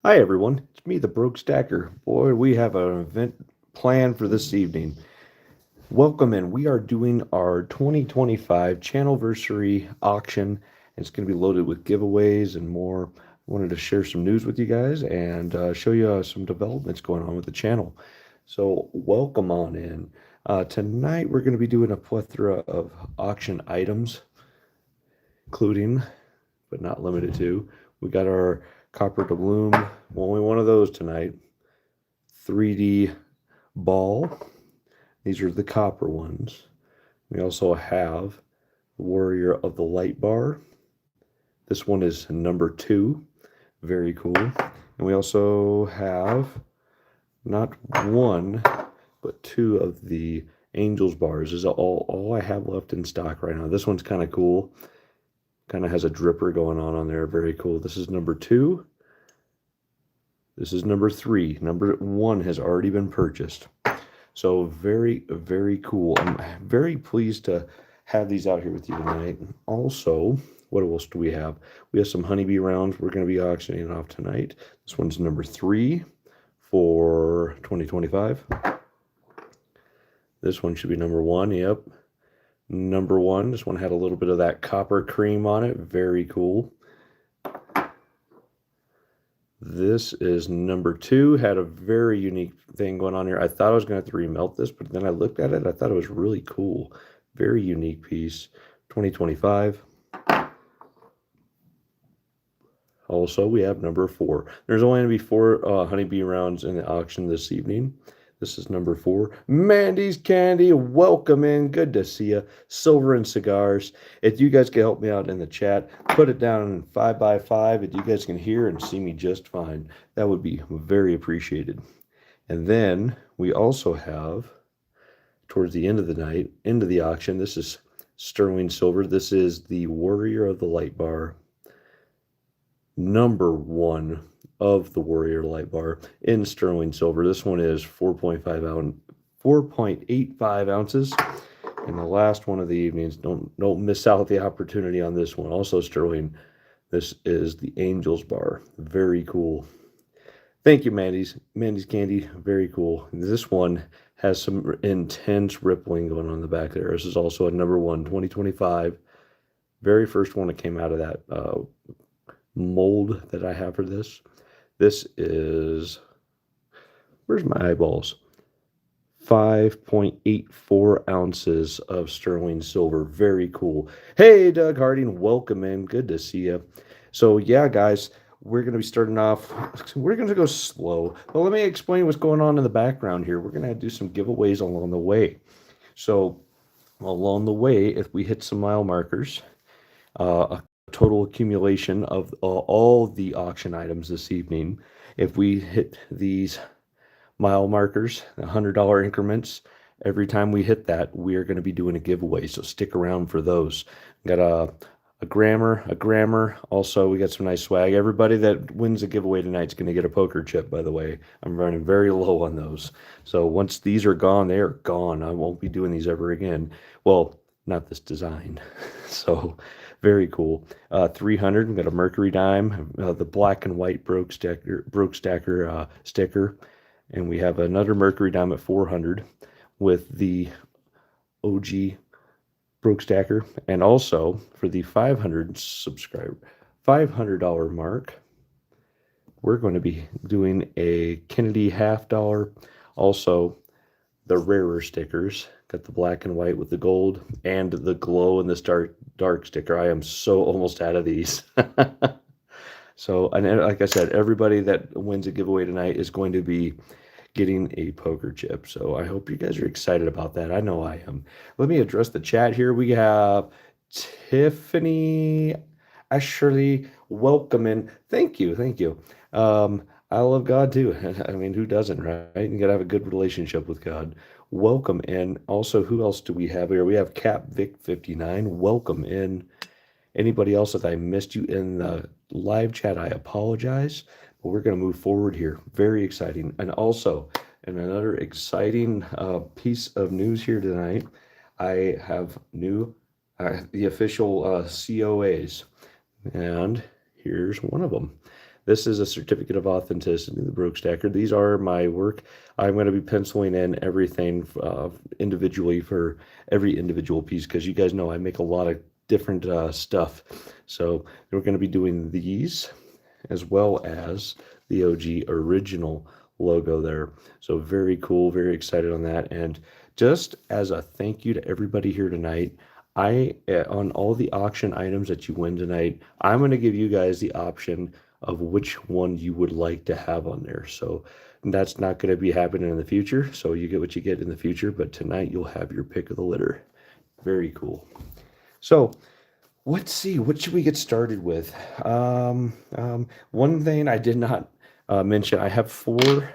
Hi everyone, it's me, the Broke Stacker. Boy, we have an event planned for this evening. Welcome in. We are doing our 2025 Channelversary Auction. It's going to be loaded with giveaways and more. I wanted to share some news with you guys and show you some developments going on with the channel. So welcome on in. Tonight we're going to be doing a plethora of auction items, including but not limited to. We got our copper Deloom, only one of those tonight. 3D ball. These are the copper ones. We also have Warrior of the Light Bar. This one is number 2. Very cool. And we also have not one, but 2 of the Angels bars. This is all I have left in stock right now. This one's kind of cool. Kind of has a dripper going on there. Very cool. This is number 2. This is number 3. Number 1 has already been purchased. So very, very cool. I'm very pleased to have these out here with you tonight. Also, what else do we have? We have some Honeybee rounds we're going to be auctioning off tonight. This one's number 3 for 2025. This one should be number 1. Yep. Number 1. This one had a little bit of that copper cream on it. Very cool. This is number 2. Had a very unique thing going on here. I thought I was going to have to remelt this, but then I looked at it. I thought it was really cool. Very unique piece. 2025. Also, we have number 4. There's only going to be 4 Honeybee rounds in the auction this evening. This is number 4. Mandy's Candy, welcome in. Good to see you. Silver and Cigars. If you guys can help me out in the chat, put it down in 5x5 if you guys can hear and see me just fine. That would be very appreciated. And then we also have, towards the end of the night, into the auction, this is sterling silver. This is the Warrior of the Light Bar. Number 1 of the Warrior Light Bar in sterling silver. This one is 4.85 ounces. And the last one of the evenings, don't miss out the opportunity on this one. Also sterling. This is the Angels Bar. Very cool. Thank you, Mandy's Candy. Very cool. This one has some intense rippling going on in the back there. This is also a number 1, 2025. Very first one that came out of that mold that I have for this. This is, where's my eyeballs? 5.84 ounces of sterling silver. Very cool. Hey, Doug Harding, welcome in. Good to see you. So, yeah, guys, we're going to be starting off. We're going to go slow. But let me explain what's going on in the background here. We're going to do some giveaways along the way. So, along the way, if we hit some mile markers, a total accumulation of all the auction items this evening. If we hit these mile markers, $100 increments, every time we hit that, we are going to be doing a giveaway. So stick around for those. Got a grammar. Also, we got some nice swag. Everybody that wins a giveaway tonight is going to get a poker chip, by the way. I'm running very low on those. So once these are gone, they are gone. I won't be doing these ever again. Well, not this design. So very cool. 300, we got a Mercury dime, the black and white broke stacker sticker. And we have another Mercury dime at 400 with the OG broke stacker. And also for the $500 mark, we're going to be doing a Kennedy $50. Also, the rarer stickers. Got the black and white with the gold and the glow in this dark sticker. I am so almost out of these. So, and like I said, everybody that wins a giveaway tonight is going to be getting a poker chip. So I hope you guys are excited about that. I know I am. Let me address the chat here. We have Tiffany Ashley. Welcome in. Thank you. Thank you. I love God too. I mean, who doesn't, right? You got to have a good relationship with God. Welcome in. Also, who else do we have here? We have Cap Vic 59. Welcome in. Anybody else that I missed you in the live chat, I apologize. But we're going to move forward here. Very exciting. And also, and another exciting piece of news here tonight, I have the official COAs. And here's one of them. This is a certificate of authenticity, the Broke Stacker. These are my work. I'm going to be penciling in everything individually for every individual piece because you guys know I make a lot of different stuff. So we're going to be doing these as well as the OG original logo there. So very cool, very excited on that. And just as a thank you to everybody here tonight, on all the auction items that you win tonight, I'm going to give you guys the option of which one you would like to have on there. So that's not going to be happening in the future. So you get what you get in the future, but tonight you'll have your pick of the litter. Very cool. So let's see, what should we get started with? One thing I did not mention, I have 4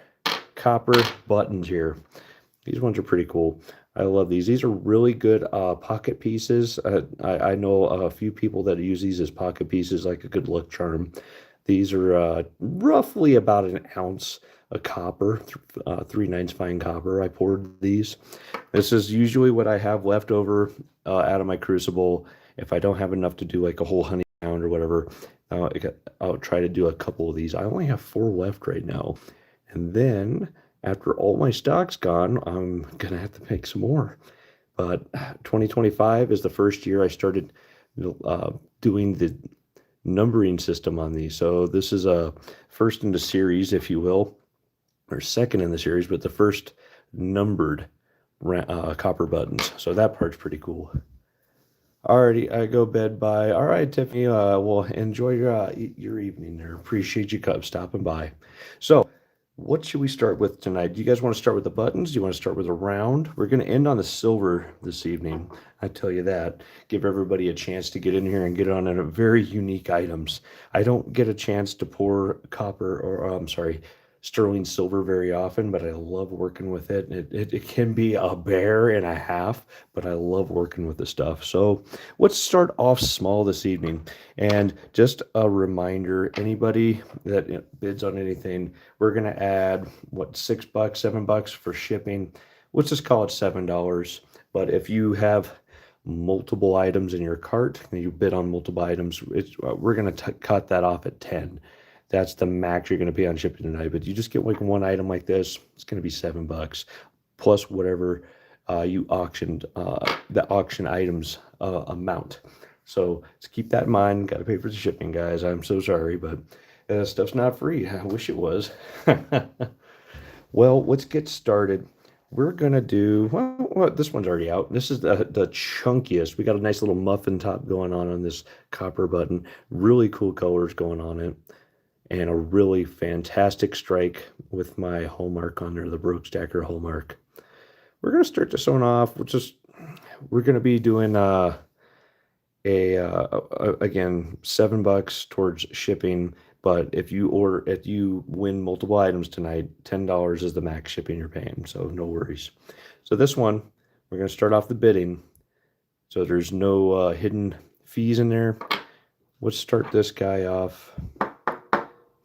copper buttons here. These ones are pretty cool. I love these. These are really good pocket pieces. I know a few people that use these as pocket pieces, like a good luck charm. These are roughly about an ounce of copper, 3/9 fine copper. I poured these. This is usually what I have left over out of my crucible. If I don't have enough to do like a whole honey pound or whatever, I'll try to do a couple of these. I only have 4 left right now. And then after all my stock's gone, I'm gonna have to make some more. But 2025 is the first year I started doing the numbering system on these. So this is a first in the series, if you will, or second in the series, but the first numbered copper buttons. So that part's pretty cool. Alrighty, I go bed by. All right, Tiffany. Well, enjoy your evening there. Appreciate you stopping by. So, what should we start with tonight? Do you guys want to start with the buttons? Do you want to start with a round? We're going to end on the silver this evening. I tell you that. Give everybody a chance to get in here and get on a very unique items. I don't get a chance to pour copper or I'm sorry, sterling silver very often, but I love working with it. It can be a bear and a half, but I love working with the stuff. So let's start off small this evening. And just a reminder, anybody that bids on anything, we're going to add, what, $6, $7 for shipping. Let's just call it $7. But if you have multiple items in your cart and you bid on multiple items, we're going to cut that off at 10. That's the max you're going to pay on shipping tonight. But you just get like one item like this, it's going to be $7 plus whatever you auctioned, the auction items amount. So let's keep that in mind. Got to pay for the shipping, guys. I'm so sorry, but stuff's not free. I wish it was. Well, let's get started. We're gonna do well. This one's already out. This is the chunkiest. We got a nice little muffin top going on this copper button. Really cool colors going on it, and a really fantastic strike with my hallmark on there, the Broke Stacker hallmark. We're gonna start this one off. We're gonna be doing again $7 towards shipping. But if you win multiple items tonight, $10 is the max shipping you're paying. So no worries. So this one, we're gonna start off the bidding. So there's no hidden fees in there. Let's start this guy off.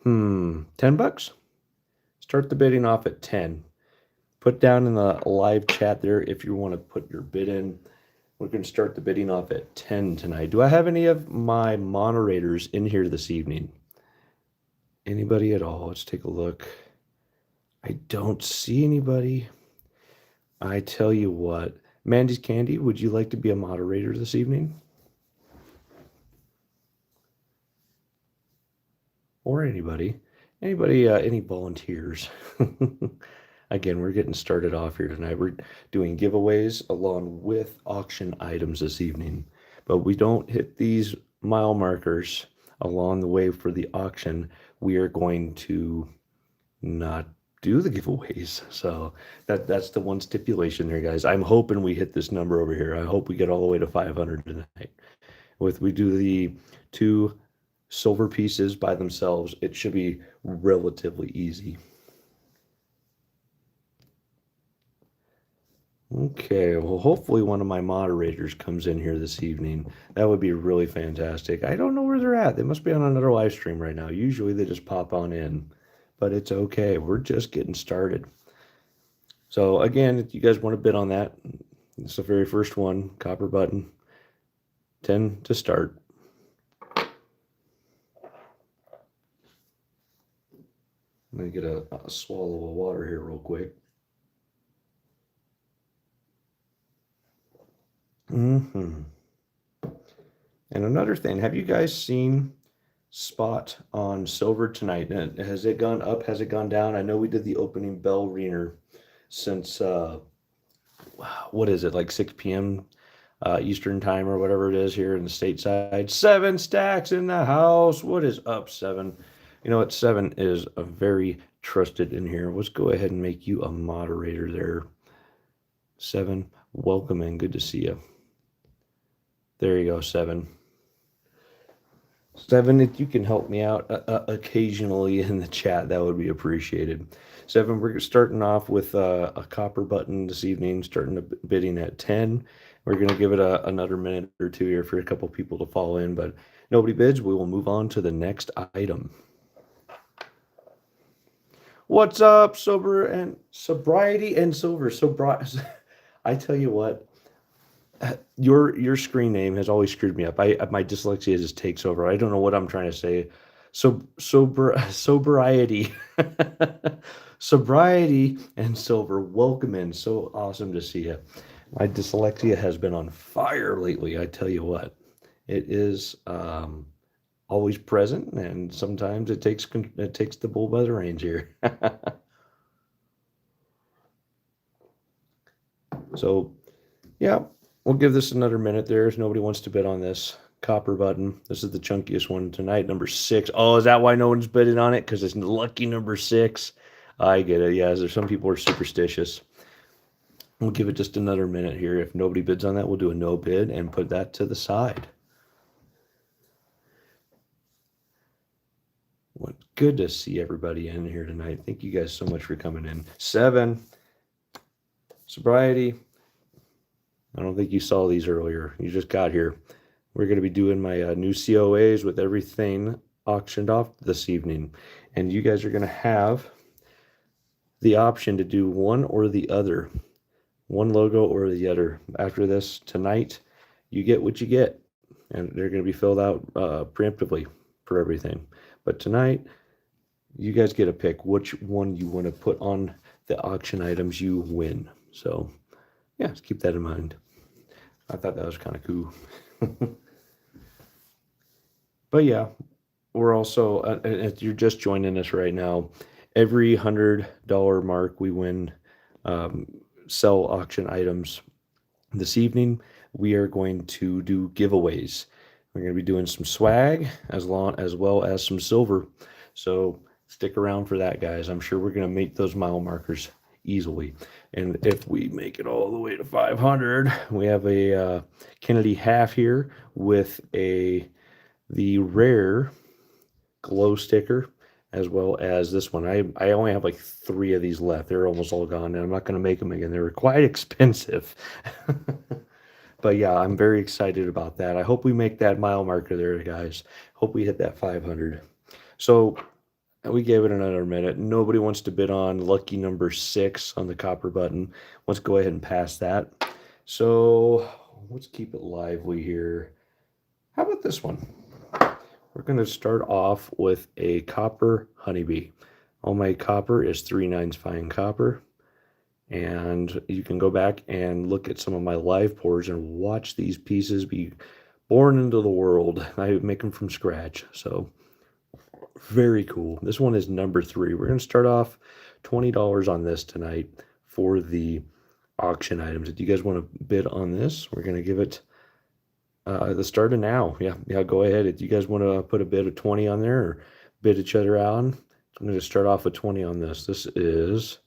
$10? Start the bidding off at 10. Put down in the live chat there if you want to put your bid in. We're going to start the bidding off at 10 tonight. Do I have any of my moderators in here this evening? Anybody at all? Let's take a look. I don't see anybody. I tell you what, Mandy's Candy, would you like to be a moderator this evening? Or anybody? Any volunteers? Again, we're getting started off here tonight. We're doing giveaways along with auction items this evening. But we don't hit these mile markers along the way for the auction. We are going to not do the giveaways. So that's the one stipulation there, guys. I'm hoping we hit this number over here. I hope we get all the way to 500 tonight. We do the 2 silver pieces by themselves, it should be relatively easy. Okay, well, hopefully one of my moderators comes in here this evening. That would be really fantastic. I don't know where they're at. They must be on another live stream right now. Usually they just pop on in, but it's okay. We're just getting started. So again, if you guys want to bid on that, it's the very first one, copper button, 10 to start. I'm going to get a swallow of water here real quick. And another thing, have you guys seen spot on silver tonight? Has it gone up? Has it gone down? I know we did the opening bell ringer since what is it, like 6 p.m. Eastern time or whatever it is here in the stateside. 7 stacks in the house. What is up, 7? You know what? 7 is a very trusted in here. Let's go ahead and make you a moderator there. 7, welcome in. Good to see you. There you go, 7. 7, if you can help me out occasionally in the chat, that would be appreciated. 7, we're starting off with a copper button this evening, starting the bidding at 10. We're going to give it another minute or two here for a couple people to fall in, but nobody bids. We will move on to the next item. What's up, sobriety and silver? I tell you what, your screen name has always screwed me up. My dyslexia just takes over. I don't know what I'm trying to say. Sobriety, sobriety and silver. Welcome in. So awesome to see you. My dyslexia has been on fire lately. I tell you what, it is always present, and sometimes it takes the bull by the reins here. So, yeah. We'll give this another minute there if nobody wants to bid on this copper button. This is the chunkiest one tonight, number 6. Oh, is that why no one's bidding on it? Because it's lucky number 6. I get it. Yeah, there's some people are superstitious. We'll give it just another minute here. If nobody bids on that, we'll do a no bid and put that to the side. Well, good to see everybody in here tonight. Thank you guys so much for coming in. 7, sobriety. I don't think you saw these earlier. You just got here. We're going to be doing my new COAs with everything auctioned off this evening. And you guys are going to have the option to do one or the other. One logo or the other. After this, tonight, you get what you get. And they're going to be filled out preemptively for everything. But tonight, you guys get to pick which one you want to put on the auction items you win. So, yeah, just keep that in mind. I thought that was kind of cool. But yeah, we're also, if you're just joining us right now, every $100 mark we win sell auction items. This evening, we are going to do giveaways. We're going to be doing some swag as well as some silver. So stick around for that, guys. I'm sure we're going to make those mile markers easily. And if we make it all the way to 500, we have a Kennedy half here with the rare glow sticker, as well as this one. I only have like 3 of these left. They're almost all gone, and I'm not going to make them again. They were quite expensive. But yeah, I'm very excited about that. I hope we make that mile marker there, guys. Hope we hit that 500. So we gave it another minute. Nobody wants to bid on lucky number 6 on the copper button. Let's go ahead and pass that. So let's keep it lively here. How about this one? We're going to start off with a copper Honeybee. All my copper is 3/9 fine copper. And you can go back and look at some of my live pours and watch these pieces be born into the world. I make them from scratch. So very cool. This one is number 3. We're going to start off $20 on this tonight for the auction items. If you guys want to bid on this, we're going to give it the start of now. Yeah, go ahead. If you guys want to put a bid of 20 on there or bid each other out, I'm going to start off with 20 on this. This is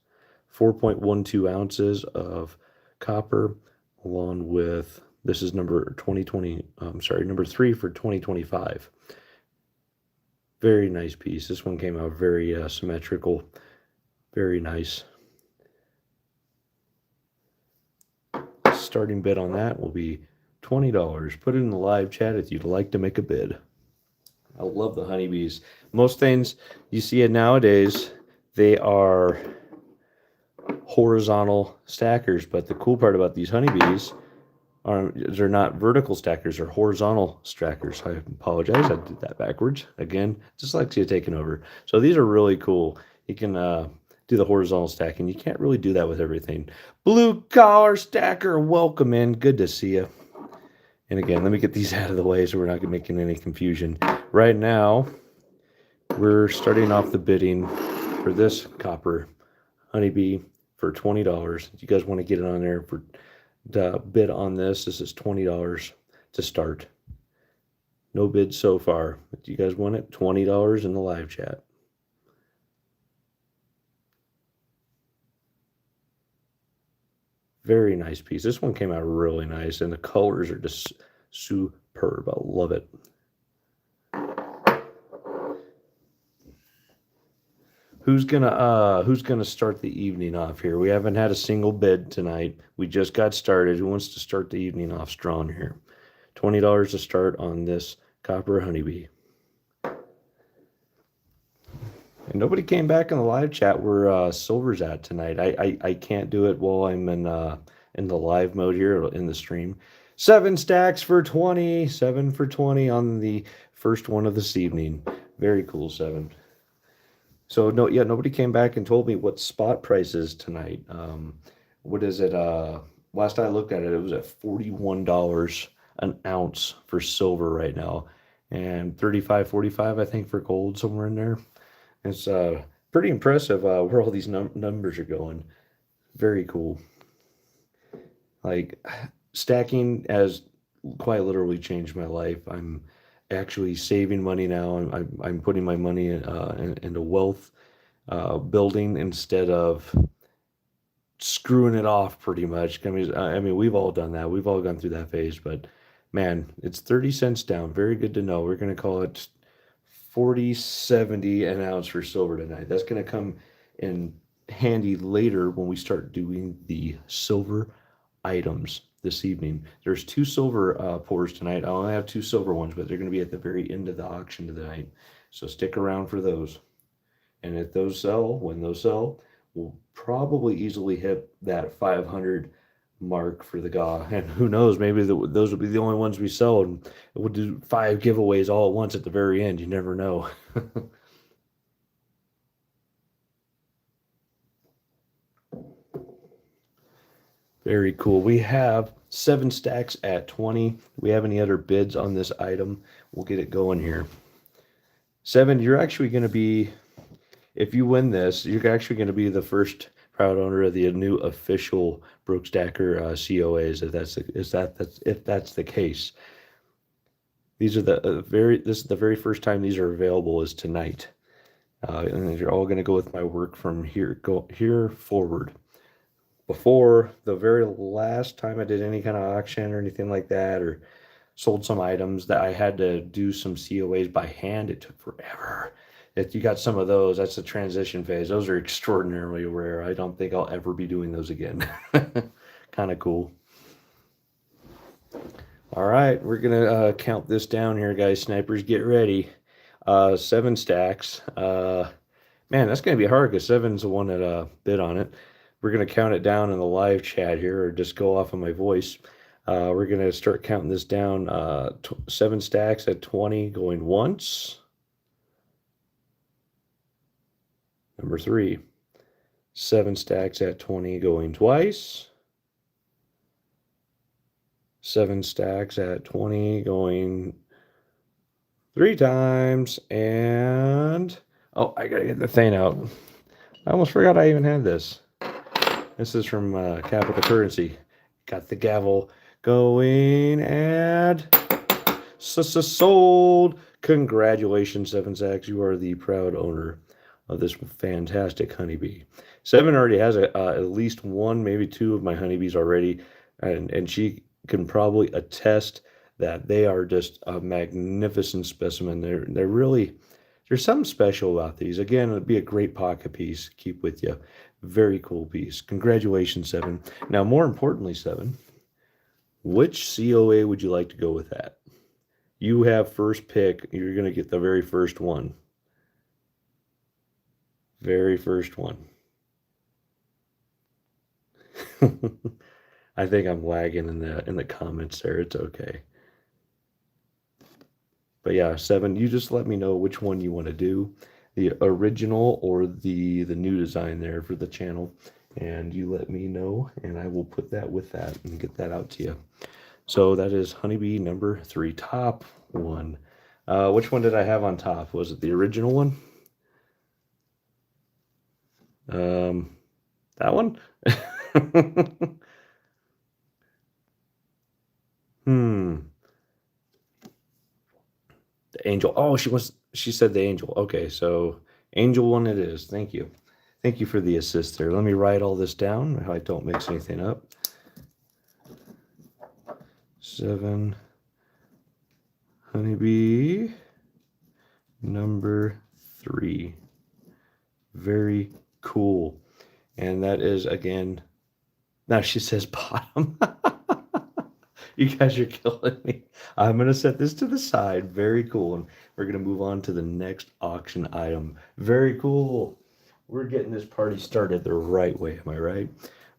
4.12 ounces of copper, along with, this is number 3 for 2025. Very nice piece. This one came out very symmetrical. Very nice. Starting bid on that will be $20. Put it in the live chat if you'd like to make a bid. I love the honeybees. Most things you see it nowadays, they are horizontal stackers, but the cool part about these honeybees are they're not vertical stackers, they're horizontal stackers. I apologize, I did that backwards again. Dyslexia taking over. So these are really cool. You can do the horizontal stacking. You can't really do that with everything. Blue collar stacker, welcome in. Good to see you. And again, let me get these out of the way so we're not making any confusion. Right now, we're starting off the bidding for this copper Honeybee for $20. If you guys want to get it on there for the bid on this, this is $20 to start. No bids so far. Do you guys want it? $20 in the live chat. Very nice piece. This one came out really nice, and the colors are just superb. I love it. Who's gonna start the evening off here? We haven't had a single bid tonight. We just got started. Who wants to start the evening off strong here? $20 to start on this copper Honeybee. And nobody came back in the live chat where silver's at tonight. I can't do it while I'm in the live mode here in the stream. 7 stacks for 20. 7 for 20 on the first one of this evening. Very cool, 7. So nobody came back and told me what spot price is tonight. What is it? Last I looked at it, it was at $41 an ounce for silver right now, and 35, 45, I think, for gold, somewhere in there. It's pretty impressive where all these numbers are going. Very cool. Like, stacking has quite literally changed my life. I'm actually saving money now. I'm putting my money into wealth building instead of screwing it off pretty much. I mean, we've all done that. We've all gone through that phase, but man, it's 30 cents down. Very good to know. We're going to call it 40.70 an ounce for silver tonight. That's going to come in handy later when we start doing the silver items this evening. There's 2 silver pours tonight. I only have 2 silver ones, but they're going to be at the very end of the auction tonight. So stick around for those. And if those sell, when those sell, we'll probably easily hit that 500 mark for the GAW. And who knows, maybe those will be the only ones we sell, and we'll do 5 giveaways all at once at the very end. You never know. Very cool. We have 7 stacks at 20. Do we have any other bids on this item? We'll get it going here. 7, you're actually going to be, if you win this, you're actually going to be the first proud owner of the new official Broke Stacker COAs, if that's the case. These are this is the very first time these are available is tonight. And you're all going to go with my work from here forward. Before, the very last time I did any kind of auction or anything like that, or sold some items, that I had to do some COAs by hand, it took forever. If you got some of those, that's the transition phase. Those are extraordinarily rare. I don't think I'll ever be doing those again. Kind of cool. All right, we're gonna count this down here, guys. Snipers, get ready. 7 stacks. Man, that's gonna be hard because 7's the one that bid on it. We're going to count it down in the live chat here, or just go off of my voice. We're going to start counting this down. 7 stacks at 20 going once. Number 3. 7 stacks at 20 going twice. 7 stacks at 20 going 3 times. And, oh, I got to get the thing out. I almost forgot I even had this. This is from Capital Currency. Got the gavel going, and sold. Congratulations, 7 stacks. You are the proud owner of this fantastic Honeybee. 7 already has at least 1, maybe 2 of my Honeybees already, and she can probably attest that they are just a magnificent specimen. They're really, there's something special about these. Again, it'd be a great pocket piece. Keep with you. Very cool piece. Congratulations, 7. Now, more importantly, 7, which COA would you like to go with that? You have first pick. You're going to get the very first one. Very first one. I think I'm lagging in the comments there. It's okay. But yeah, 7, you just let me know which one you want to do. the original or the new design there for the channel, and you let me know, and I will put that with that and get that out to you. So that is Honeybee number 3, top one. Which one did I have on top? Was it the original one? That one? Hmm. The angel. Oh, she said the angel. Okay, so angel one it is. Thank you. Thank you for the assist there. Let me write all this down if I don't mix anything up. 7 Honeybee number 3. Very cool. And that is again, now she says bottom. You guys are killing me. I'm going to set this to the side. Very cool. And we're going to move on to the next auction item. Very cool. We're getting this party started the right way. Am I right?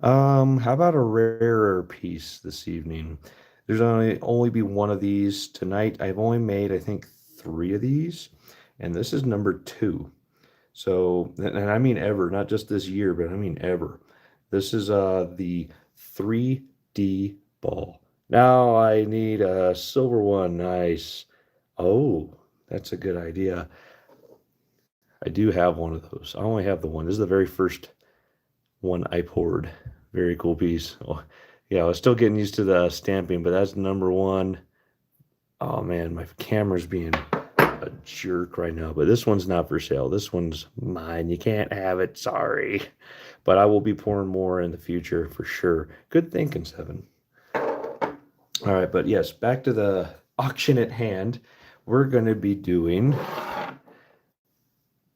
How about a rarer piece this evening? There's only be one of these tonight. I've only made, I think, 3 of these. And this is number 2. So, and I mean ever, not just this year, but I mean ever. This is the 3D ball. Now I need a silver one. Nice. Oh, that's a good idea. I do have one of those. I only have the one. This is the very first one I poured. Very cool piece. Oh, yeah, I was still getting used to the stamping, but that's number 1. Oh man, my camera's being a jerk right now, but this one's not for sale. This one's mine. You can't have it. Sorry. But I will be pouring more in the future for sure. Good thinking, Seven. All right, but yes, back to the auction at hand. We're going to be doing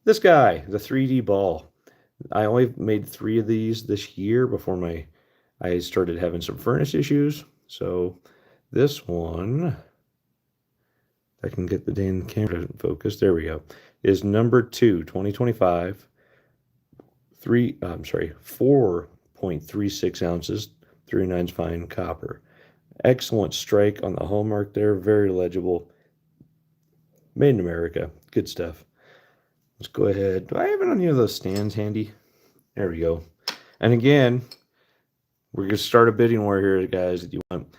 this guy, the 3D ball. I only made 3 of these this year before I started having some furnace issues. So this one, I can get the dang camera focus. There we go. Is number 2, 2025. 4.36 ounces, 39 fine copper. Excellent strike on the hallmark there. Very legible. Made in America. Good stuff. Let's go ahead. Do I have it on any of those stands handy? There we go. And again, we're going to start a bidding war here, guys. If you want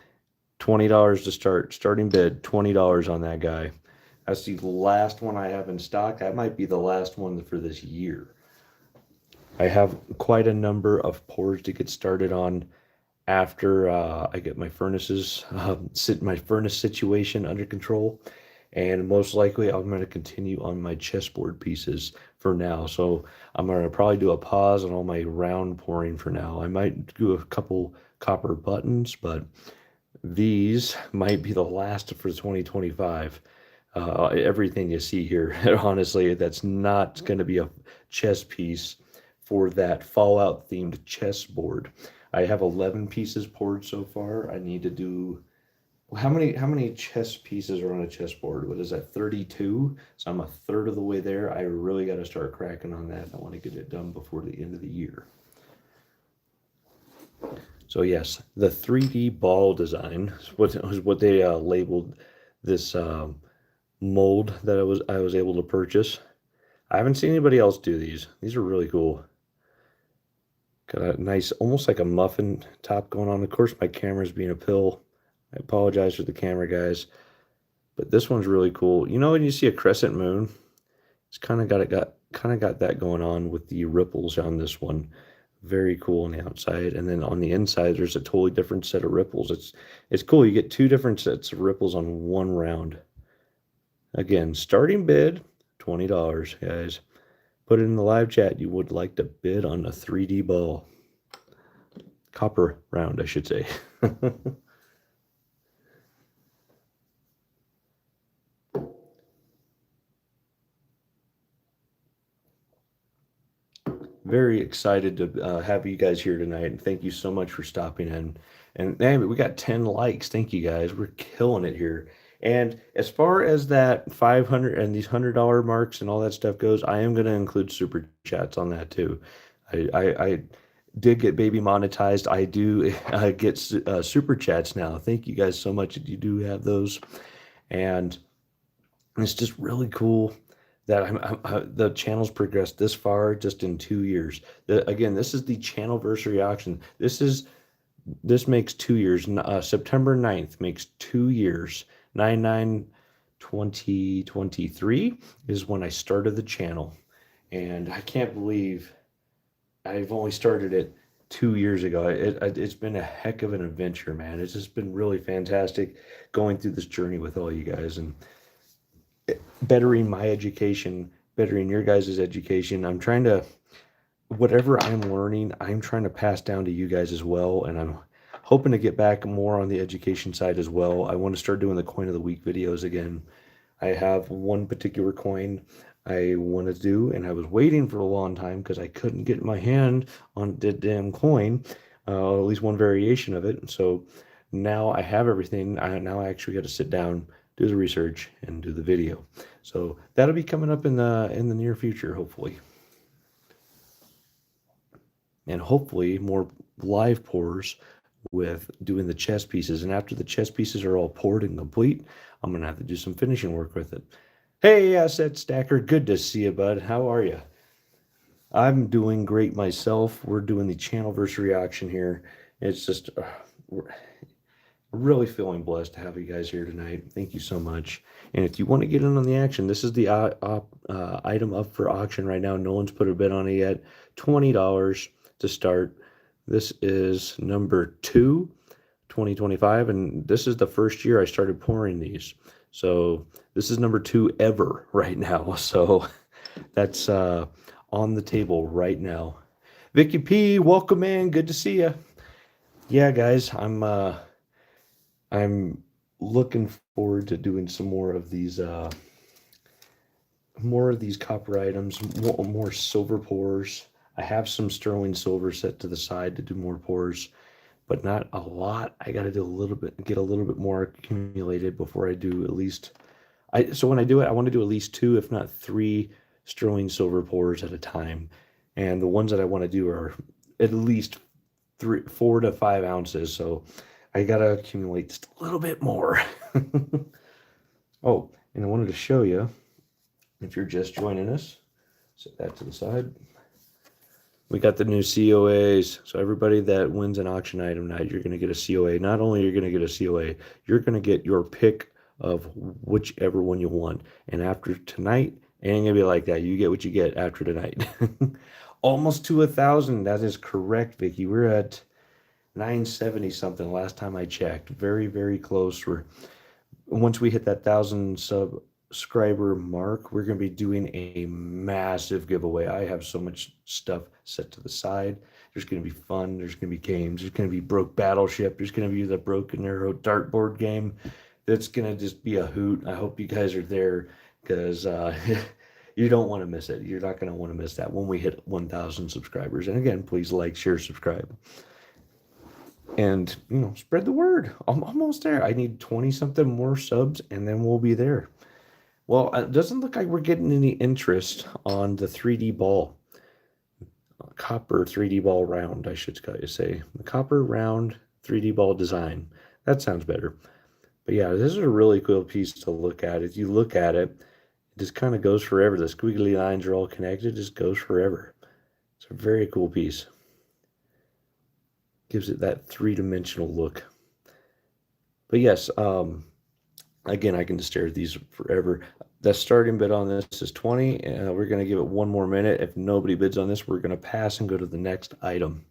$20 to start, starting bid, $20 on that guy. That's the last one I have in stock. That might be the last one for this year. I have quite a number of pours to get started on after I get my furnaces, my furnace situation under control. And most likely I'm going to continue on my chessboard pieces for now. So I'm going to probably do a pause on all my round pouring for now. I might do a couple copper buttons, but these might be the last for 2025. Everything you see here, honestly, that's not going to be a chess piece for that Fallout themed chessboard. I have 11 pieces poured so far. I need to do how many chess pieces are on a chessboard? What is that, 32? So I'm a third of the way there. I really got to start cracking on that. I want to get it done before the end of the year. So yes, the 3D ball design is what they labeled this mold that I was able to purchase. I haven't seen anybody else do these. These are really cool. Got a nice, almost like a muffin top going on. Of course, my camera's being a pill. I apologize for the camera, guys. But this one's really cool. You know when you see a crescent moon? It's kind of got that going on with the ripples on this one. Very cool on the outside, and then on the inside, there's a totally different set of ripples. It's cool. You get 2 different sets of ripples on one round. Again, starting bid $20, guys. Put it in the live chat. You would like to bid on a 3D ball. Copper round, I should say. Very excited to have you guys here tonight, and thank you so much for stopping in. And man, we got 10 likes. Thank you guys. We're killing it here. And as far as that 500 and these $100 marks and all that stuff goes, I am going to include super chats on that too. I did get baby monetized. I do get super chats now. Thank you guys so much that you do have those. And it's just really cool that the channel's progressed this far just in 2 years. Again, this is the Channelversary auction. This makes 2 years. September 9th makes 2 years. 9/9/2023 is when I started the channel. And I can't believe I've only started it 2 years ago. It's been a heck of an adventure, man. It's just been really fantastic going through this journey with all you guys and bettering my education, bettering your guys' education. I'm trying to, whatever I'm learning, I'm trying to pass down to you guys as well. And I'm hoping to get back more on the education side as well. I want to start doing the coin of the week videos again. I have one particular coin I want to do, and I was waiting for a long time because I couldn't get my hand on the damn coin, at least one variation of it. So now I have everything. Now I actually got to sit down, do the research, and do the video. So that'll be coming up in the near future, hopefully. And hopefully more live pours with doing the chess pieces. And after the chess pieces are all poured and complete, I'm gonna have to do some finishing work with it. Hey, Asset Stacker, good to see you, bud. How are you? I'm doing great myself. We're doing the Channelversary auction here. It's just really feeling blessed to have you guys here tonight. Thank you so much. And if you want to get in on the action, this is the item up for auction right now. No one's put a bid on it yet. $20 to start. This is number 2, 2025, and this is the first year I started pouring these. So this is number 2 ever right now. So that's on the table right now. Vicky P, welcome in. Good to see you. Yeah, guys, I'm looking forward to doing some more of these copper items, more silver pours. I have some sterling silver set to the side to do more pours, but not a lot. I got to do a little bit, get a little bit more accumulated before I do at least. So when I do it, I want to do at least 2, if not 3, sterling silver pours at a time, and the ones that I want to do are at least 4 to 5 ounces. So I gotta accumulate just a little bit more. Oh, and I wanted to show you, if you're just joining us, set that to the side. We got the new COAs. So everybody that wins an auction item night, you're going to get a COA. Not only are you going to get a COA, you're going to get your pick of whichever one you want. And after tonight, it ain't going to be like that. You get what you get after tonight. Almost to 1,000. That is correct, Vicky. We're at 970 something last time I checked. Very, very close. Once we hit that 1,000 subscriber mark, we're going to be doing a massive giveaway. I have so much stuff set to the side. There's going to be fun. There's going to be games. There's going to be Broke Battleship. There's going to be the Broken Arrow dartboard game. That's going to just be a hoot. I hope you guys are there because you don't want to miss it. You're not going to want to miss that when we hit 1,000 subscribers. And again, please like, share, subscribe. And, spread the word. I'm almost there. I need 20 something more subs and then we'll be there. Well, it doesn't look like we're getting any interest on the 3D ball. Copper 3D ball round, I should say. The copper round 3D ball design. That sounds better. But yeah, this is a really cool piece to look at. If you look at it, it just kind of goes forever. The squiggly lines are all connected. It just goes forever. It's a very cool piece. Gives it that 3-dimensional look. But yes, again, I can just stare at these forever. The starting bid on this is 20. We're going to give it one more minute. If nobody bids on this, we're going to pass and go to the next item.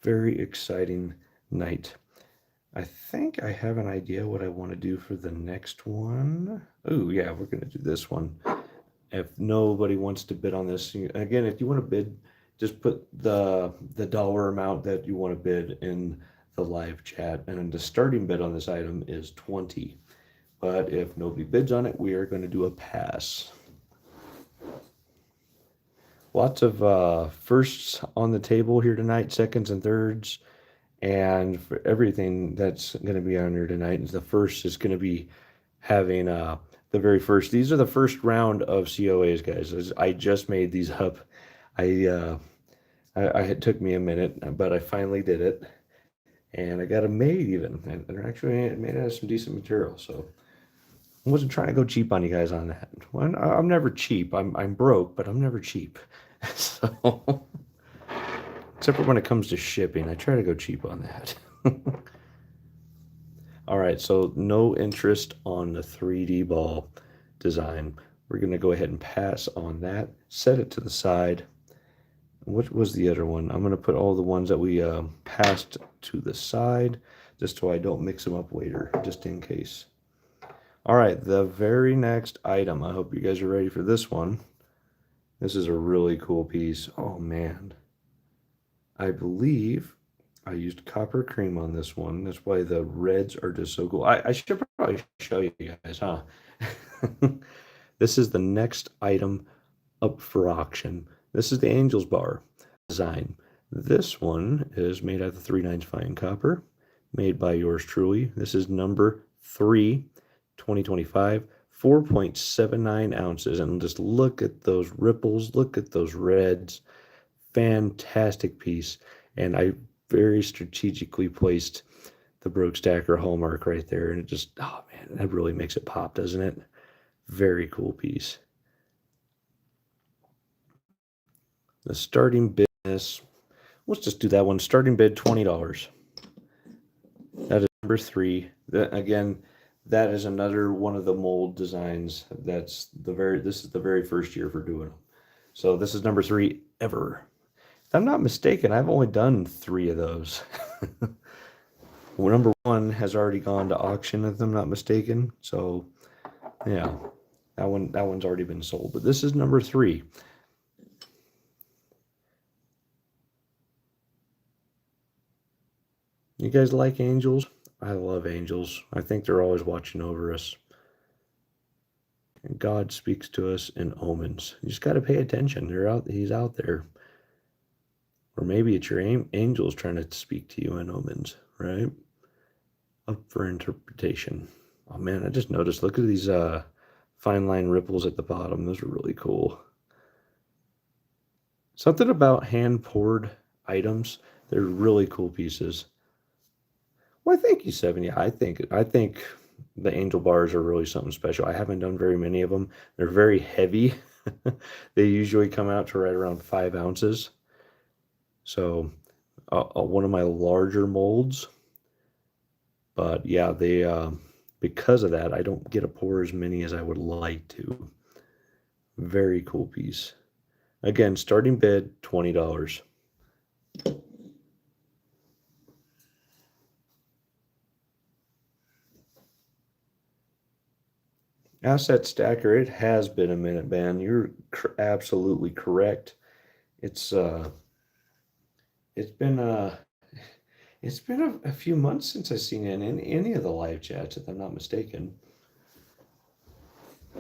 Very exciting night. I think I have an idea what I want to do for the next one. Oh, yeah, we're going to do this one. If nobody wants to bid on this, again, if you want to bid, just put the dollar amount that you want to bid in the live chat. And the starting bid on this item is 20. But if nobody bids on it, we are going to do a pass. Lots of firsts on the table here tonight, seconds and thirds. And for everything that's going to be on here tonight, the first is going to be having the very first. These are the first round of COAs, guys. I just made these up. It took me a minute, but I finally did it. and I got them made even, and they're actually made out of some decent material. So I wasn't trying to go cheap on you guys on that. Well, I'm never cheap. I'm broke, but I'm never cheap. So except for when it comes to shipping, I try to go cheap on that. All right, so no interest on the 3D ball design. We're going to go ahead and pass on that. Set it to the side. What was the other one? I'm going to put all the ones that we passed to the side just so I don't mix them up later, just in case. All right, the very next item. I hope you guys are ready for this one. This is a really cool piece. Oh, man. I believe I used copper cream on this one. That's why the reds are just so cool. I should probably show you guys, huh? This is the next item up for auction. This is the Angels Bar design. This one is made out of 3/9 fine copper, made by yours truly. This is number 3, 2025, 4.79 ounces. And just look at those ripples, look at those reds. Fantastic piece. And I very strategically placed the Broke Stacker hallmark right there. And it just, oh man, that really makes it pop, doesn't it? Very cool piece. The starting bid is, let's just do that one. Starting bid, $20. That is number 3. Again, that is another one of the mold designs. This is the very first year for doing them. So this is number 3 ever. If I'm not mistaken, I've only done 3 of those. Well, number 1 has already gone to auction, if I'm not mistaken. So yeah, that one's already been sold. But this is number 3. You guys like angels? I love angels. I think they're always watching over us. And God speaks to us in omens. You just got to pay attention. He's out there. Or maybe it's your angels trying to speak to you in omens, right? Up for interpretation. Oh man, I just noticed. Look at these fine line ripples at the bottom. Those are really cool. Something about hand poured items. They're really cool pieces. Well, thank you, 70. I think the angel bars are really something special. I haven't done very many of them. They're very heavy. They usually come out to right around 5 ounces. So one of my larger molds. But yeah, they because of that, I don't get to pour as many as I would like to. Very cool piece. Again, starting bid, $20. Asset Stacker, it has been a minute, man. You're absolutely correct. It's been a few months since I've seen it in any of the live chats, if I'm not mistaken.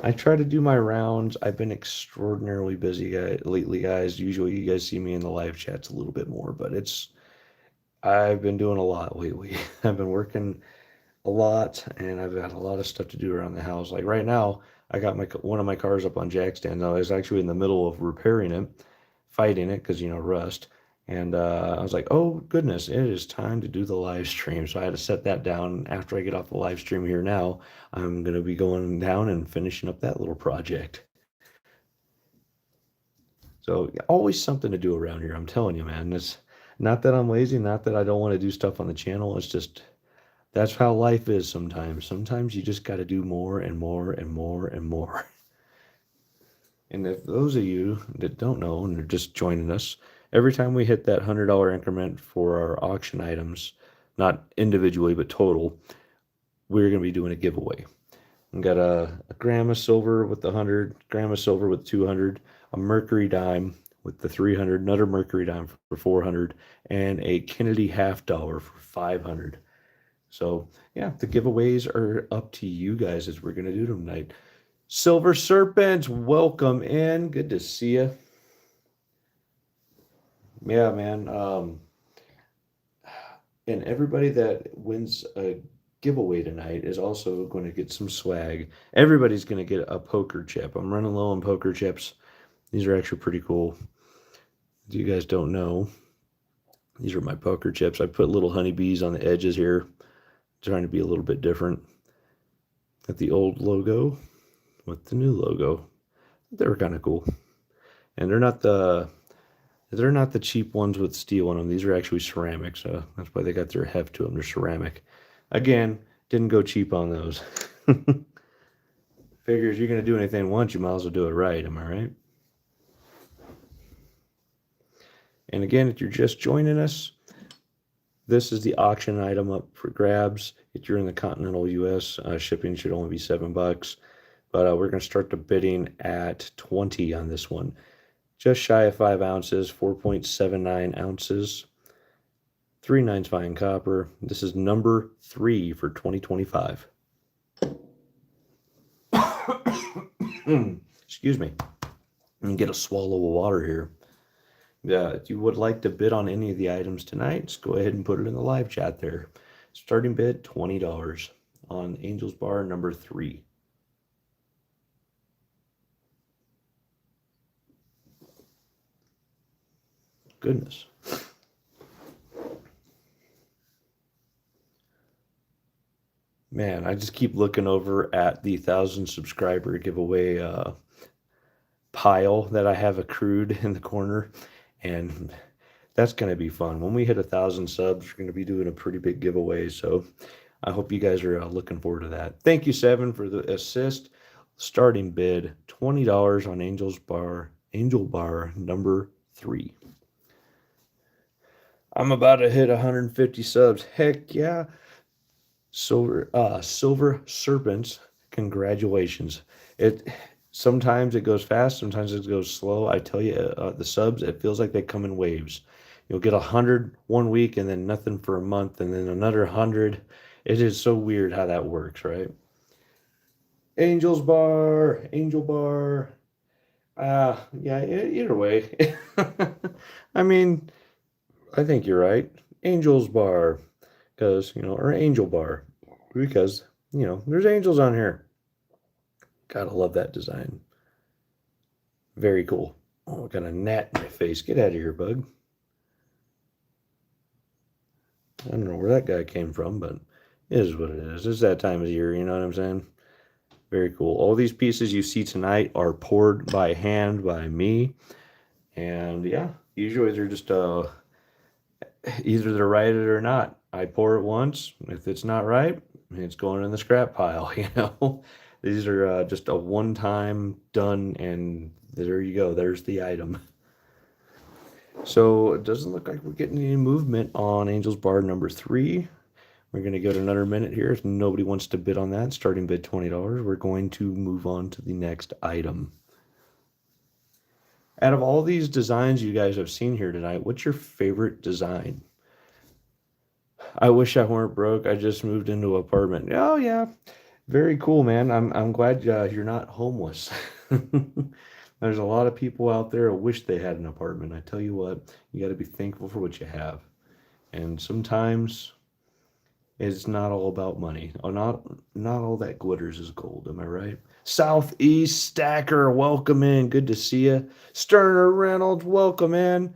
I try to do my rounds. I've been extraordinarily busy lately, guys. Usually you guys see me in the live chats a little bit more, but I've been doing a lot lately. I've been working a lot, and I've got a lot of stuff to do around the house. Like right now, I got one of my cars up on jack stand. I was actually in the middle of repairing it, fighting it because rust. And I was like, oh goodness, it is time to do the live stream. So I had to set that down. After I get off the live stream here now, I'm going to be going down and finishing up that little project. So always something to do around here. I'm telling you, man. It's not that I'm lazy, not that I don't want to do stuff on the channel. It's just that's how life is sometimes. Sometimes you just got to do more and more and more and more. And if those of you that don't know and are just joining us, every time we hit that $100 increment for our auction items, not individually but total, we're going to be doing a giveaway. We got a gram of silver with the 100, gram of silver with 200, a mercury dime with the 300, another mercury dime for 400, and a Kennedy $50 for 500. So yeah, the giveaways are up to you guys as we're going to do them tonight. Silver Serpents, welcome in. Good to see you. Yeah, man. And everybody that wins a giveaway tonight is also going to get some swag. Everybody's going to get a poker chip. I'm running low on poker chips. These are actually pretty cool. If you guys don't know, These are my poker chips. I put little honeybees on the edges here, trying to be a little bit different. Got the old logo with the new logo. They were kind of cool. And they're not the cheap ones with steel on them. These are actually ceramic, so that's why they got their heft to them. They're ceramic. Again, didn't go cheap on those. Figures you're going to do anything once, you might as well do it right. Am I right? And again, if you're just joining us, this is the auction item up for grabs. If you're in the continental U.S., shipping should only be $7. But we're going to start the bidding at 20 on this one. Just shy of 5 ounces, 4.79 ounces, 3/9 fine copper. This is number 3 for 2025. Excuse me. Let me get a swallow of water here. If you would like to bid on any of the items tonight, just go ahead and put it in the live chat there. Starting bid $20 on Angel's Bar number 3. Goodness. Man, I just keep looking over at the 1,000 subscriber giveaway pile that I have accrued in the corner, and that's going to be fun. When we hit 1,000 subs, we're going to be doing a pretty big giveaway, so I hope you guys are looking forward to that. Thank you, Seven, for the assist. Starting bid $20 on Angel Bar number 3. I'm about to hit 150 subs. Heck yeah. Silver Serpents, congratulations. Sometimes it goes fast, sometimes it goes slow. I tell you, the subs, it feels like they come in waves. You'll get 100 one week and then nothing for a month and then another 100. It is so weird how that works, right? Angel Bar. Yeah, either way. I mean, I think you're right. Angel's Bar, or Angel Bar, because, there's angels on here. Gotta love that design. Very cool. Oh, I got a gnat in my face. Get out of here, bug. I don't know where that guy came from, but it is what it is. It's that time of year, you know what I'm saying? Very cool. All these pieces you see tonight are poured by hand by me. And yeah, usually they're just either they're right or not. I pour it once. If it's not right, it's going in the scrap pile, These are just a one-time done, and there you go. There's the item. So it doesn't look like we're getting any movement on Angel's Bar number 3. We're going to give it another minute here. If nobody wants to bid on that, starting bid $20, we're going to move on to the next item. Out of all these designs you guys have seen here tonight, what's your favorite design? I wish I weren't broke. I just moved into an apartment. Oh yeah, very cool, man. I'm glad you're not homeless. There's a lot of people out there who wish they had an apartment. I tell you what, you got to be thankful for what you have. And sometimes it's not all about money. Or not all that glitters is gold. Am I right? Southeast Stacker, welcome in. Good to see you. Sterner Reynolds, welcome in.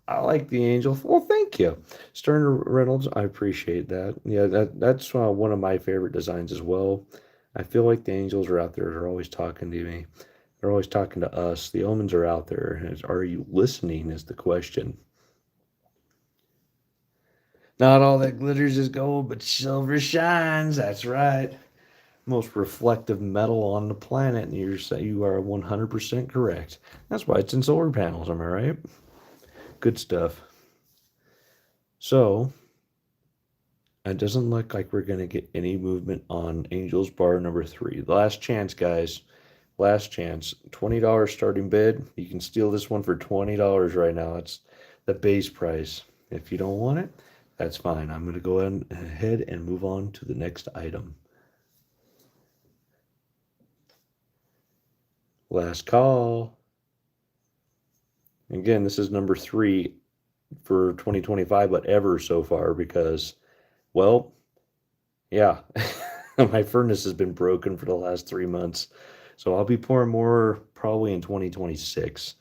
I like the angel. Well, thank you, Sterner Reynolds. I appreciate that. Yeah, that's one of my favorite designs as well. I feel like the angels are out there. They're always talking to me. They're always talking to us. The omens are out there. Are you listening is the question. Not all that glitters is gold, but silver shines. That's right. Most reflective metal on the planet, and you are 100% correct. That's why it's in solar panels, am I right? Good stuff. So, it doesn't look like we're going to get any movement on Angel's Bar number 3. Last chance, guys. Last chance. $20 starting bid. You can steal this one for $20 right now. That's the base price. If you don't want it, that's fine. I'm going to go ahead and move on to the next item. Last call. Again, this is number 3 for 2025, but ever so far because, well, yeah, my furnace has been broken for the last 3 months. So I'll be pouring more probably in 2026.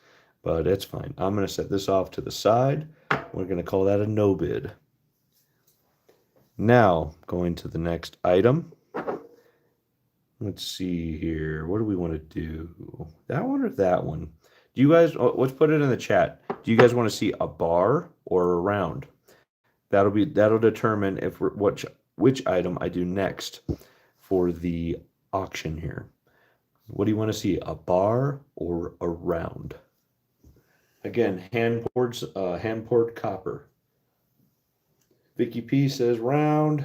but it's fine. I'm going to set this off to the side. We're going to call that a no bid. Now, going to the next item. Let's see here. What do we want to do? That one or that one? Do you guys, let's put it in the chat. Do you guys want to see a bar or a round? That'll determine if which item I do next for the auction here. What do you want to see? A bar or a round? Again, hand poured copper. Vicky P says round.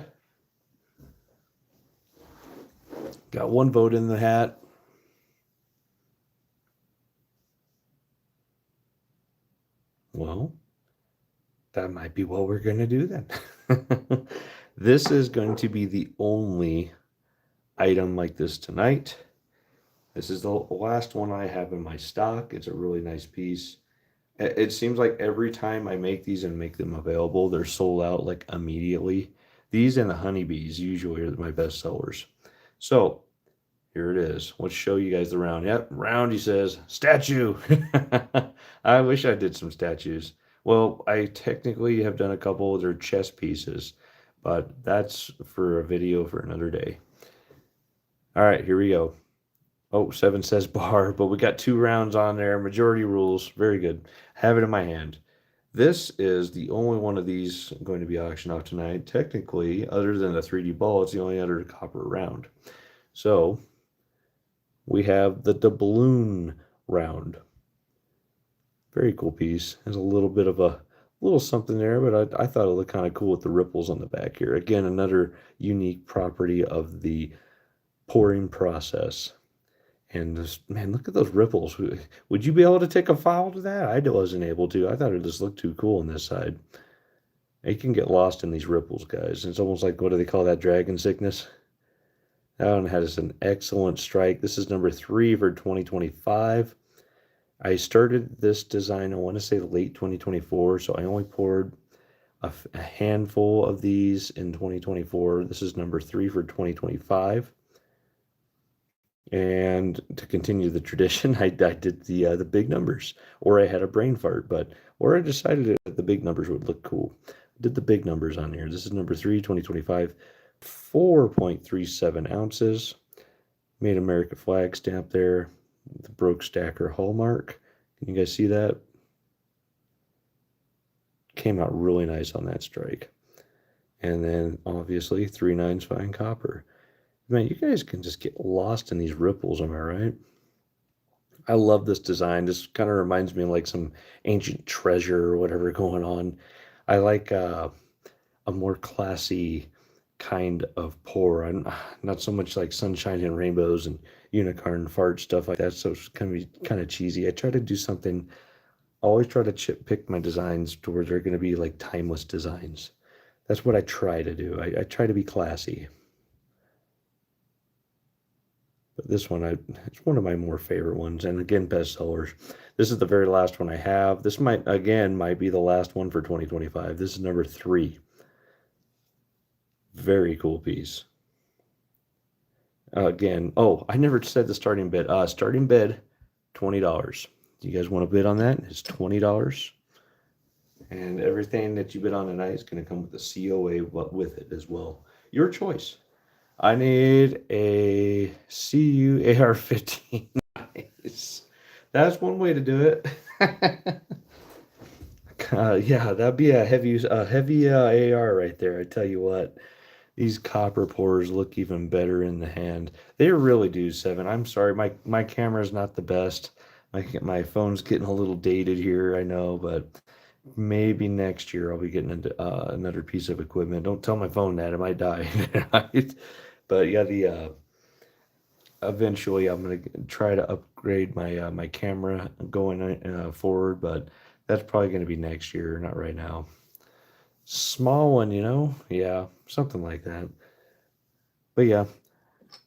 Got one vote in the hat. Well, that might be what we're going to do then. This is going to be the only item like this tonight. This is the last one I have in my stock. It's a really nice piece. It seems like every time I make these and make them available, they're sold out like immediately. These and the honeybees usually are my best sellers. So here it is. Let's show you guys the round. Yep, round, he says. Statue. I wish I did some statues. Well, I technically have done a couple of their chess pieces, but that's for a video for another day. All right, here we go. Oh, 7 says bar, but we got 2 rounds on there. Majority rules. Very good. Have it in my hand. This is the only one of these going to be auctioned off tonight. Technically, other than the 3D ball, it's the only other copper round. So we have the doubloon round. Very cool piece. Has a little bit of a little something there, but I thought it looked kind of cool with the ripples on the back here. Again, another unique property of the pouring process. And this, man, look at those ripples. Would you be able to take a file to that? I wasn't able to. I thought it just looked too cool on this side. You can get lost in these ripples, guys. It's almost like, what do they call that? Dragon sickness? That one has an excellent strike. This is number 3 for 2025. I started this design, I want to say late 2024, so I only poured a handful of these in 2024. This is number 3 for 2025. And to continue the tradition, I did the big numbers, or I had a brain fart, or I decided that the big numbers would look cool. I did the big numbers on here. This is number 3, 2025, 4.37 ounces. Made America flag stamp there, the broke stacker hallmark. Can you guys see that? Came out really nice on that strike. And then obviously 3 9s fine copper. Man, you guys can just get lost in these ripples, am I right? I love this design. This kind of reminds me of like some ancient treasure or whatever going on. I like a more classy kind of pour. I'm not so much like sunshine and rainbows and unicorn fart stuff like that. So it's kind of cheesy. I try to do something. I always try to pick my designs to where they're going to be like timeless designs. That's what I try to do. I try to be classy. But this one, it's one of my more favorite ones. And again, bestsellers. This is the very last one I have. This might be the last one for 2025. This is number 3. Very cool piece. Again, oh, I never said the starting bid. Starting bid, $20. Do you guys want to bid on that? It's $20. And everything that you bid on tonight is going to come with a COA with it as well. Your choice. I need a CU AR-15. Nice. That's one way to do it. Yeah, that'd be a heavy AR right there. I tell you what, these copper pours look even better in the hand. They really do, 7. I'm sorry, my camera's not the best. My phone's getting a little dated here, I know, but maybe next year I'll be getting into another piece of equipment. Don't tell my phone that, it might die. But yeah, eventually I'm gonna try to upgrade my camera going forward, but that's probably gonna be next year, not right now. Small one, yeah, something like that. But yeah,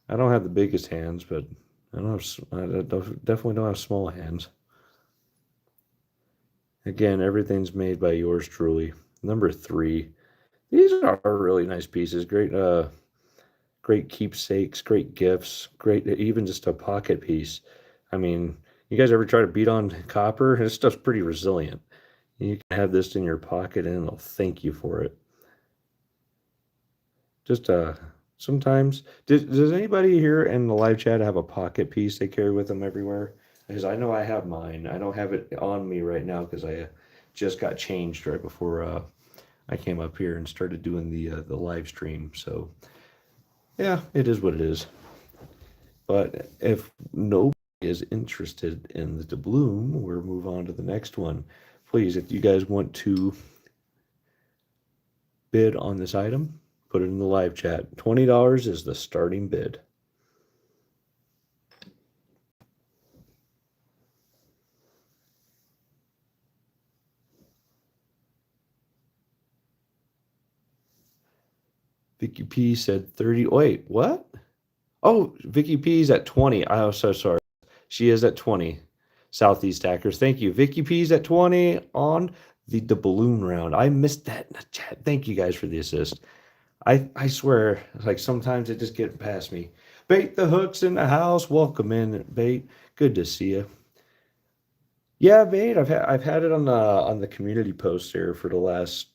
I don't have the biggest hands, but I definitely don't have small hands. Again, everything's made by yours truly. Number 3. These are really nice pieces. Great keepsakes, great gifts, great, even just a pocket piece. I mean, You guys ever try to beat on copper? This stuff's pretty resilient. You can have this in your pocket and it'll thank you for it. Just sometimes does anybody here in the live chat have a pocket piece they carry with them everywhere? Because I know I have mine. I don't have it on me right now because I just got changed right before I came up here and started doing the live stream. So yeah, it is what it is. But if nobody is interested in the doubloon, we'll move on to the next one. Please, if you guys want to bid on this item, put it in the live chat. $20 is the starting bid. Vicky P said 30. Wait, what? Oh, Vicky P's at 20. I'm so sorry. She is at 20. Southeast Stackers. Thank you. Vicky P's at 20 on the balloon round. I missed that in the chat. Thank you guys for the assist. I swear, like sometimes it just get past me. Bait the hooks in the house. Welcome in, Bait. Good to see you. Yeah, Bait. I've had it on the community post there for the last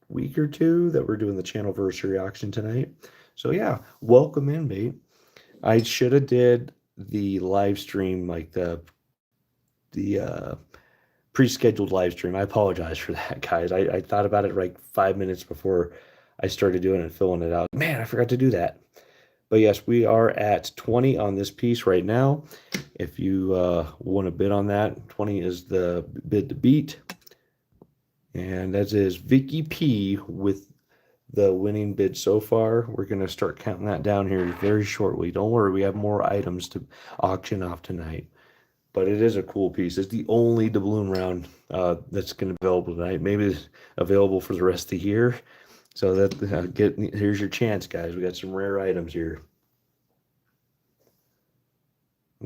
week or two that we're doing the Channelversary auction tonight. So yeah, welcome in, Bait. I should have did the live stream like the pre-scheduled live stream. I apologize for that, guys. I thought about it like 5 minutes before I started doing it and filling it out. Man, I forgot to do that. But yes, we are at 20 on this piece right now. If you want to bid on that, 20 is the bid to beat. And as is Vicky P with the winning bid so far. We're going to start counting that down here very shortly. Don't worry, we have more items to auction off tonight. But it is a cool piece. It's the only doubloon round that's going to be available tonight. Maybe it's available for the rest of the year. So that here's your chance, guys. We got some rare items here.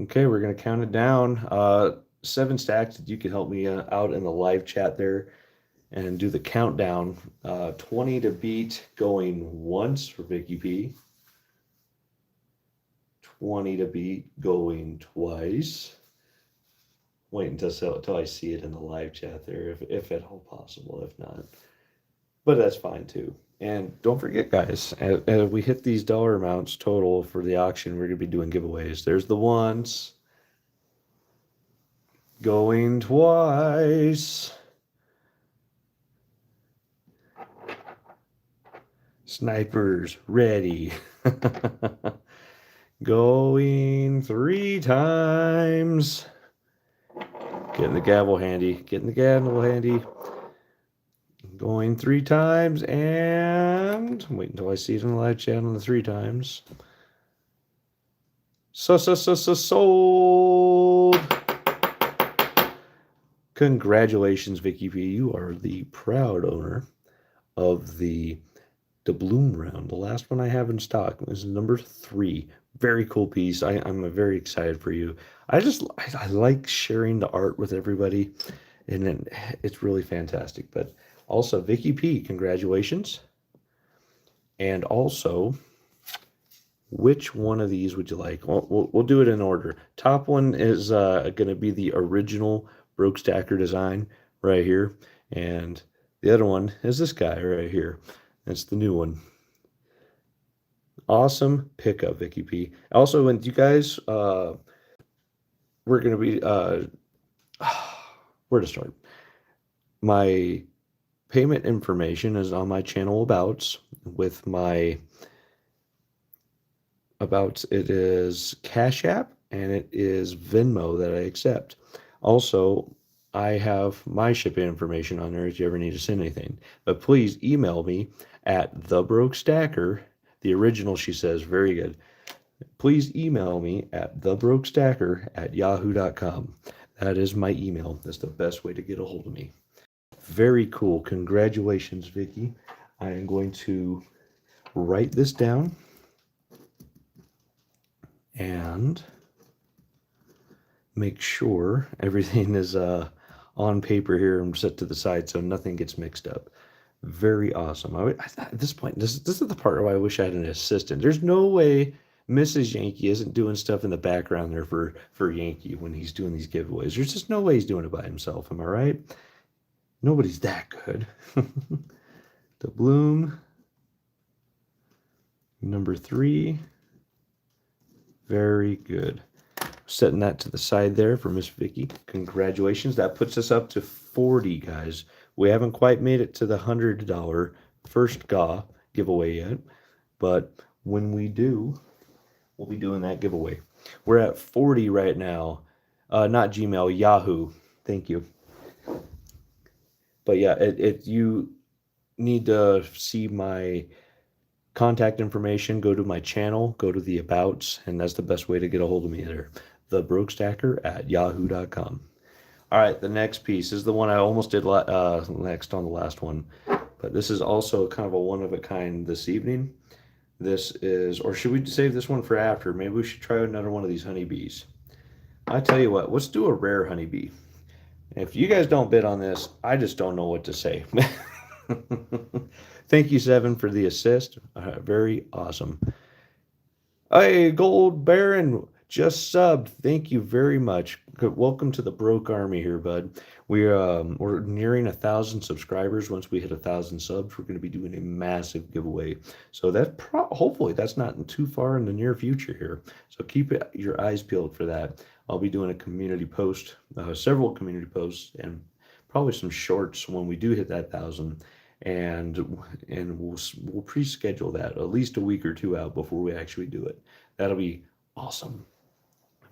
Okay, we're going to count it down. 7 stacks. You can help me out in the live chat there and do the countdown. 20 to beat going once for Vicky P. 20 to beat going twice. Wait until I see it in the live chat there, if at all possible. If not, but that's fine too. And don't forget, guys, as we hit these dollar amounts total for the auction, we're gonna be doing giveaways. There's the once, going twice. Snipers ready. Going 3 times. Getting the gavel handy. Getting the gavel handy. Going 3 times and wait until I see it in the live chat on the 3 times. Sold. Congratulations, Vicky P. You are the proud owner of the doubloon round. The last one I have in stock is number 3. Very cool piece. I'm very excited for you. I like sharing the art with everybody, and it's really fantastic. But also, Vicky P, congratulations. And also, which one of these would you like? We'll do it in order. Top one is going to be the original Broke Stacker design right here. And the other one is this guy right here. That's the new one. Awesome pickup, Vicky P. Also, when you guys, we're going to be, where to start? My payment information is on my channel abouts with my abouts. It is Cash App and it is Venmo that I accept. Also, I have my shipping information on there if you ever need to send anything. But please email me at thebroke.stacker. The original, she says, very good. Please email me at thebroke.stacker@yahoo.com. That is my email. That's the best way to get a hold of me. Very cool. Congratulations, Vicky. I am going to write this down and make sure everything is on paper here and set to the side so nothing gets mixed up. Very awesome. At this point, this is the part where I wish I had an assistant. There's no way Mrs. Yankee isn't doing stuff in the background there for Yankee when he's doing these giveaways. There's just no way he's doing it by himself. Am I right? Nobody's that good. The Bloom, number 3. Very good. Setting that to the side there for Miss Vicky. Congratulations. That puts us up to 40, guys. We haven't quite made it to the $100 first GAW giveaway yet, but when we do, we'll be doing that giveaway. We're at 40 right now. Not Gmail, Yahoo. Thank you. But yeah, you need to see my contact information, go to my channel, go to the abouts, and that's the best way to get a hold of me there. thebrookstacker@yahoo.com. All right, the next piece is the one I almost did next on the last one, but this is also kind of a one-of-a-kind this evening. This is, or should we save this one for after? Maybe we should try another one of these honeybees. I tell you what, let's do a rare honeybee. If you guys don't bid on this, I just don't know what to say. Thank you, Seven, for the assist. Very awesome. Hey, Gold Baron, just subbed. Thank you very much. Welcome to the Broke Army here, bud. We're nearing 1,000 subscribers. Once we hit 1,000 subs, we're going to be doing a massive giveaway. So that hopefully that's not too far in the near future here. So keep your eyes peeled for that. I'll be doing a community post, several community posts, and probably some shorts when we do hit that 1,000. And we'll pre-schedule that at least a week or two out before we actually do it. That'll be awesome.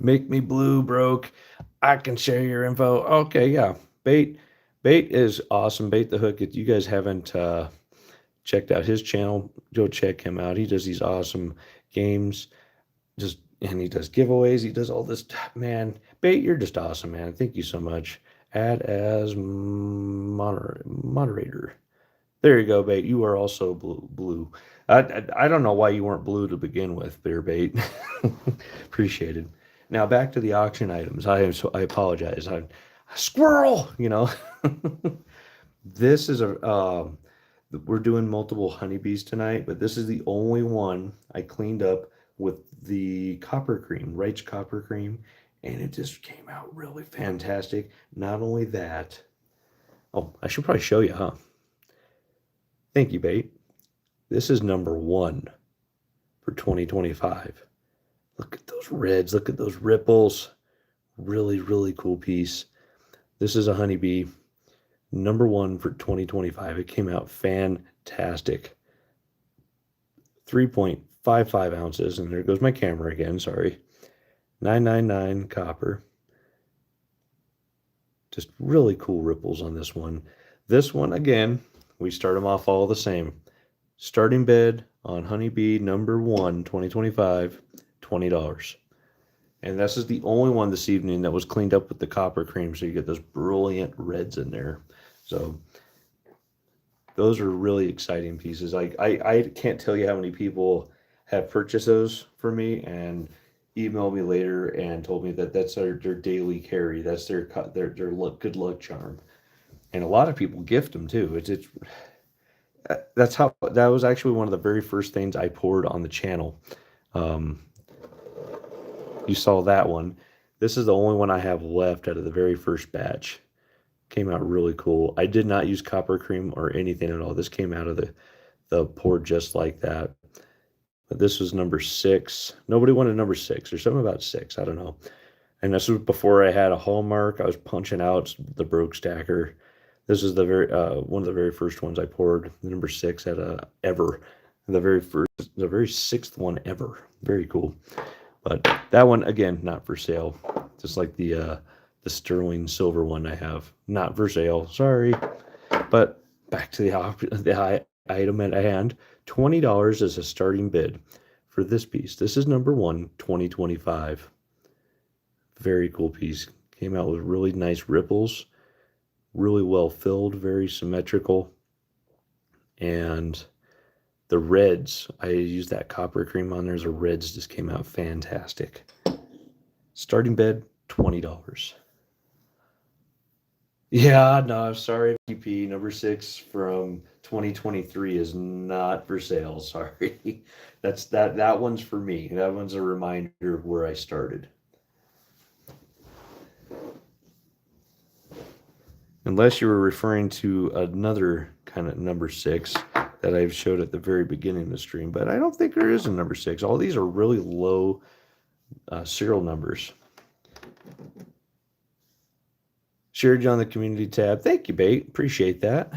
Make me blue, Broke. I can share your info. Okay, yeah. Bait is awesome. Bait the Hook. If you guys haven't checked out his channel, go check him out. He does these awesome games. And he does giveaways. He does all this. Man, Bait, you're just awesome, man. Thank you so much. Add as moderator. There you go, Bait. You are also blue. I don't know why you weren't blue to begin with, Bear Bait. Appreciated. Now back to the auction items. I apologize. Squirrel, you know. This is we're doing multiple honeybees tonight, but this is the only one I cleaned up with the copper cream, Wright's copper cream, and it just came out really fantastic. Not only that, oh, I should probably show you, huh? Thank you, Bait. This is number 1 for 2025. Look at those reds. Look at those ripples. Really, really cool piece. This is a honeybee. Number 1 for 2025. It came out fantastic. 3.55 ounces. And there goes my camera again. Sorry. 999 copper. Just really cool ripples on this one. This one, again, we start them off all the same. Starting bid on Honeybee number 1, 2025, $20. And this is the only one this evening that was cleaned up with the copper cream, so you get those brilliant reds in there. So those are really exciting pieces. I can't tell you how many people have purchased those for me and emailed me later and told me that that's their daily carry. That's their good luck charm. And a lot of people gift them too. That was actually one of the very first things I poured on the channel. You saw that one. This is the only one I have left out of the very first batch. Came out really cool. I did not use copper cream or anything at all. This came out of the pour just like that. But this was number 6. Nobody wanted number 6. There's something about 6. I don't know. And this was before I had a hallmark. I was punching out the Broke Stacker. This is the one of the very first ones I poured. Number 6 at ever. The very 6th one ever. Very cool. But that one, again, not for sale. Just like the sterling silver one I have. Not for sale. Sorry. But back to the item at hand. $20 is a starting bid for this piece. This is number 1, 2025. Very cool piece. Came out with really nice ripples. Really well filled. Very symmetrical. And the reds, I used that copper cream on there. The reds just came out fantastic. Starting bid, $20. Yeah, no, I'm sorry, VP. Number 6 from 2023 is not for sale. Sorry. That one's for me. That one's a reminder of where I started. Unless you were referring to another kind of number 6 that I've showed at the very beginning of the stream, but I don't think there is a number 6. All these are really low serial numbers. Shared you on the community tab. Thank you, Bait. Appreciate that.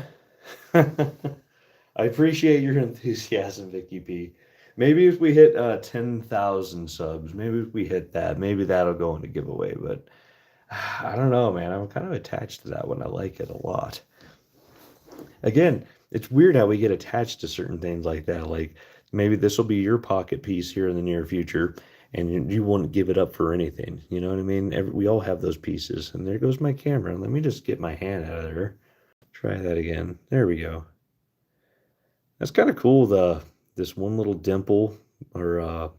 I appreciate your enthusiasm, Vicky P. Maybe if we hit 10,000 subs, maybe if we hit that, maybe that'll go into giveaway. But I don't know, man. I'm kind of attached to that one. I like it a lot. Again, it's weird how we get attached to certain things like that. Like maybe this will be your pocket piece here in the near future, and you wouldn't give it up for anything. You know what I mean? We all have those pieces. And there goes my camera. Let me just get my hand out of there. Try that again. There we go. That's kind of cool. This one little dimple or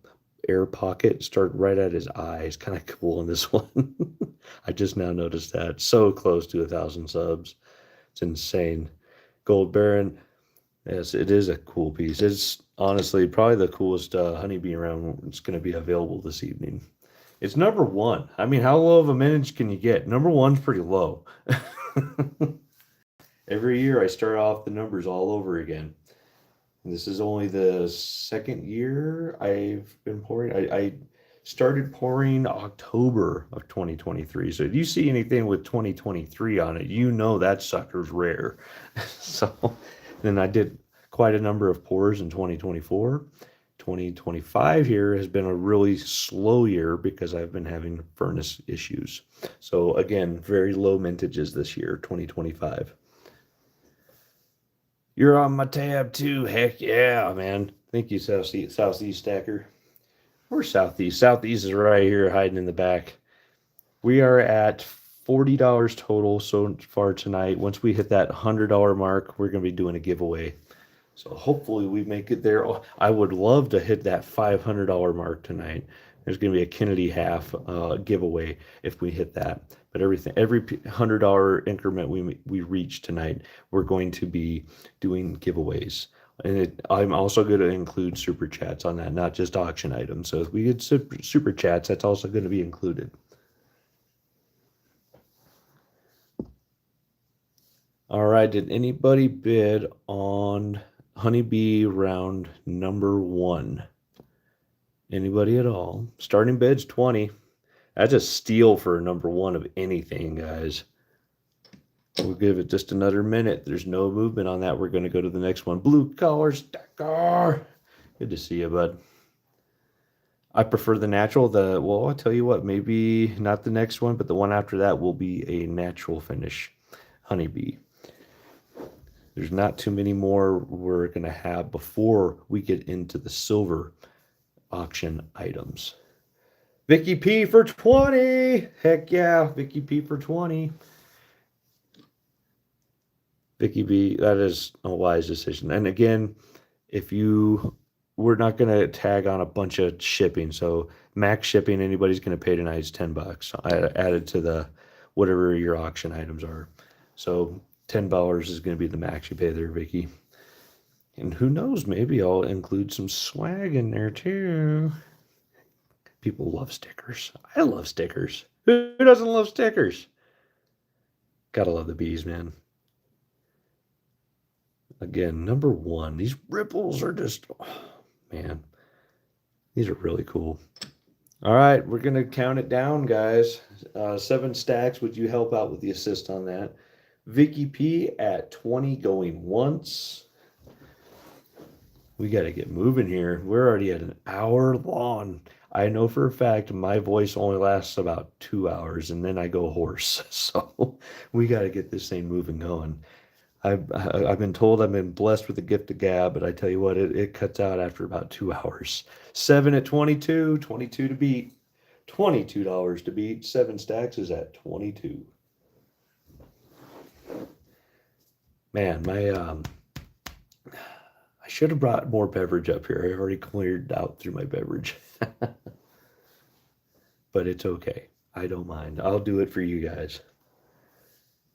air pocket start right at his eye. It's kind of cool in this one. I just now noticed that. So close to 1,000 subs. It's insane. Gold Baron. Yes, it is a cool piece. It's honestly probably the coolest honeybee around. It's going to be available this evening. It's number 1. I mean, how low of a mintage can you get? Number 1's pretty low. Every year I start off the numbers all over again. This is only the second year I've been pouring. I started pouring October of 2023. So if you see anything with 2023 on it, you know that sucker's rare. So then I did quite a number of pours in 2024. 2025 here has been a really slow year because I've been having furnace issues. So again, very low mintages this year, 2025. You're on my tab too. Heck yeah, man. Thank you, Southeast Stacker. We're Southeast. Southeast is right here hiding in the back. We are at $40 total so far tonight. Once we hit that $100 mark, we're going to be doing a giveaway. So hopefully we make it there. I would love to hit that $500 mark tonight. There's going to be a Kennedy half giveaway if we hit that. But every $100 increment we reach tonight, we're going to be doing giveaways. And I'm also going to include super chats on that, not just auction items. So if we get super chats, that's also going to be included. All right, did anybody bid on Honeybee round number 1? Anybody at all? Starting bid's 20. That's a steal for a number 1 of anything, guys. We'll give it just another minute. There's no movement on that. We're going to go to the next one. Blue collar stacker. Good to see you, bud. I prefer the natural. Well, I'll tell you what, maybe not the next one, but the one after that will be a natural finish Honeybee. There's not too many more we're going to have before we get into the silver auction items. Vicky P for 20. Heck yeah, Vicky P for 20. Vicky B, that is a wise decision. And again, we're not going to tag on a bunch of shipping. So max shipping anybody's going to pay tonight is $10. I added to the whatever your auction items are. So $10 is going to be the max you pay there, Vicky. And who knows, maybe I'll include some swag in there too. People love stickers. I love stickers. Who doesn't love stickers? Gotta love the bees, man. Again, number 1. These ripples are just, oh, man. These are really cool. All right, we're going to count it down, guys. 7 stacks. Would you help out with the assist on that? Vicky P at 20 going once. We got to get moving here. We're already at an hour long. I know for a fact my voice only lasts about 2 hours, and then I go hoarse. So we got to get this thing moving going. I've been told I've been blessed with the gift of gab, but I tell you what, it cuts out after about 2 hours. 7 at 22, 22 to beat, $22 to beat. 7 stacks is at 22. Man, I should have brought more beverage up here. I already cleared out through my beverage. But it's okay. I don't mind. I'll do it for you guys.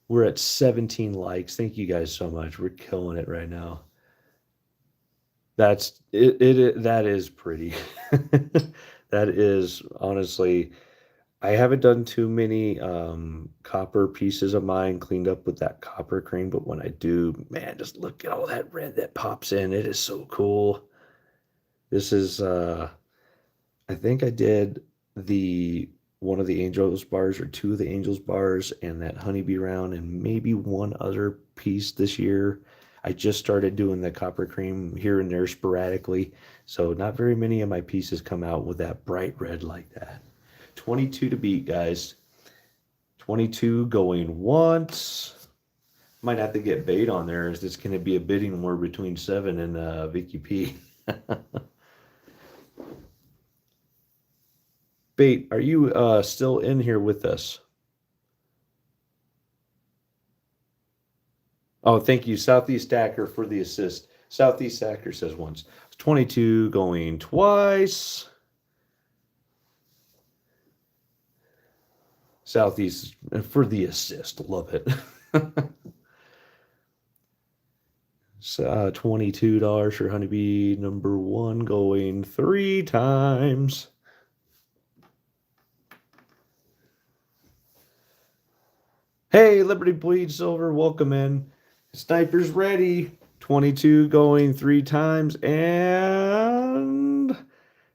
We're at 17 likes. Thank you guys so much. We're killing it right now. That's it that is pretty. That is honestly, I haven't done too many copper pieces of mine cleaned up with that copper cream, but when I do, man, just look at all that red that pops in. It is so cool. This is I think I did the one of the Angels bars or two of the Angels bars and that Honeybee round and maybe one other piece this year. I just started doing the copper cream here and there sporadically, so not very many of my pieces come out with that bright red like that. 22 to beat, guys. 22 going once. Might have to get bait on there. Is this going to be a bidding war between Seven and Vicky P? Bait, are you still in here with us? Oh, thank you, Southeast Stacker, for the assist. Southeast Stacker says once. 22 going twice. Southeast for the assist. Love it. So, $22 for Honeybee number one going 3 times. Hey, Liberty Bleed Silver, welcome in. Sniper's ready. 22 going 3 times, and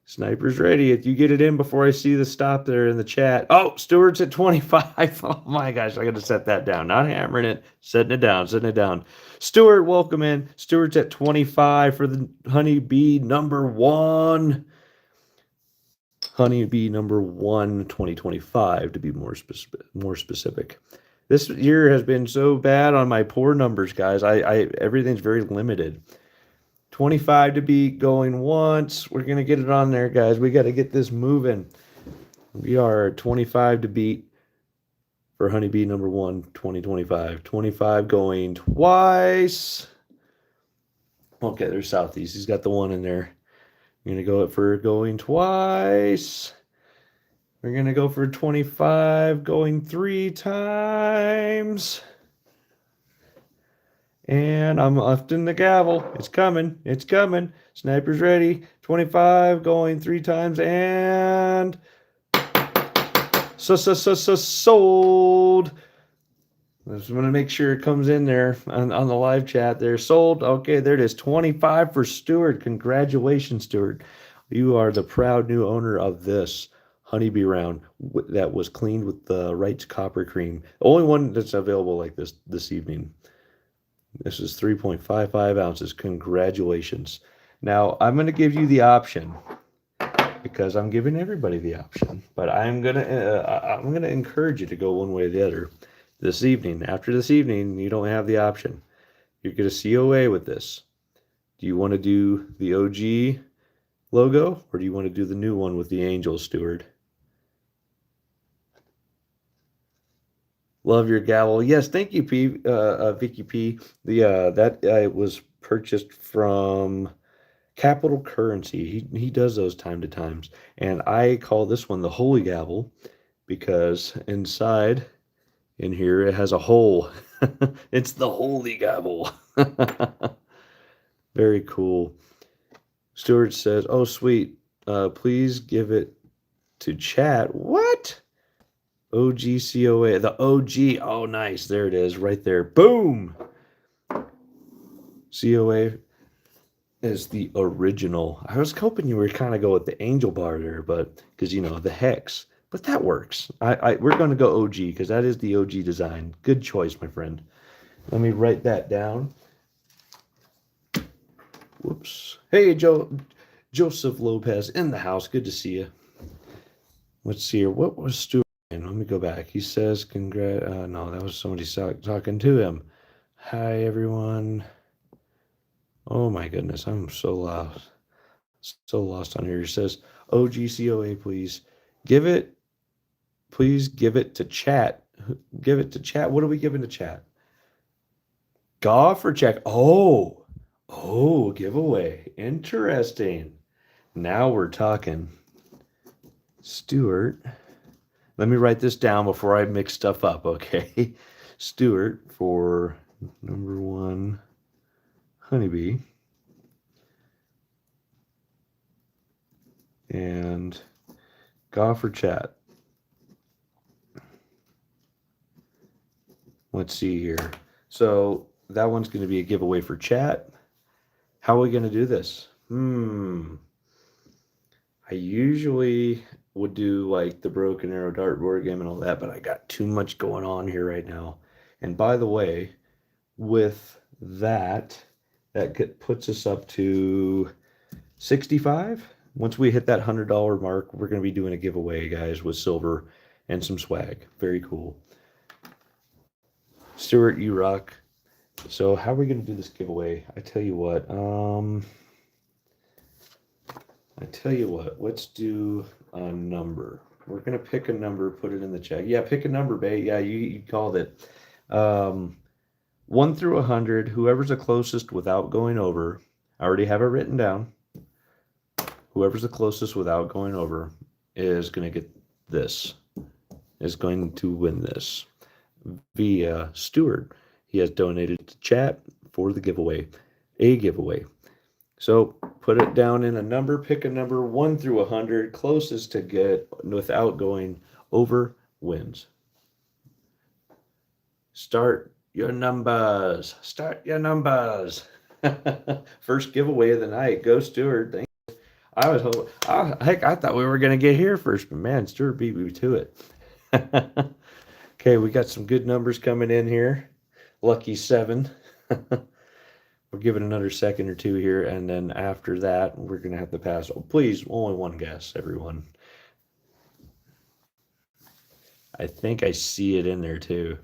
Sniper's ready. If you get it in before I see the stop there in the chat. Oh, Stewart's at 25. Oh my gosh, I got to set that down. Not hammering it, setting it down, setting it down. Stewart, welcome in. Stewart's at 25 for the Honeybee number one. Honeybee number one, 2025 to be more specific. This year has been so bad on my poor numbers, guys. I everything's very limited. 25 to beat going once. We're going to get it on there, guys. We got to get this moving. We are 25 to beat for Honeybee number one, 2025. 25 going twice. Okay, there's Southeast. He's got the one in there. I'm going to go for going twice. We're going to go for 25 going 3 times. And I'm lifting the gavel. It's coming. It's coming. Sniper's ready. 25 going 3 times and sold. I just want to make sure it comes in there on the live chat there. Sold. Okay, there it is. 25 for Stewart. Congratulations, Stewart. You are the proud new owner of this Honeybee round that was cleaned with the Wright's copper cream. The only one that's available like this evening. This is 3.55 ounces. Congratulations. Now, I'm going to give you the option because I'm giving everybody the option, but I'm going to encourage you to go one way or the other this evening. After this evening, you don't have the option. You're going to COA with this. Do you want to do the OG logo or do you want to do the new one with the Angels, Stewart? Love your gavel. Yes, thank you, Vicky P. That was purchased from Capital Currency. He does those time to times, and I call this one the Holy Gavel because inside in here it has a hole. It's the Holy Gavel. Very cool. Stuart says, "Oh, sweet. Please give it to chat." What? OGCOA, the OG. Oh, nice. There it is, right there. Boom. COA is the original. I was hoping you were kind of go with the Angel bar there, but because you know the hex. But that works. We're going to go OG because that is the OG design. Good choice, my friend. Let me write that down. Whoops. Hey, Joseph Lopez in the house. Good to see you. Let's see here. What was Stuart? Let me go back. He says, no, that was somebody talking to him. Hi, everyone. Oh, my goodness. I'm so lost. So lost on here. He says, OGCOA, please. Please give it to chat. Give it to chat. What are we giving to chat? GAW for check. Oh, giveaway. Interesting. Now we're talking. Stuart. Let me write this down before I mix stuff up, okay? Stewart for number 1 Honeybee. And GAW for chat. Let's see here. So that one's going to be a giveaway for chat. How are we going to do this? I usually would do like the Broken Arrow dartboard game and all that, but I got too much going on here right now. And by the way, with that puts us up to 65. Once we hit that $100 mark, we're going to be doing a giveaway, guys, with silver and some swag. Very cool. Stuart, you rock. So how are we going to do this giveaway? I tell you what, let's do a number. We're going to pick a number, put it in the chat. Yeah, pick a number, babe. Yeah, you called it. 1 through 100, whoever's the closest without going over. I already have it written down. Whoever's the closest without going over is going to get this, is going to win this via Stuart. He has donated to chat for the giveaway, a giveaway. So put it down in a number, pick a number 1 through 100, closest to get without going over wins. Start your numbers. Start your numbers. First giveaway of the night. Go Stuart. Thank you. I was hoping, heck, I thought we were going to get here first, but man, Stuart beat me to it. Okay, we got some good numbers coming in here. Lucky 7. We'll give it another second or two here, and then after that, we're going to have to pass. Oh, please, only one guess, everyone. I think I see it in there, too.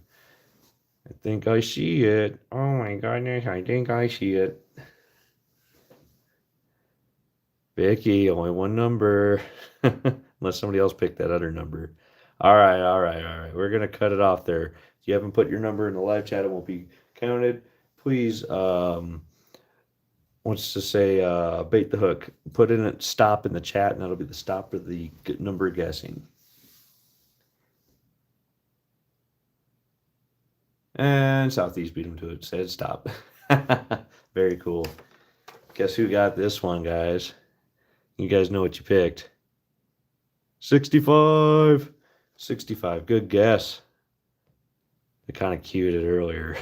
I think I see it. Oh, my goodness, I think I see it. Vicky, only one number. Unless somebody else picked that other number. All right. We're going to cut it off there. If you haven't put your number in the live chat, it won't be counted. Please, wants to say bait the hook. Put in a stop in the chat, and that'll be the stop for the number guessing. And Southeast beat him to it. Said stop. Very cool. Guess who got this one, guys? You guys know what you picked. 65. 65. Good guess. I kind of cued it earlier.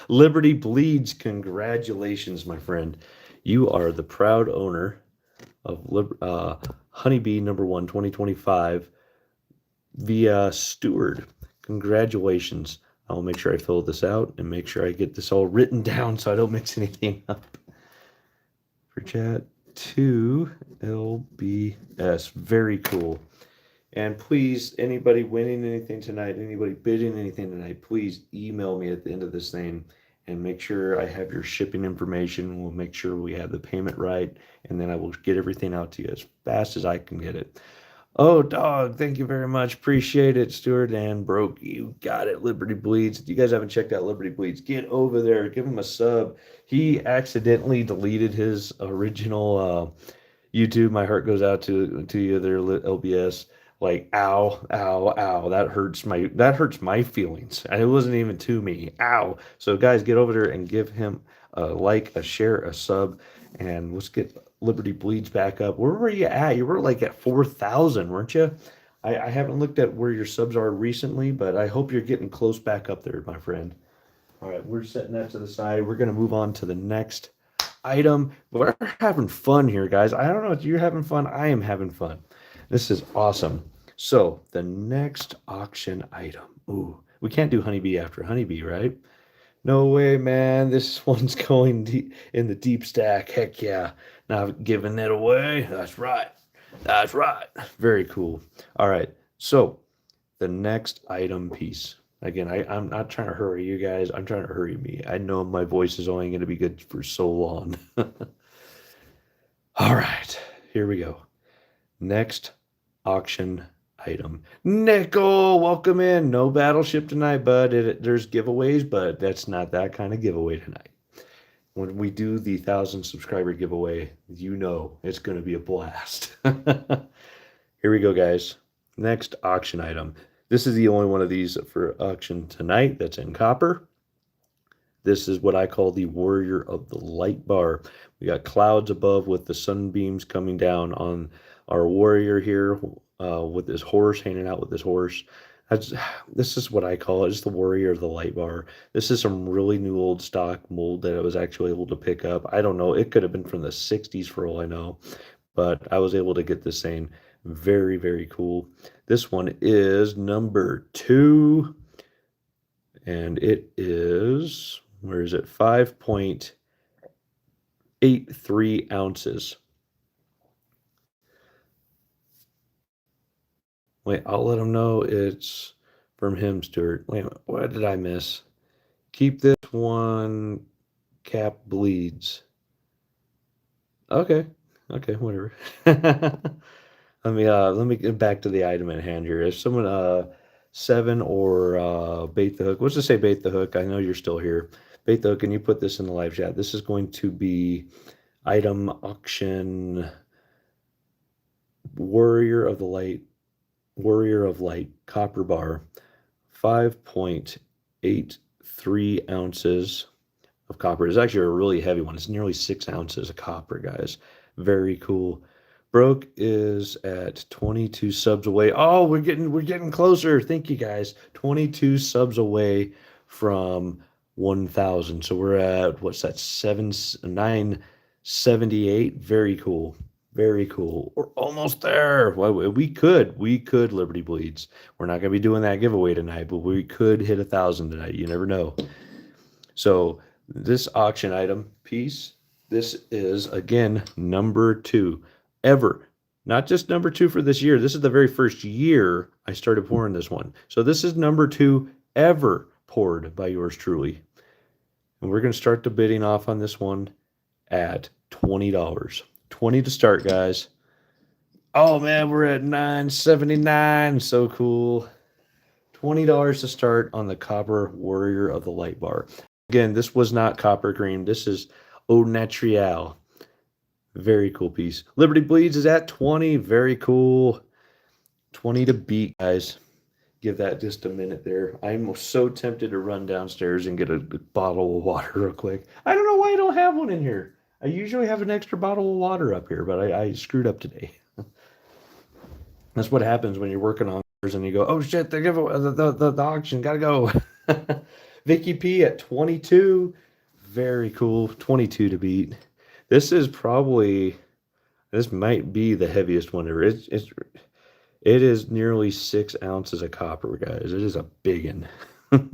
Liberty Bleeds. Congratulations, my friend. You are the proud owner of Honeybee number 1 2025 via Stewart. Congratulations. I'll make sure I fill this out and make sure I get this all written down so I don't mix anything up. For chat, 2 LBS. Very cool. And please, anybody winning anything tonight, anybody bidding anything tonight, please email me at the end of this thing and make sure I have your shipping information. We'll make sure we have the payment right, and then I will get everything out to you as fast as I can get it. Oh, dog, thank you very much. Appreciate it, Stuart and Broke. You got it, Liberty Bleeds. If you guys haven't checked out Liberty Bleeds, get over there. Give him a sub. He accidentally deleted his original YouTube. My heart goes out to you there, LBS. Like, ow, that hurts my feelings. And it wasn't even to me. Ow. So guys, get over there and give him a like, a share, a sub, and let's get Liberty Bleeds back up. Where were you at? You were like at 4,000, weren't you? I haven't looked at where your subs are recently, but I hope you're getting close back up there, my friend. All right, we're setting that to the side. We're going to move on to the next item. We're having fun here, guys. I don't know if you're having fun. I am having fun. This is awesome. So the next auction item. Ooh, we can't do Honeybee after Honeybee, right? No way, man. This one's going deep in the deep stack. Heck yeah. Not giving it away. That's right. That's right. Very cool. All right. So the next item piece. Again, I'm not trying to hurry you guys. I'm trying to hurry me. I know my voice is only going to be good for so long. All right. Here we go. Next auction item. Nickel, welcome in. No battleship tonight, bud. There's giveaways, but that's not that kind of giveaway tonight. When we do the 1,000 subscriber giveaway, you know it's going to be a blast. Here we go, guys. Next auction item. This is the only one of these for auction tonight that's in copper. This is what I call the Warrior of the Light Bar. We got clouds above with the sunbeams coming down on our warrior here with his horse, hanging out with his horse. That's, this is what I call it. It's the Warrior of the Light Bar. This is some really new old stock mold that I was actually able to pick up. I don't know. It could have been from the 60s for all I know, but I was able to get this thing. Very, very cool. This one is number 2, and it is, where is it? 5.83 ounces. Wait, I'll let them know it's from him, Stuart. Wait, what did I miss? Keep this one, cap bleeds. Okay, whatever. Let me get back to the item at hand here. If someone 7 or bait the hook. Let's just say bait the hook. I know you're still here. Bait the hook, and you put this in the live chat. This is going to be item auction Warrior of Light copper bar, 5.83 ounces of copper. It's actually a really heavy one. It's nearly 6 ounces of copper, guys. Very cool. Broke is at 22 subs away. Oh, we're getting closer. Thank you, guys. 22 subs away from 1,000. So we're at, what's that, 978. Very cool. Very cool. We're almost there. Well, we could Liberty Bleeds. We're not gonna be doing that giveaway tonight, but we could hit 1,000 tonight. You never know. So this auction item piece, this is again number 2 ever. Not just number 2 for this year. This is the very first year I started pouring this one. So this is number 2 ever poured by yours truly. And we're going to start the bidding off on this one at $20. 20 to start, guys. Oh man, we're at $9.79. So cool. $20 to start on the Copper Warrior of the Light Bar. Again, this was not copper cream. This is au naturel. Very cool piece. Liberty Bleeds is at 20. Very cool. 20 to beat, guys. Give that just a minute there. I'm so tempted to run downstairs and get a bottle of water real quick. I don't know why I don't have one in here. I usually have an extra bottle of water up here, but I screwed up today. That's what happens when you're working on cars and you go, oh shit, the giveaway, the auction, gotta go. Vicky P at 22. Very cool. 22 to beat. This might be the heaviest one ever. It is nearly 6 ounces of copper, guys. It is a big one.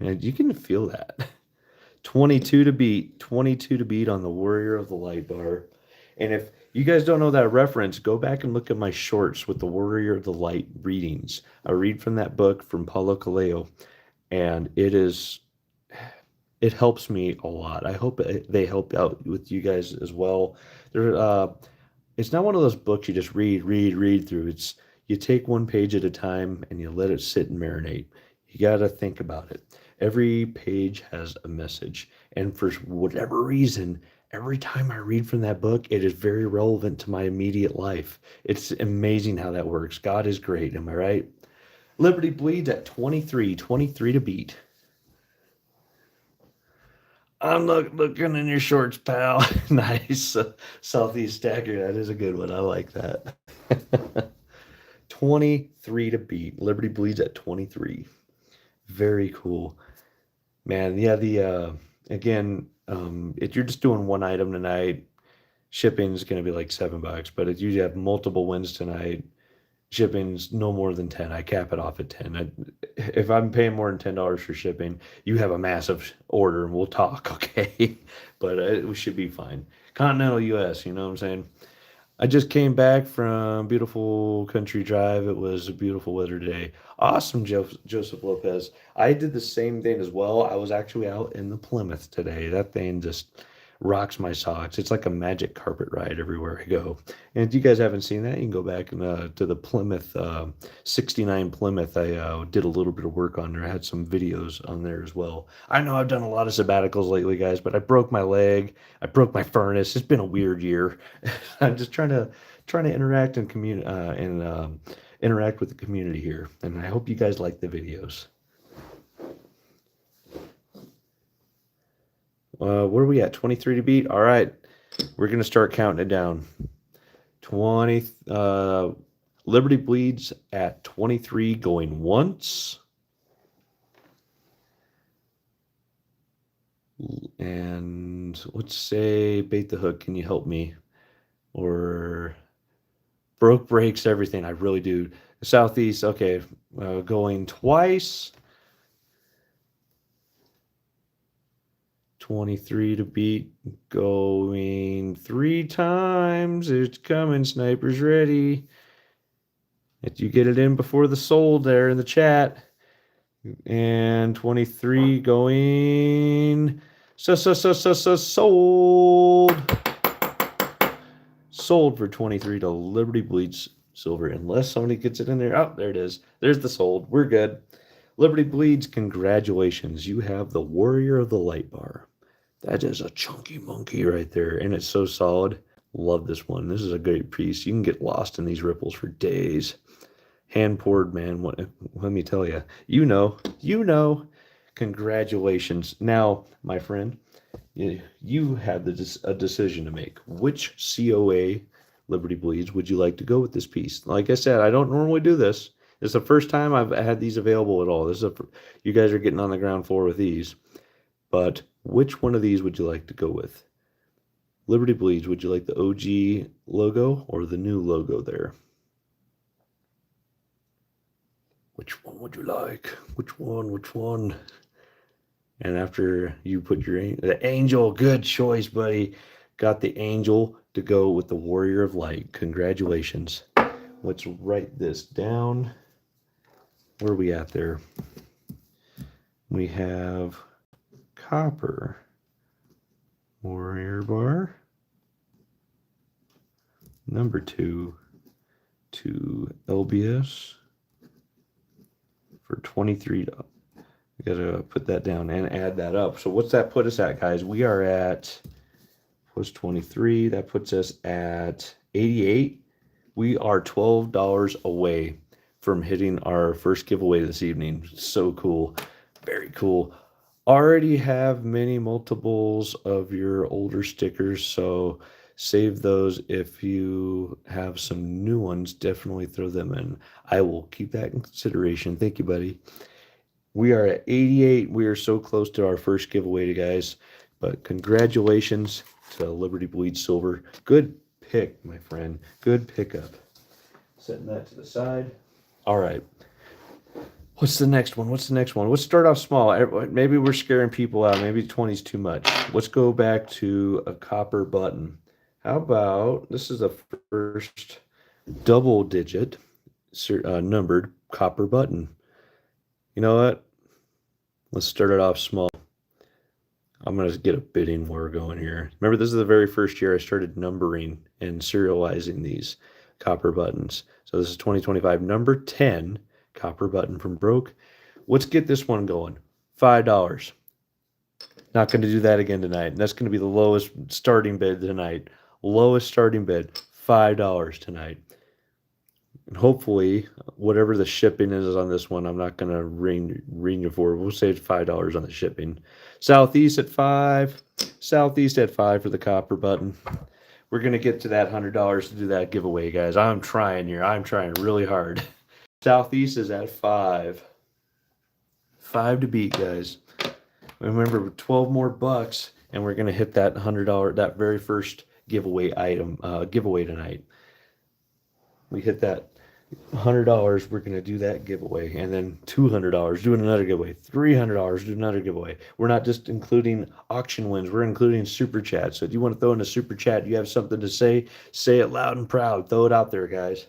And you can feel that. 22 to beat. 22 to beat on the Warrior of the Light Bar. And if you guys don't know that reference, go back and look at my shorts with the Warrior of the Light readings. I read from that book from Paulo Coelho, and it helps me a lot. I hope they help out with you guys as well. It's not one of those books you just read through. It's you take one page at a time and you let it sit and marinate. You got to think about it. Every page has a message, and for whatever reason, every time I read from that book, it is very relevant to my immediate life. It's amazing how that works. God is great. Am I right? Liberty Bleeds at 23 to beat. I'm looking in your shorts, pal. Nice. Southeast Stagger. That is a good one. I like that. 23 to beat. Liberty Bleeds at 23. Very cool. Man, yeah, again, if you're just doing one item tonight, shipping is going to be like $7. But if you have multiple wins tonight, shipping's no more than 10. I cap it off at 10. If I'm paying more than $10 for shipping, you have a massive order and we'll talk, okay? But it should be fine. Continental US, you know what I'm saying? I just came back from beautiful country drive. It was a beautiful weather today. Awesome, Joseph Lopez. I did the same thing as well. I was actually out in the Plymouth today. That thing just rocks my socks. It's like a magic carpet ride everywhere I go. And if you guys haven't seen that, you can go back and, to the Plymouth, 69 Plymouth. I did a little bit of work on there. I had some videos on there as well. I know I've done a lot of sabbaticals lately, guys, but I broke my leg. I broke my furnace. It's been a weird year. I'm just trying to interact and interact with the community here. And I hope you guys like the videos. Where are we at? 23 to beat? All right. We're going to start counting it down. 20. Liberty Bleeds at 23 going once. And let's say Bait the Hook. Can you help me? Or Broke breaks everything. I really do. Southeast. Okay. Going twice. 23 to beat, going 3 times. It's coming, snipers ready. If you get it in before the sold there in the chat. And 23 going sold. Sold for 23 to Liberty Bleeds Silver, unless somebody gets it in there. Oh, there it is. There's the sold. We're good. Liberty Bleeds, congratulations. You have the Warrior of the Light Bar. That is a chunky monkey right there, and it's so solid. Love this one. This is a great piece. You can get lost in these ripples for days. Hand poured, man. Let me tell you. You know. Congratulations. Now, my friend, you have a decision to make. Which COA Liberty Bleeds would you like to go with this piece? Like I said, I don't normally do this. It's the first time I've had these available at all. You guys are getting on the ground floor with these. But which one of these would you like to go with? Liberty Bleeds, would you like the OG logo or the new logo there? Which one would you like? Which one? And after you put the Angel, good choice, buddy. Got the Angel to go with the Warrior of Light. Congratulations. Let's write this down. Where are we at there? We have copper Warrior Bar. Number 2 to LBS for 23. We gotta put that down and add that up. So what's that put us at, guys? We are at plus 23. That puts us at 88. We are $12 away from hitting our first giveaway this evening. So cool. Very cool. Already have many multiples of your older stickers, so save those. If you have some new ones, definitely throw them in. I will keep that in consideration. Thank you, buddy. We are at 88. We are so close to our first giveaway, guys. But congratulations to Liberty Bleed Silver. Good pick, my friend. Good pickup. Setting that to the side. All right. What's the next one? Let's start off small. Maybe we're scaring people out. Maybe 20 is too much. Let's go back to a copper button. How about, this is the first double-digit numbered copper button. You know what? Let's start it off small. I'm going to get a bidding war going here. Remember, this is the very first year I started numbering and serializing these copper buttons. So this is 2025. Number 10, copper button from Broke. Let's get this one going. $5. Not going to do that again tonight. That's going to be the lowest starting bid tonight. Lowest starting bid, $5 tonight. And hopefully, whatever the shipping is on this one, I'm not going to ring you for. We'll say it's $5 on the shipping. Southeast at 5. Southeast at 5 for the copper button. We're going to get to that $100 to do that giveaway, guys. I'm trying here. I'm trying really hard. Southeast is at 5. 5 to beat, guys. Remember, 12 more bucks, and we're going to hit that $100, that very first giveaway tonight. We hit that $100, we're going to do that giveaway, and then $200, doing another giveaway, $300, do another giveaway. We're not just including auction wins, we're including super chat. So if you want to throw in a super chat, you have something to say it loud and proud. Throw it out there, guys.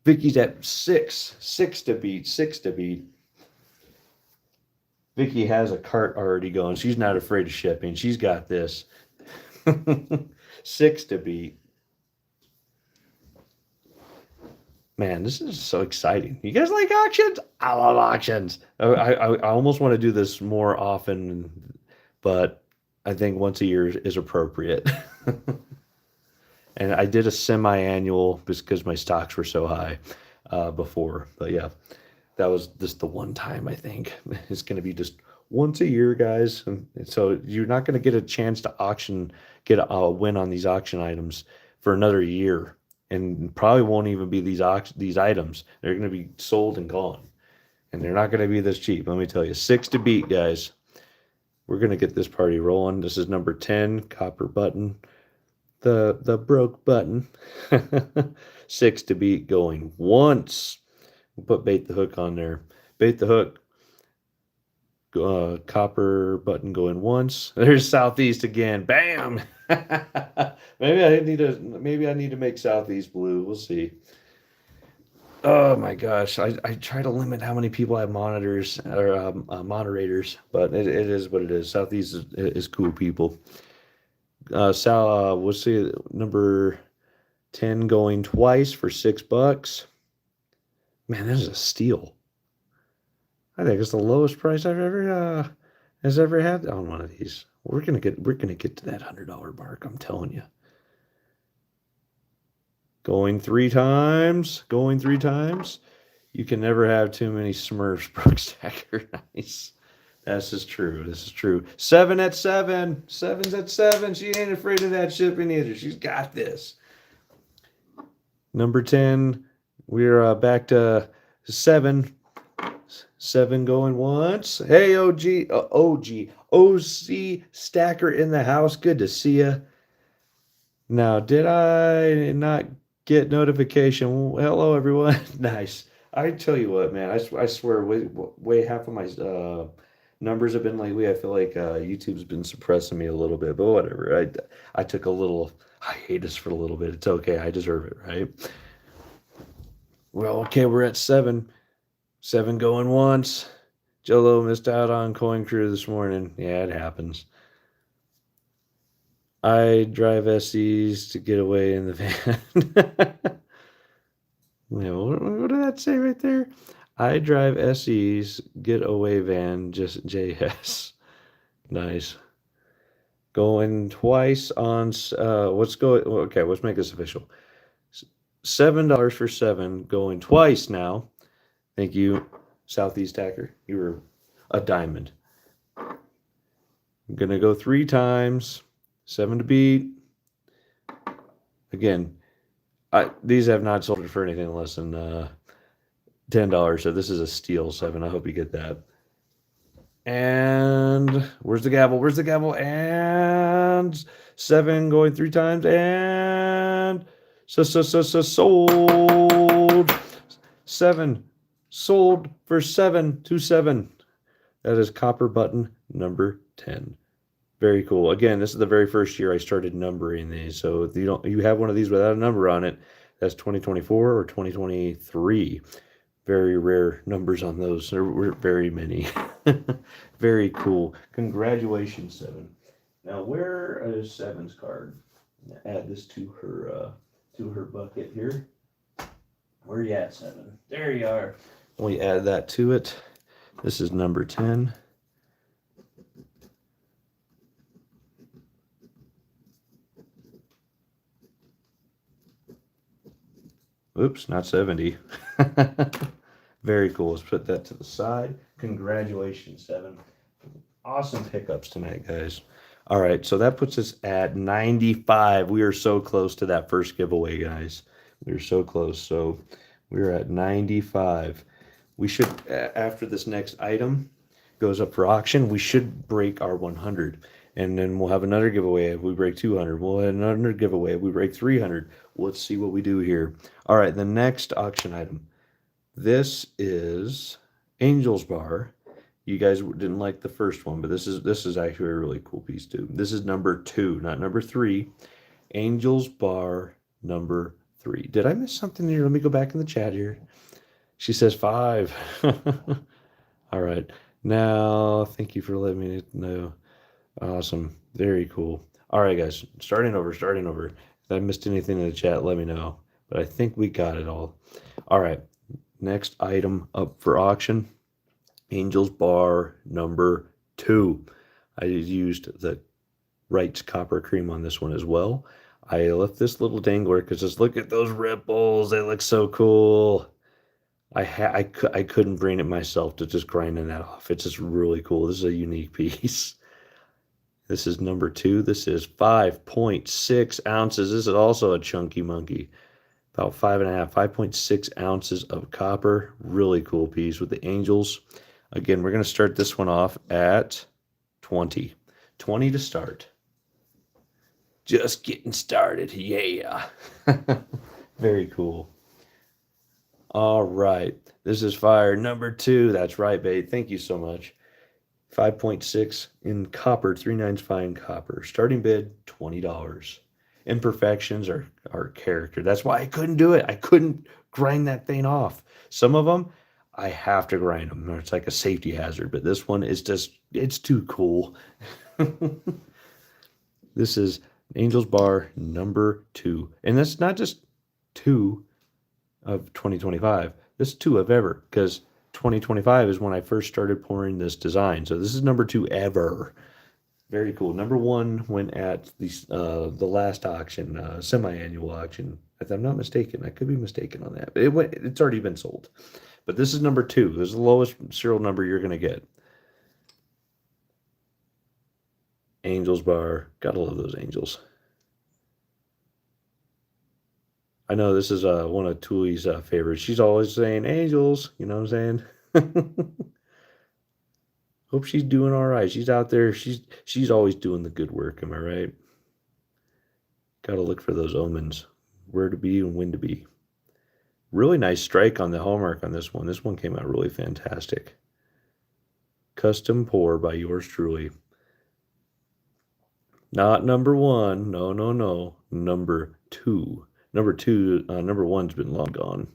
Vicky's at 6 to beat. Vicky has a cart already going. She's not afraid of shipping. She's got this. 6 to beat. Man, this is so exciting. You guys like auctions? I love auctions. I almost want to do this more often, but I think once a year is appropriate. And I did a semi-annual because my stocks were so high before. But yeah, that was just the one time, I think. It's going to be just once a year, guys. And so you're not going to get a chance to get a win on these auction items for another year. And probably won't even be these items. They're going to be sold and gone. And they're not going to be this cheap. Let me tell you. 6 to beat, guys. We're going to get this party rolling. This is number 10, copper button. The broke button. 6 to beat going once. We'll put bait the hook on there. Bait the hook. Copper button going once. There's Southeast again. Bam. maybe I need to make Southeast blue. We'll see. Oh my gosh. I try to limit how many people have monitors or moderators, but it is what it is. Southeast is cool people. We'll see number 10 going twice for $6. Man, that is a steal. I think it's the lowest price I've ever had on one of these. We're gonna get to that $100 mark. I'm telling you. Going three times. You can never have too many Smurfs, Brooks Stacker. Nice. This is true. 7 at 7. 7's at 7. She ain't afraid of that shipping either. She's got this. Number 10. We're back to 7. 7 going once. Hey, OC Stacker in the house. Good to see you. Now, did I not get notification? Hello, everyone. Nice. I tell you what, man. I swear, way half of my numbers have been lately. I feel like YouTube's been suppressing me a little bit, but whatever. I took a little hiatus for a little bit. It's okay. I deserve it, right? Well, okay, we're at 7. 7 going once. Jolo missed out on Coin Crew this morning. Yeah, it happens. I drive SEs to get away in the van. Yeah, what did that say right there? I drive SEs, get away van, just JS. Nice. Going twice on, okay, let's make this official. $7 for 7, going twice now. Thank you, Southeast Hacker. You were a diamond. I'm going to go 3 times. 7 to beat. Again, these have not sold for anything less than $10, so this is a steal. 7. I hope you get that. And where's the gavel? And 7 going 3 times. And sold. 7 sold for 7 to 7. That is copper button number 10. Very cool. Again, this is the very first year I started numbering these. So if you have one of these without a number on it, that's 2024 or 2023. Very rare numbers on those. There were very many. Very cool. Congratulations, 7. Now, where is 7's card? Add this to her bucket here. Where you at, 7? There you are. We add that to it. This is number 10. Oops, not 70. Very cool. Let's put that to the side. Congratulations, 7. Awesome pickups tonight, guys. All right, so that puts us at 95. We are so close to that first giveaway, guys. We are so close. So we're at 95. We should, after this next item goes up for auction, we should break our 100. And then we'll have another giveaway if we break 200. We'll have another giveaway if we break 300. Let's see what we do here. All right, the next auction item. This is Angel's Bar. You guys didn't like the first one, but this is actually a really cool piece too. This is number 2, not number 3. Angel's Bar number 3. Did I miss something here? Let me go back in the chat here. She says 5. All right. Now, thank you for letting me know. Awesome. Very cool. All right, guys. Starting over. If I missed anything in the chat, let me know. But I think we got it all. All right. Next item up for auction. Angel's Bar number 2. I used the Wright's Copper Cream on this one as well. I left this little dangler because just look at those ripples. They look so cool. I couldn't bring it myself to just grinding that off. It's just really cool. This is a unique piece. This is number 2. This is 5.6 ounces. This is also a chunky monkey. About 5.5, 5.6 ounces of copper. Really cool piece with the angels. Again, we're going to start this one off at 20. 20 to start. Just getting started. Yeah. Very cool. All right. This is fire number 2. That's right, babe. Thank you so much. 5.6 in copper, 3/9 fine copper. Starting bid, $20. Imperfections are character. That's why I couldn't do it. I couldn't grind that thing off. Some of them, I have to grind them. It's like a safety hazard. But this one is just, it's too cool. This is Angel's Bar number 2. And that's not just 2 of 2025. This is 2 of ever, because 2025 is when I first started pouring this design. So this is number 2 ever. Very cool. Number 1 went at the last auction, semi-annual auction. If I'm not mistaken, I could be mistaken on that. But it's already been sold. But this is number 2. This is the lowest serial number you're going to get. Angel's Bar. Gotta love those angels. I know this is one of Tuli's favorites. She's always saying angels, you know what I'm saying? Hope she's doing all right. She's out there. She's always doing the good work, am I right? Gotta look for those omens. Where to be and when to be. Really nice strike on the hallmark on this one. This one came out really fantastic. Custom pour by yours truly. Not number 1. No. Number 2. Number 2, number 1's been long gone.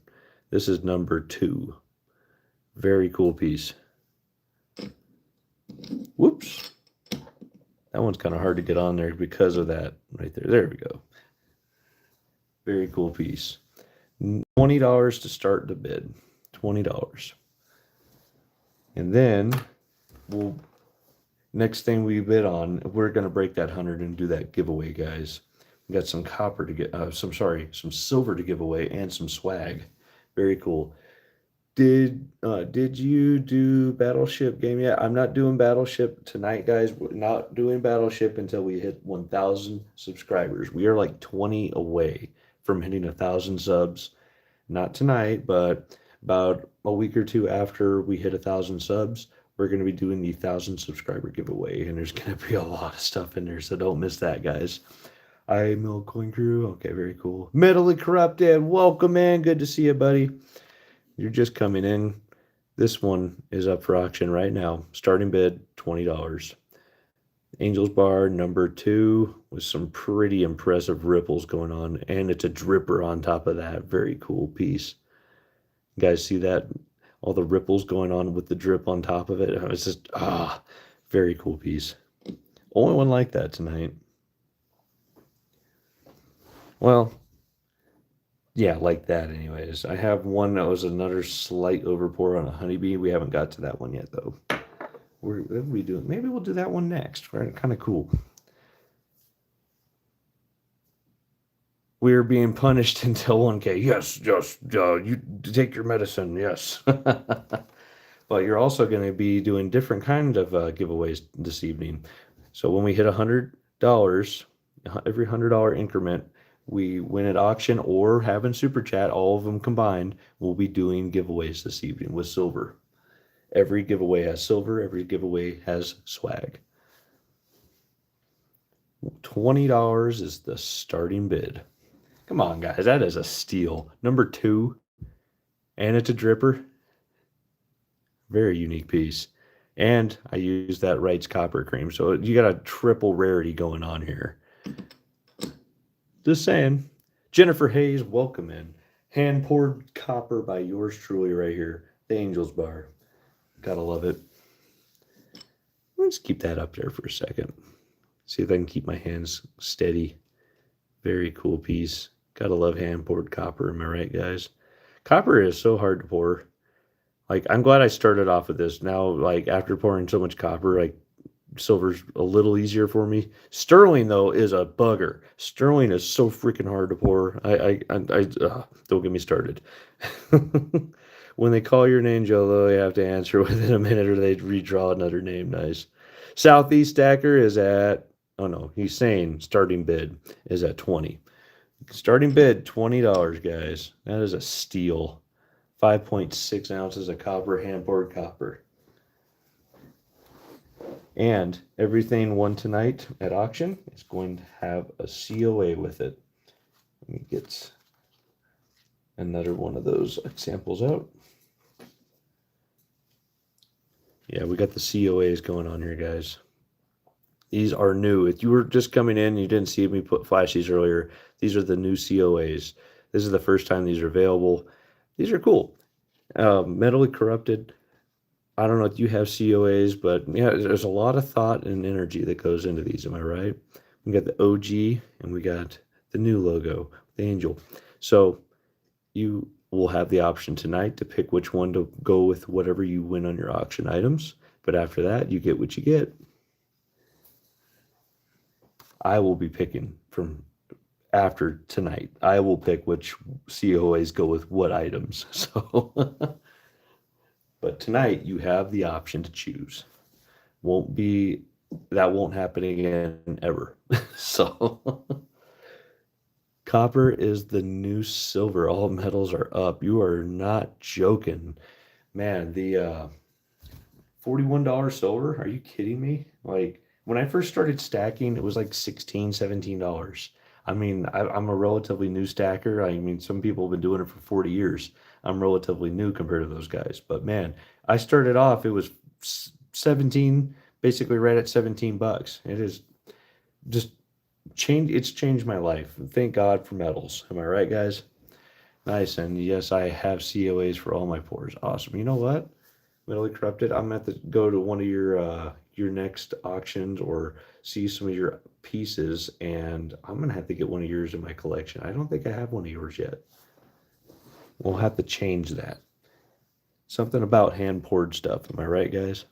This is number 2. Very cool piece. Whoops. That one's kind of hard to get on there because of that right there. There we go. Very cool piece. $20 to start the bid. $20. And then next thing we bid on, we're going to break that 100 and do that giveaway, guys. We got some copper to get, some silver to give away and some swag. Very cool. Did you do Battleship game yet? I'm not doing Battleship tonight, guys. We're not doing Battleship until we hit 1,000 subscribers. We are like 20 away from hitting 1,000 subs. Not tonight, but about a week or 2 after we hit 1,000 subs, we're going to be doing the 1,000 subscriber giveaway, and there's going to be a lot of stuff in there, so don't miss that, guys. Milk Coin Crew. Okay, very cool. Mentally Corrupted. Welcome in. Good to see you, buddy. You're just coming in. This one is up for auction right now. Starting bid, $20. Angel's Bar number 2 with some pretty impressive ripples going on. And it's a dripper on top of that. Very cool piece. You guys see that? All the ripples going on with the drip on top of it. It's just, very cool piece. Only one like that tonight. Well, yeah, like that anyways. I have one that was another slight overpour on a Honeybee. We haven't got to that one yet, though. What are we doing? Maybe we'll do that one next. Right? Kind of cool. We're being punished until 1K. Yes, you take your medicine, yes. But you're also going to be doing different kind of giveaways this evening. So when we hit $100, every $100 increment, we win at auction or have in Super Chat, all of them combined, we'll be doing giveaways this evening with silver. Every giveaway has silver. Every giveaway has swag. $20 is the starting bid. Come on, guys. That is a steal. Number 2. And it's a dripper. Very unique piece. And I used that Wright's Copper Cream. So you got a triple rarity going on here. Just saying. Jennifer Hayes, welcome in. Hand poured copper by yours truly right here. The Angel's Bar. Gotta love it. Let's keep that up there for a second. See if I can keep my hands steady. Very cool piece. Gotta love hand poured copper. Am I right, guys? Copper is so hard to pour. Like, I'm glad I started off with this. Now, like, after pouring so much copper, like, silver's a little easier for me. Sterling though is a bugger. Sterling is so freaking hard to pour. Don't get me started. When they call your name, Jolo, you have to answer within a minute, or they redraw another name. Nice. Southeast Stacker is at. Oh no, he's saying starting bid is at 20. Starting bid $20, guys. That is a steal. 5.6 ounces of copper, hand poured copper. And everything won tonight at auction is going to have a COA with it. Let me get another one of those examples out. Yeah, we got the COAs going on here, guys. These are new. If you were just coming in, you didn't see me put flash these earlier. These are the new COAs. This is the first time these are available. These are cool. Metally corrupted. I don't know if you have COAs, but yeah, there's a lot of thought and energy that goes into these. Am I right? We got the OG and we got the new logo, the angel. So you will have the option tonight to pick which one to go with whatever you win on your auction items. But after that, you get what you get. I will be picking from after tonight. I will pick which COAs go with what items. So, but tonight you have the option to choose. That won't happen again ever. So, copper is the new silver. All metals are up. You are not joking. Man, the $41 silver, are you kidding me? Like, when I first started stacking, it was like $16, $17. I mean, I'm a relatively new stacker. I mean, some people have been doing it for 40 years. I'm relatively new compared to those guys. But man, I started off, it was 17, basically right at 17 bucks. It is just it's changed my life. Thank God for metals. Am I right, guys? Nice. And yes, I have COAs for all my pours. Awesome. You know what? Metally corrupted. I'm gonna have to go to one of your next auctions or see some of your pieces, and I'm gonna have to get one of yours in my collection. I don't think I have one of yours yet. We'll have to change that. Something about hand poured stuff. Am I right, guys?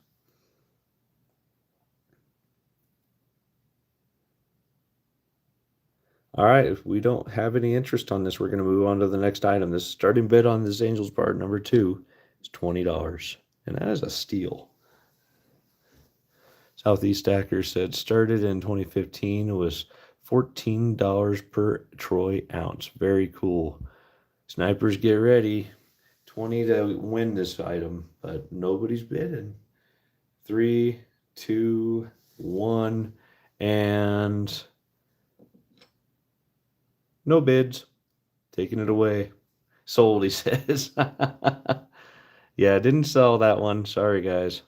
All right, if we don't have any interest on this, we're going to move on to the next item. This starting bid on this Angels bar number 2 is $20, and that is a steal. Southeast Stacker said started in 2015. It was $14 per troy ounce. Very cool. Snipers, get ready. 20 to win this item, but nobody's bidding. 3, 2, 1, and no bids. Taking it away. Sold, he says. Yeah, didn't sell that one. Sorry, guys.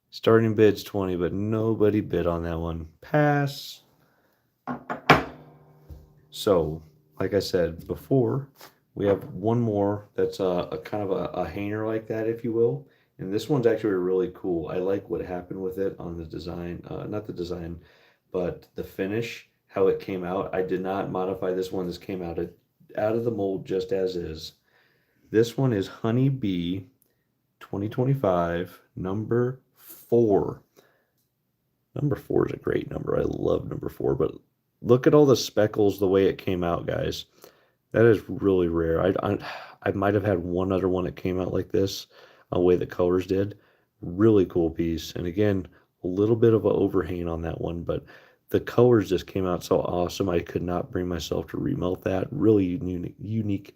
Starting bid's 20, but nobody bid on that one. Pass. So, like I said before, we have one more that's a kind of a hanger like that, if you will. And this one's actually really cool. I like what happened with it on the design, not the design, but the finish, how it came out. I did not modify this one. This came out of the mold just as is. This one is Honeybee 2025, number 4. Number 4 is a great number. I love number 4, but look at all the speckles, the way it came out, guys. That is really rare. I might have had one other one that came out like this, the way the colors did. Really cool piece. And again, a little bit of an overhang on that one, but the colors just came out so awesome. I could not bring myself to remelt that. Really unique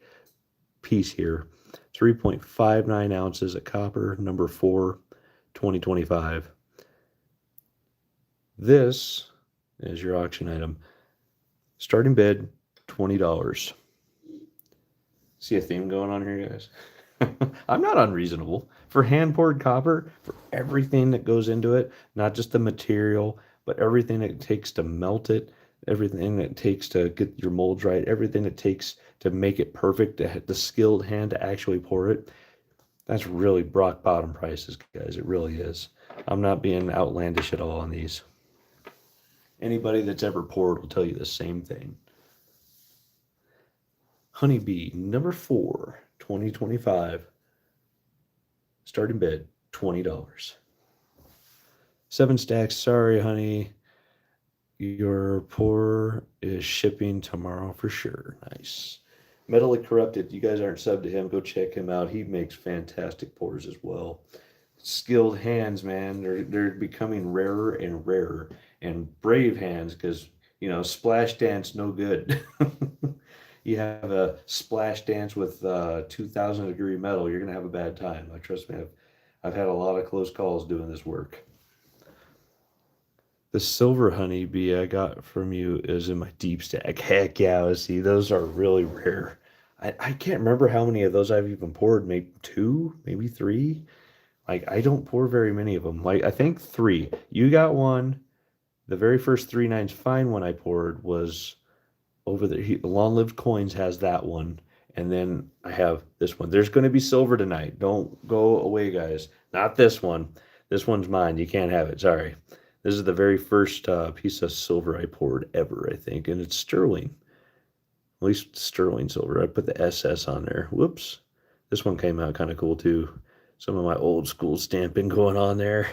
piece here. 3.59 ounces of copper, number 4, 2025. This is your auction item. Starting bid, $20. See a theme going on here, guys? I'm not unreasonable. For hand poured copper, for everything that goes into it, not just the material, but everything it takes to melt it, everything that it takes to get your molds right, everything it takes to make it perfect, the skilled hand to actually pour it. That's really rock bottom prices, guys. It really is. I'm not being outlandish at all on these. Anybody that's ever poured will tell you the same thing. Honeybee, number 4, 2025. Starting bid, $20. 7 stacks. Sorry, honey. Your pour is shipping tomorrow for sure. Nice. Metally Corrupted. You guys aren't subbed to him. Go check him out. He makes fantastic pours as well. Skilled hands, man. They're becoming rarer and rarer. And brave hands, because splash dance no good. You have a splash dance with 2,000-degree metal, you're gonna have a bad time. Trust me. I've had a lot of close calls doing this work. The silver honeybee I got from you is in my deep stack. Heck yeah, see, those are really rare. I can't remember how many of those I've even poured. Maybe 2, maybe 3. Like, I don't pour very many of them. Like, I think 3. You got one. The very first 3/9 fine one I poured was over the Long Lived Coins has that one. And then I have this one. There's going to be silver tonight. Don't go away, guys. Not this one. This one's mine. You can't have it. Sorry. This is the very first piece of silver I poured ever, I think. And it's sterling. At least sterling silver. I put the SS on there. Whoops. This one came out kind of cool, too. Some of my old school stamping going on there.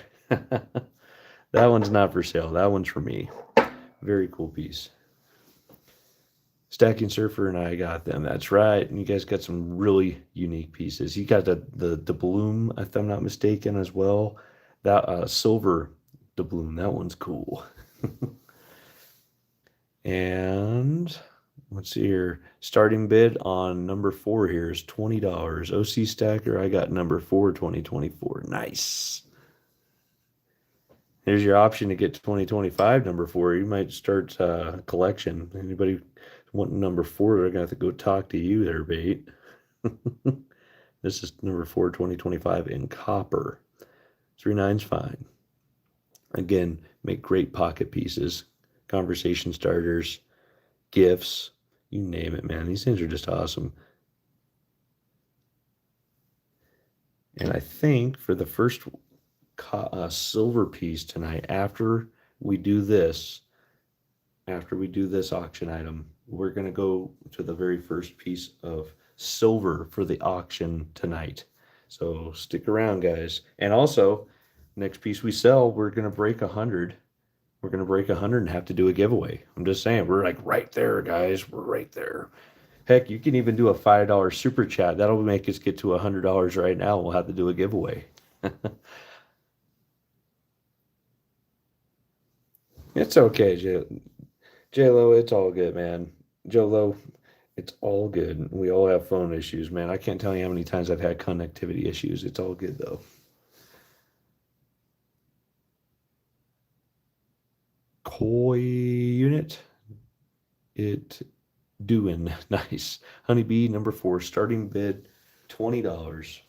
That one's not for sale. That one's for me. Very cool piece. Stacking Surfer and I got them. That's right. And you guys got some really unique pieces. You got the Deloom, if I'm not mistaken, as well. That silver Deloom. That one's cool. And let's see here. Starting bid on number 4 here is $20. OC Stacker, I got number 4, 2024. Nice. Here's your option to get 2025 number 4. You might start a collection. Anybody wanting number 4, they're going to have to go talk to you there, Bait. This is number 4, 2025 in copper. 3/9's fine. Again, make great pocket pieces, conversation starters, gifts, you name it, man. These things are just awesome. And I think for the first silver piece tonight, after we do this auction item, we're going to go to the very first piece of silver for the auction tonight. So stick around, guys. And also, next piece we sell, we're going to break 100. We're going to break 100 and have to do a giveaway. I'm just saying, we're like right there, guys. We're right there. Heck, you can even do a $5 super chat. That'll make us get to $100 right now. We'll have to do a giveaway. It's okay, J-Lo. It's all good, man. Joe-Lo, it's all good. We all have phone issues, man. I can't tell you how many times I've had connectivity issues. It's all good, though. Koi unit. It doing nice. Honeybee number 4, starting bid $20.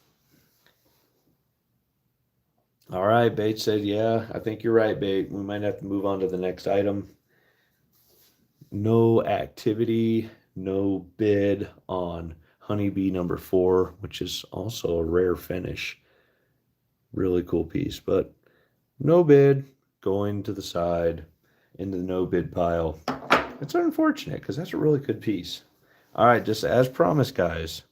All right, Bait said, yeah, I think you're right, Bait. We might have to move on to the next item. No activity, no bid on Honeybee number 4, which is also a rare finish. Really cool piece, but no bid, going to the side into the no bid pile. It's unfortunate because that's a really good piece. All right, just as promised, guys,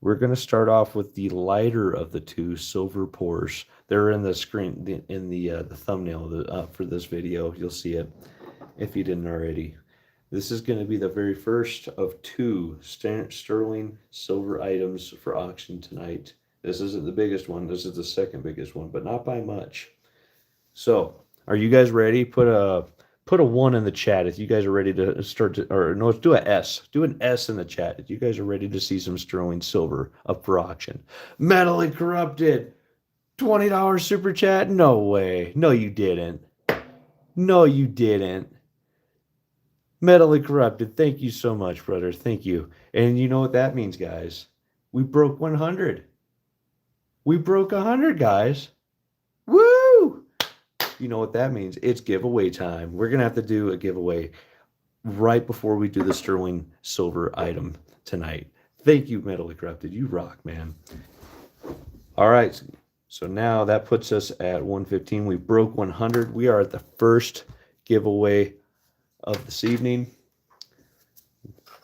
we're going to start off with the lighter of the 2 silver pours. They're in the screen, in the thumbnail for this video. You'll see it if you didn't already. This is going to be the very first of 2 sterling silver items for auction tonight. This isn't the biggest one. This is the second biggest one, but not by much. So, are you guys ready? Put a 1 in the chat if you guys are ready to start to, or no, let's do an S. Do an S in the chat if you guys are ready to see some sterling silver up for auction. Metally Corrupted, $20 super chat? No way. No, you didn't. No, you didn't. Metally Corrupted, thank you so much, brother. Thank you. And you know what that means, guys? We broke 100. We broke 100, guys. Woo! You know what that means? It's giveaway time. We're going to have to do a giveaway right before we do the sterling silver item tonight. Thank you, Metally Corrupted. You rock, man. All right. So now that puts us at 115. We broke 100. We are at the first giveaway of this evening.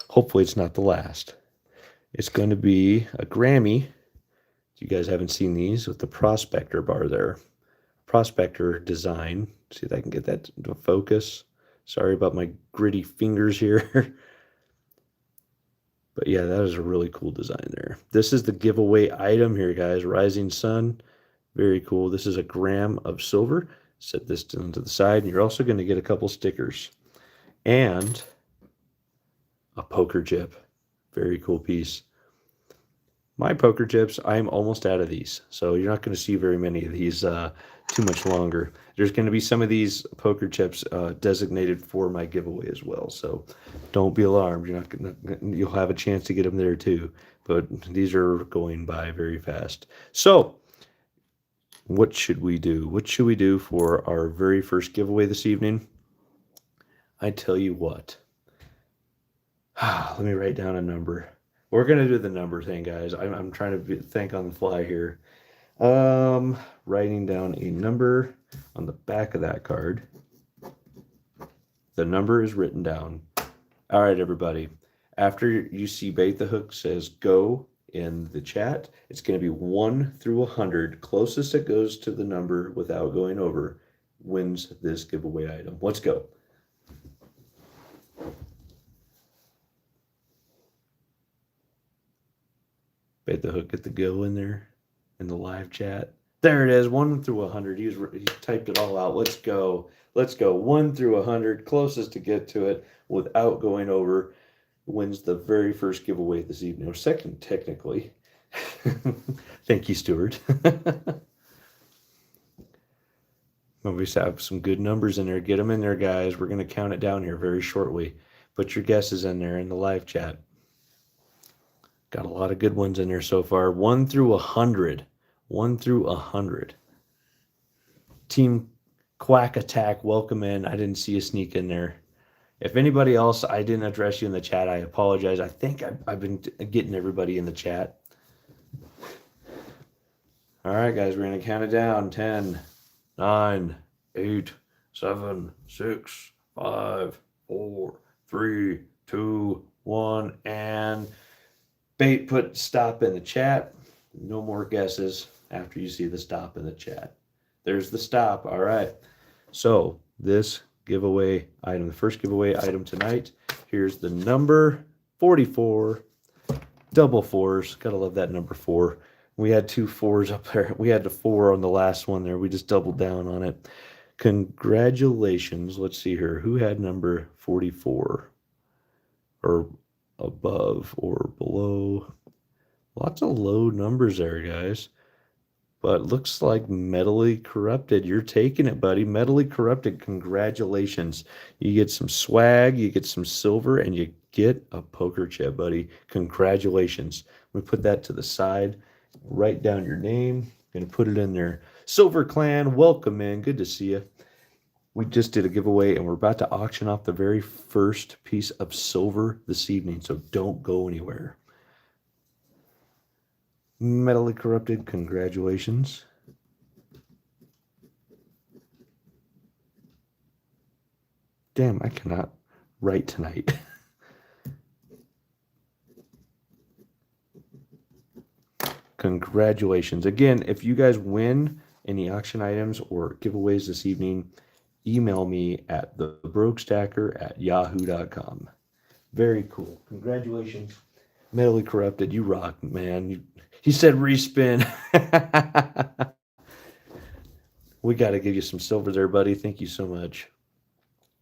Hopefully it's not the last. It's going to be a Grammy. You guys haven't seen these with the prospector bar there. prospector design. See if I can get that to focus. Sorry about my gritty fingers here. But yeah, that is a really cool design there. This is the giveaway item here, guys. Rising Sun. Very cool. This is a gram of silver. Set this down to the side, and you're also going to get a couple stickers and a poker chip. Very cool piece. My poker chips, I'm almost out of these, so you're not going to see very many of these too much longer. There's going to be some of these poker chips designated for my giveaway as well, so don't be alarmed. You're not going to, you'll have a chance to get them there too, but these are going by very fast. So what should we do? What should we do for our very first giveaway this evening? I tell you what. Let me write down a number. We're going to do the number thing, guys. I'm trying to think on the fly here. Writing down a number on the back of that card. The number is written down. All right, everybody. After you see Bait the Hook says go in the chat, it's going to be 1 through 100. Closest it goes to the number without going over wins this giveaway item. Let's go. Bait the Hook, get the go in there in the live chat. There it is, 1 through 100. He typed it all out. Let's go. Let's go. 1 through 100. Closest to get to it without going over wins the very first giveaway this evening. Or second, technically. Thank you, Stuart. We have some good numbers in there. Get them in there, guys. We're going to count it down here very shortly. Put your guesses in there in the live chat. Got a lot of good ones in there so far. 1 through 100. 1 through 100. Team Quack Attack, welcome in. I didn't see you sneak in there. If anybody else, I didn't address you in the chat, I apologize. I think I've been getting everybody in the chat. All right, guys, we're going to count it down. 10, 9, 8, 7, 6, 5, 4, 3, 2, 1, and Bait put stop in the chat. No more guesses after you see the stop in the chat. There's the stop. All right. So this giveaway item, the first giveaway item tonight, here's the number 44. Double fours. Gotta love that number 4. We had 2 4s up there. We had the 4 on the last one there. We just doubled down on it. Congratulations. Let's see here. Who had number 44? Or above or below? Lots of low numbers there, guys. But looks like Metally Corrupted. You're taking it, buddy. Metally Corrupted, congratulations. You get some swag, you get some silver, and you get a poker chip, buddy. Congratulations. We put that to the side. Write down your name. Gonna put it in there. Silver Clan, welcome in. Good to see you. We just did a giveaway, and we're about to auction off the very first piece of silver this evening, so don't go anywhere. Metally Corrupted, congratulations. Damn, I cannot write tonight. Congratulations. Again, if you guys win any auction items or giveaways this evening, email me at thebrookstacker@yahoo.com. Very cool. Congratulations. Metally Corrupted, you rock, man. He said respin. We got to give you some silver there, buddy. Thank you so much.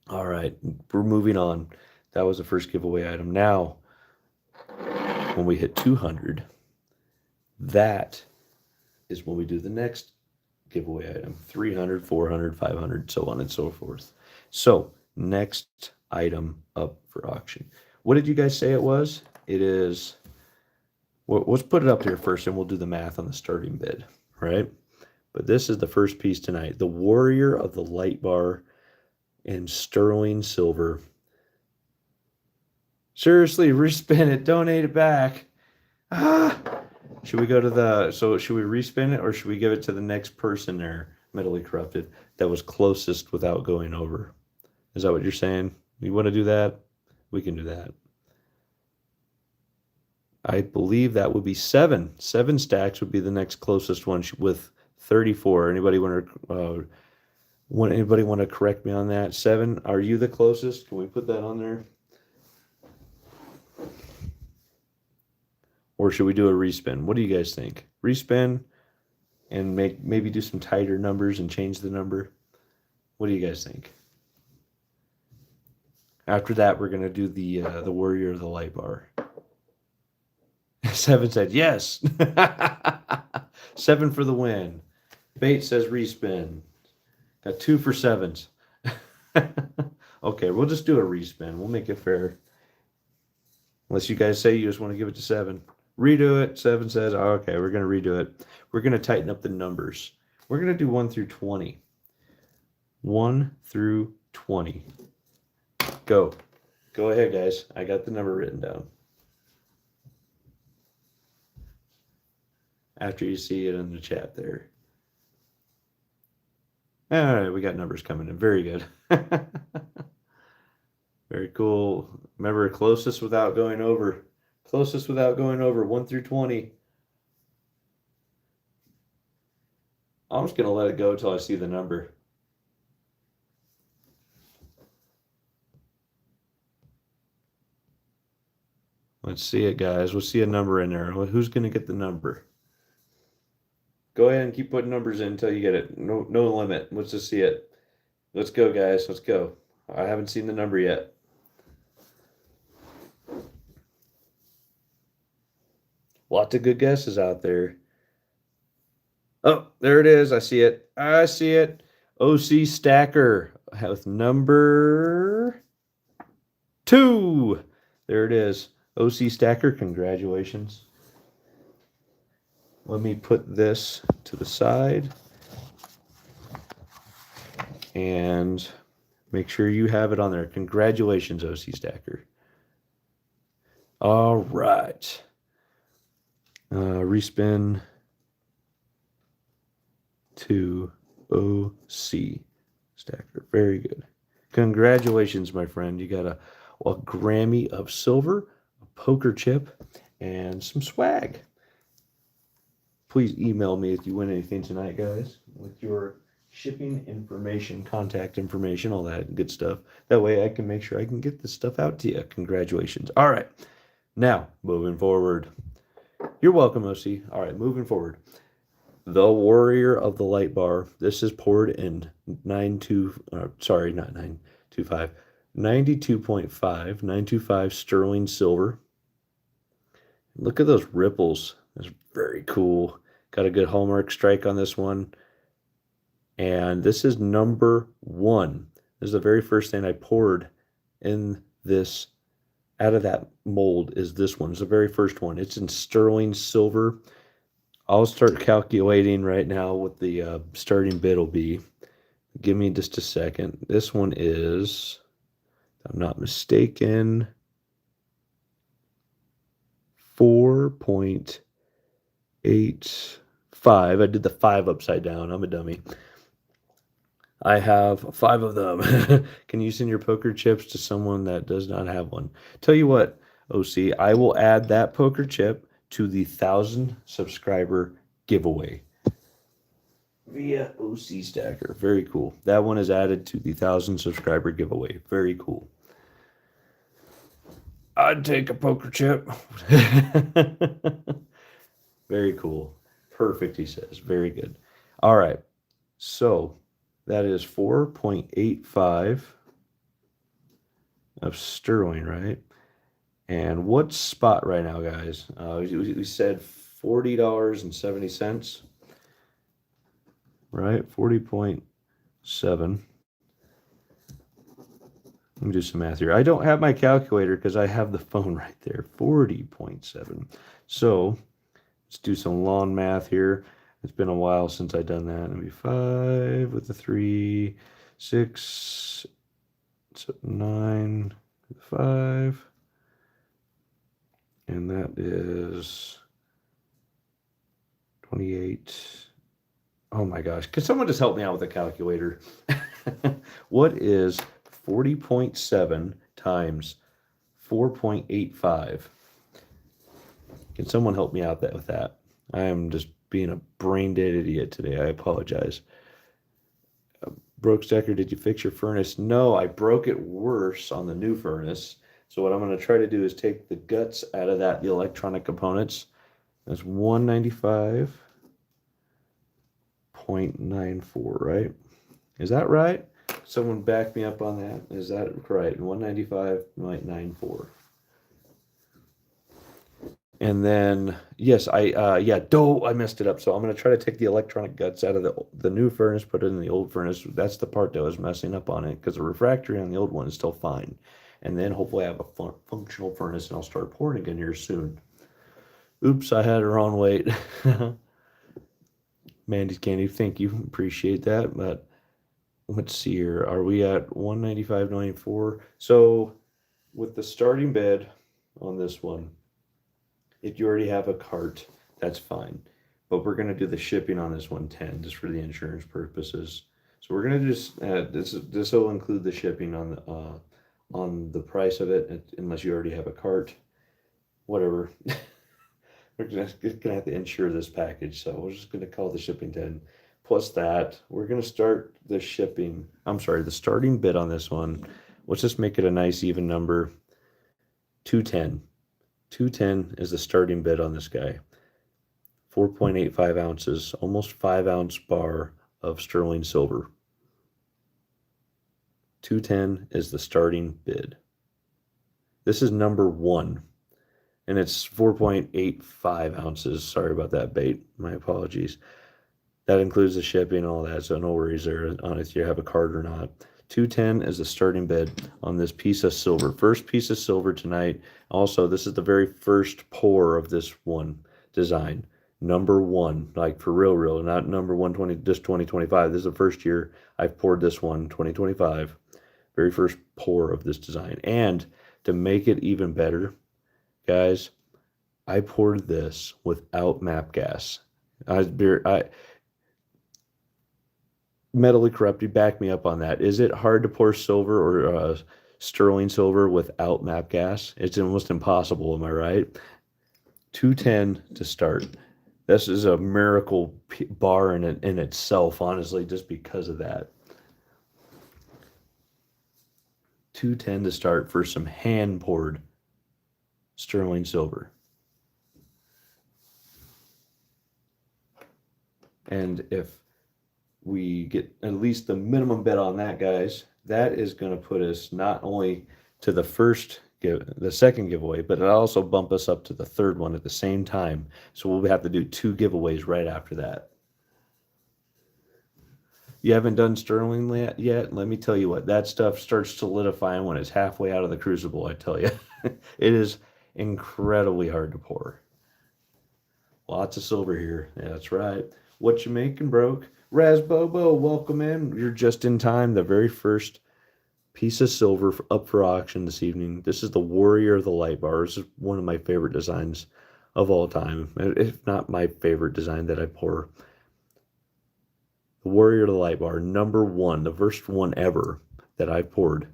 All right, we're moving on. That was the first giveaway item. Now, when we hit 200, that is when we do the next giveaway item. 300, 400, 500, so on and so forth. So, next item up for auction. What did you guys say it was? It is, well, let's put it up here first and we'll do the math on the starting bid, right? But this is the first piece tonight. The Warrior of the Light Bar in sterling silver. Seriously, respin it, donate it back. Should we go to the, so should we respin it or should we give it to the next person there, Metally Corrupted, that was closest without going over? Is that what you're saying? You want to do that? We can do that. I believe that would be 7. 7 stacks would be the next closest one with 34. Anybody want to correct me on that? 7, are you the closest? Can we put that on there? Or should we do a respin? What do you guys think? Respin and maybe do some tighter numbers and change the number. What do you guys think? After that, we're gonna do the Warrior of the Light Bar. 7 said yes. 7 for the win. Bait says respin. Got 2 for 7s. Okay, we'll just do a respin. We'll make it fair. Unless you guys say you just want to give it to 7. Redo it. 7 says, oh, okay, we're going to redo it. We're going to tighten up the numbers. We're going to do 1 through 20. 1 through 20. Go. Go ahead, guys. I got the number written down. After you see it in the chat there. All right, we got numbers coming in. Very good. Very cool. Remember, closest without going over. Closest without going over. 1 through 20. I'm just going to let it go until I see the number. Let's see it, guys. We'll see a number in there. Who's going to get the number? Go ahead and keep putting numbers in until you get it. No limit. Let's just see it. Let's go, guys. Let's go. I haven't seen the number yet. Lots of good guesses out there. Oh, there it is. I see it. I see it. OC Stacker with number 2. There it is. OC Stacker, congratulations. Let me put this to the side and make sure you have it on there. Congratulations, OC Stacker. All right. Respin to OC Stacker. Very good. Congratulations, my friend. You got a Grammy of silver, a poker chip, and some swag. Please email me if you win anything tonight, guys, with your shipping information, contact information, all that good stuff. That way I can make sure I can get this stuff out to you. Congratulations. All right. Now, moving forward. You're welcome, OC. All right, moving forward. The Warrior of the Light Bar. This is poured in 92.5 sterling silver. Look at those ripples. That's very cool. Got a good hallmark strike on this one. And this is number 1. This is the very first thing I poured in this, out of that mold, is this one. It's the very first one. It's in sterling silver. I'll start calculating right now what the starting bid will be. Give me just a second. This one is, if I'm not mistaken, 4.85. I did the 5 upside down. I'm a dummy. I have 5 of them. Can you send your poker chips to someone that does not have one? Tell you what, OC, I will add that poker chip to the 1,000 subscriber giveaway via OC Stacker. Very cool. That one is added to the 1,000 subscriber giveaway. Very cool. I'd take a poker chip. Very cool. Perfect, he says. Very good. All right. So that is 4.85 of sterling, right? And what's spot right now, guys? We said $40.70, right? 40.7. Let me do some math here. I don't have my calculator because I have the phone right there. 40.7. So let's do some long math here. It's been a while since I've done that. Maybe 5 with the 3, 6, 9 with the 5. And that is 28. Oh my gosh. Can someone just help me out with a calculator? What is 40.7 times 4.85? Can someone help me out with that? I am just being a brain dead idiot today. I apologize. Broke Stacker, did you fix your furnace? No, I broke it worse on the new furnace. So what I'm going to try to do is take the guts out of that, the electronic components. That's 195.94, right? Is that right? Someone back me up on that. Is that right? 195.94. And then, yes, I messed it up. So I'm going to try to take the electronic guts out of the new furnace, put it in the old furnace. That's the part that was messing up on it because the refractory on the old one is still fine. And then hopefully I have a functional furnace and I'll start pouring again here soon. Oops, I had it wrong weight. Mandy's Candy, thank you. Appreciate that. But let's see here. Are we at 195.94? So with the starting bed on this one, if you already have a cart, that's fine. But we're going to do the shipping on this 110 just for the insurance purposes. So we're going to just, this will include the shipping on the price of it, unless you already have a cart. Whatever. We're just going to have to insure this package. So we're just going to call the shipping 10. Plus that, we're going to start the shipping. I'm sorry, the starting bid on this one. Let's just make it a nice even number. 210. 210 is the starting bid on this guy. 4.85 ounces, almost 5-ounce bar of sterling silver. 210 is the starting bid. This is number one, and it's 4.85 ounces. Sorry about that, bait. My apologies. That includes the shipping and all that, so no worries there on if you have a card or not. 210 is the starting bid on this piece of silver. First piece of silver tonight. Also, this is the very first pour of this one design. Number one, like for real, not number 120, just 2025. This is the first year I've poured this one, 2025. Very first pour of this design. And to make it even better, guys, I poured this without MAP gas. Metally Corrupted, back me up on that. Is it hard to pour silver or sterling silver without MAP gas? It's almost impossible, am I right? 210 to start. This is a miracle bar in itself, honestly, just because of that. 210 to start for some hand-poured sterling silver. And if we get at least the minimum bet on that, guys, that is going to put us not only to the second giveaway, but it'll also bump us up to the third one at the same time. So we'll have to do 2 giveaways right after that. You haven't done sterling yet? Let me tell you what, that stuff starts solidifying when it's halfway out of the crucible, I tell you. It is incredibly hard to pour. Lots of silver here. Yeah, that's right. What you making, broke? Raz Bobo, welcome in. You're just in time. The very first piece of silver up for auction this evening. This is the Warrior of the Light Bar. This is one of my favorite designs of all time, if not my favorite design that I pour. The Warrior of the Light Bar, number one, the first one ever that I poured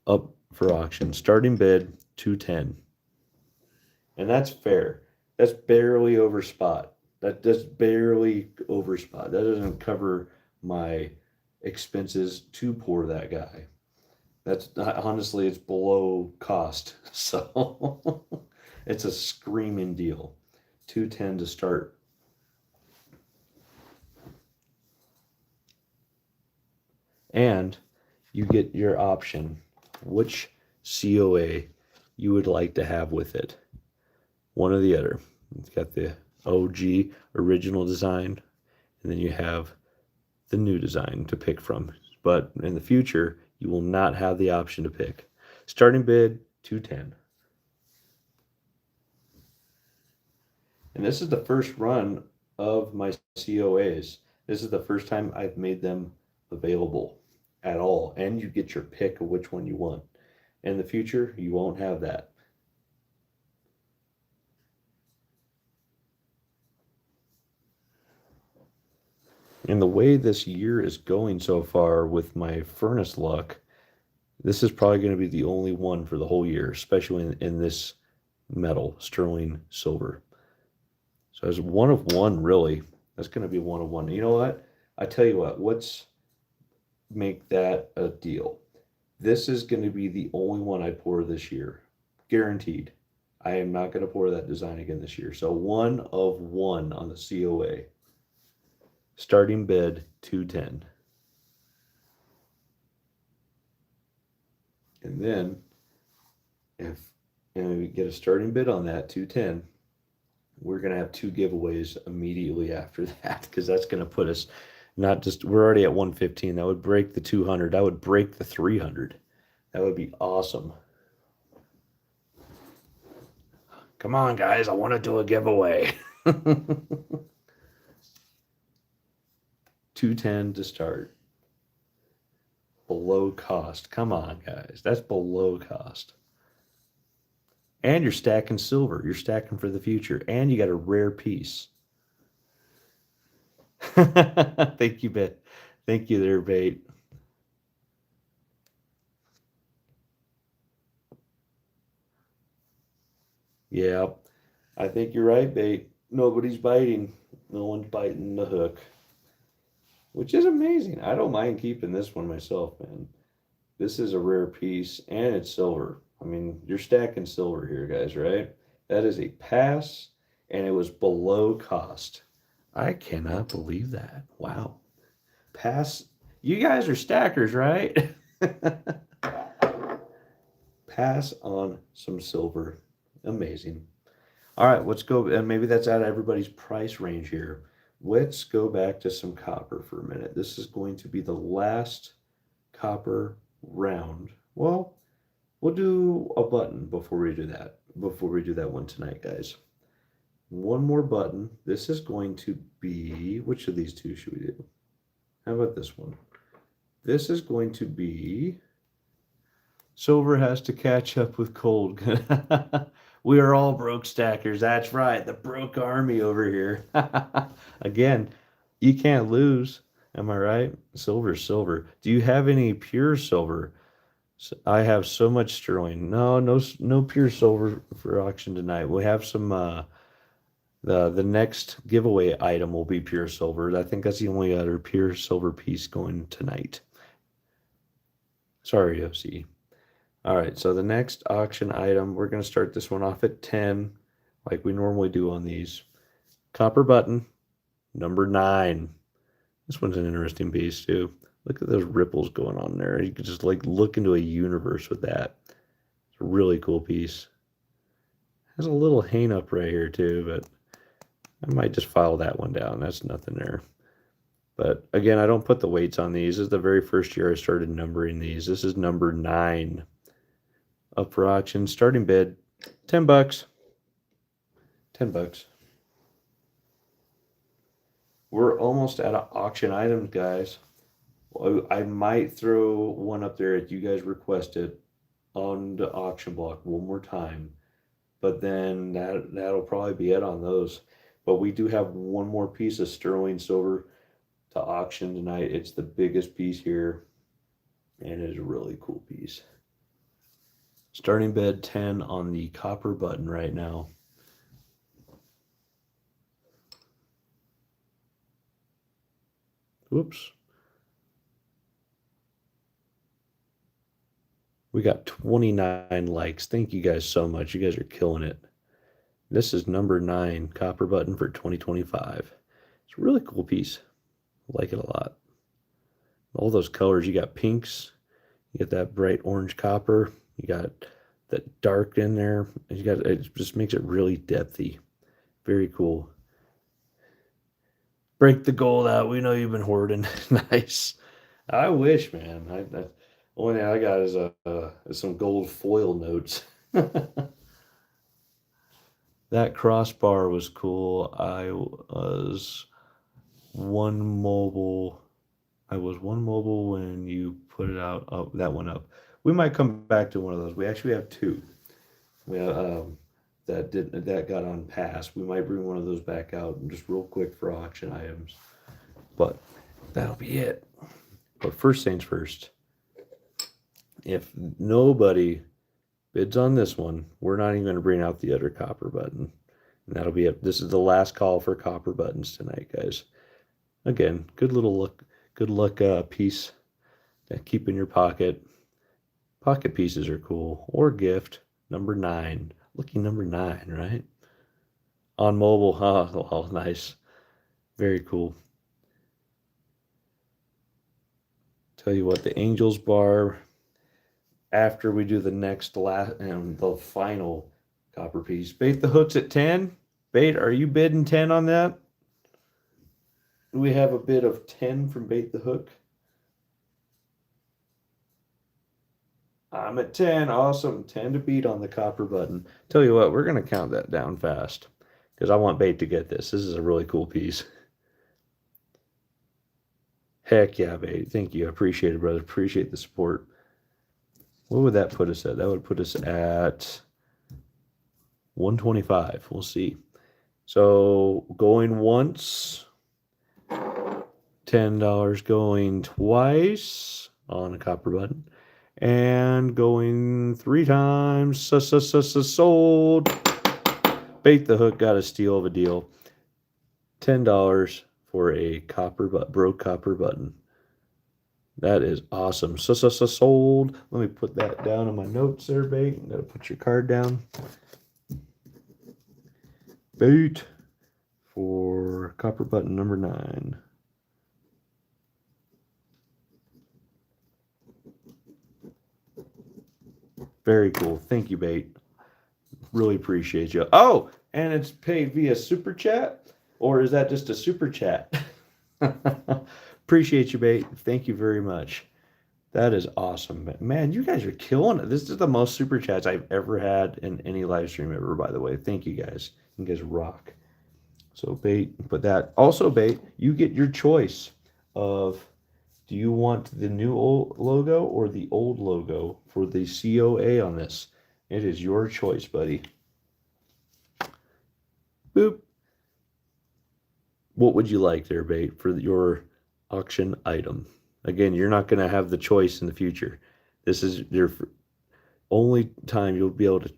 up for auction. Starting bid, 210. And that's fair. That's barely over spot. That's barely over spot. That doesn't cover my expenses to pour that guy. That's honestly, it's below cost. So it's a screaming deal. 210 to start. And you get your option, which COA you would like to have with it. One or the other. It's got the OG original design, and then you have the new design to pick from. But in the future, you will not have the option to pick. Starting bid, 210. And this is the first run of my COAs. This is the first time I've made them available at all. And you get your pick of which one you want. In the future, you won't have that. And the way this year is going so far with my furnace luck, this is probably going to be the only one for the whole year, especially in this metal, sterling silver. So it's one of one, really. That's going to be one of one. You know what? I tell you what, let's make that a deal. This is going to be the only one I pour this year. Guaranteed. I am not going to pour that design again this year. So one of one on the COA. Starting bid 210. And then if we get a starting bid on that 210, we're going to have two giveaways immediately after that, because that's going to put us, not just, we're already at 115. That would break the 200. That would break the 300. That would be awesome. Come on, guys. I want to do a giveaway. 210 to start. Below cost. Come on, guys. That's below cost. And you're stacking silver. You're stacking for the future. And you got a rare piece. Thank you, Bet. Thank you there, Bait. Yeah, I think you're right, Bait. Nobody's biting. No one's biting the hook. Which is amazing. I don't mind keeping this one myself, man. This is a rare piece, and it's silver. I mean, you're stacking silver here, guys, right? That is a pass, and it was below cost. I cannot believe that. Wow. Pass. You guys are stackers, right? Pass on some silver. Amazing. All right, let's go. And maybe that's out of everybody's price range here. Let's go back to some copper for a minute. This is going to be the last copper round. Well, we'll do a button before we do that. Before we do that one tonight, guys. One more button. This is going to be, which of these two should we do? How about this one? This is going to be, silver has to catch up with gold. We are all broke stackers. That's right. The broke army over here. Again, you can't lose. Am I right? Silver, silver. Do you have any pure silver? I have so much sterling. No pure silver for auction tonight. We have some. The next giveaway item will be pure silver. I think that's the only other pure silver piece going tonight. Sorry, OC. All right, so the next auction item, we're going to start this one off at 10, like we normally do on these. Copper button, number 9. This one's an interesting piece, too. Look at those ripples going on there. You could just, like, look into a universe with that. It's a really cool piece. Has a little hang up right here, too, but I might just file that one down. That's nothing there. But, again, I don't put the weights on these. This is the very first year I started numbering these. This is number 9. Up for auction. Starting bid, $10. $10. We're almost out of auction items, guys. I might throw one up there if you guys request it on the auction block one more time. But then that'll probably be it on those. But we do have one more piece of sterling silver to auction tonight. It's the biggest piece here, and it is a really cool piece. Starting bid 10 on the copper button right now. Whoops. We got 29 likes. Thank you guys so much. You guys are killing it. This is number 9 copper button for 2025. It's a really cool piece. I like it a lot. All those colors. You got pinks. You get that bright orange copper. You got that dark in there. It just makes it really depthy. Very cool. Break the gold out. We know you've been hoarding. Nice. I wish, man. The only thing I got is some gold foil notes. That crossbar was cool. I was one mobile when you put it out. Oh, that one up. We might come back to one of those. We actually have 2. We have, that got on pass. We might bring one of those back out and just real quick for auction items. But that'll be it. But first things first. If nobody bids on this one, we're not even going to bring out the other copper button. And that'll be it. This is the last call for copper buttons tonight, guys. Again, good luck piece to keep in your pocket. Pocket pieces are cool. Or gift. Number 9. Lucky number 9, right? On mobile, huh? Oh, nice. Very cool. Tell you what, the Angels bar, after we do the next last and the final copper piece. Bait the hooks at 10. Bait, are you bidding 10 on that? We have a bid of 10 from Bait the Hook. I'm at 10. Awesome. 10 to beat on the copper button. Tell you what, we're going to count that down fast because I want Bait to get this. This is a really cool piece. Heck yeah, Bait. Thank you. I appreciate it, brother. Appreciate the support. What would that put us at? That would put us at 125. We'll see. So going once, $10 going twice on a copper button, and going 3 times. Sold. Bait the Hook got a steal of a deal. $10 for a broke copper button. That is awesome. Sold. Let me put that down in my notes there, Bait. You gotta put your card down. Bait for copper button number 9. Very cool. Thank you, Bait. Really appreciate you. Oh, and it's paid via super chat, or is that just a super chat? Appreciate you, Bait. Thank you very much. That is awesome. Man, you guys are killing it. This is the most super chats I've ever had in any live stream ever, by the way. Thank you guys. You guys rock. So Bait, put that. Also, Bait, you get your choice of, do you want the new old logo or the old logo for the COA on this? It is your choice, buddy. Boop. What would you like there, Bait, for your auction item? Again, you're not going to have the choice in the future. This is your only time you'll be able to,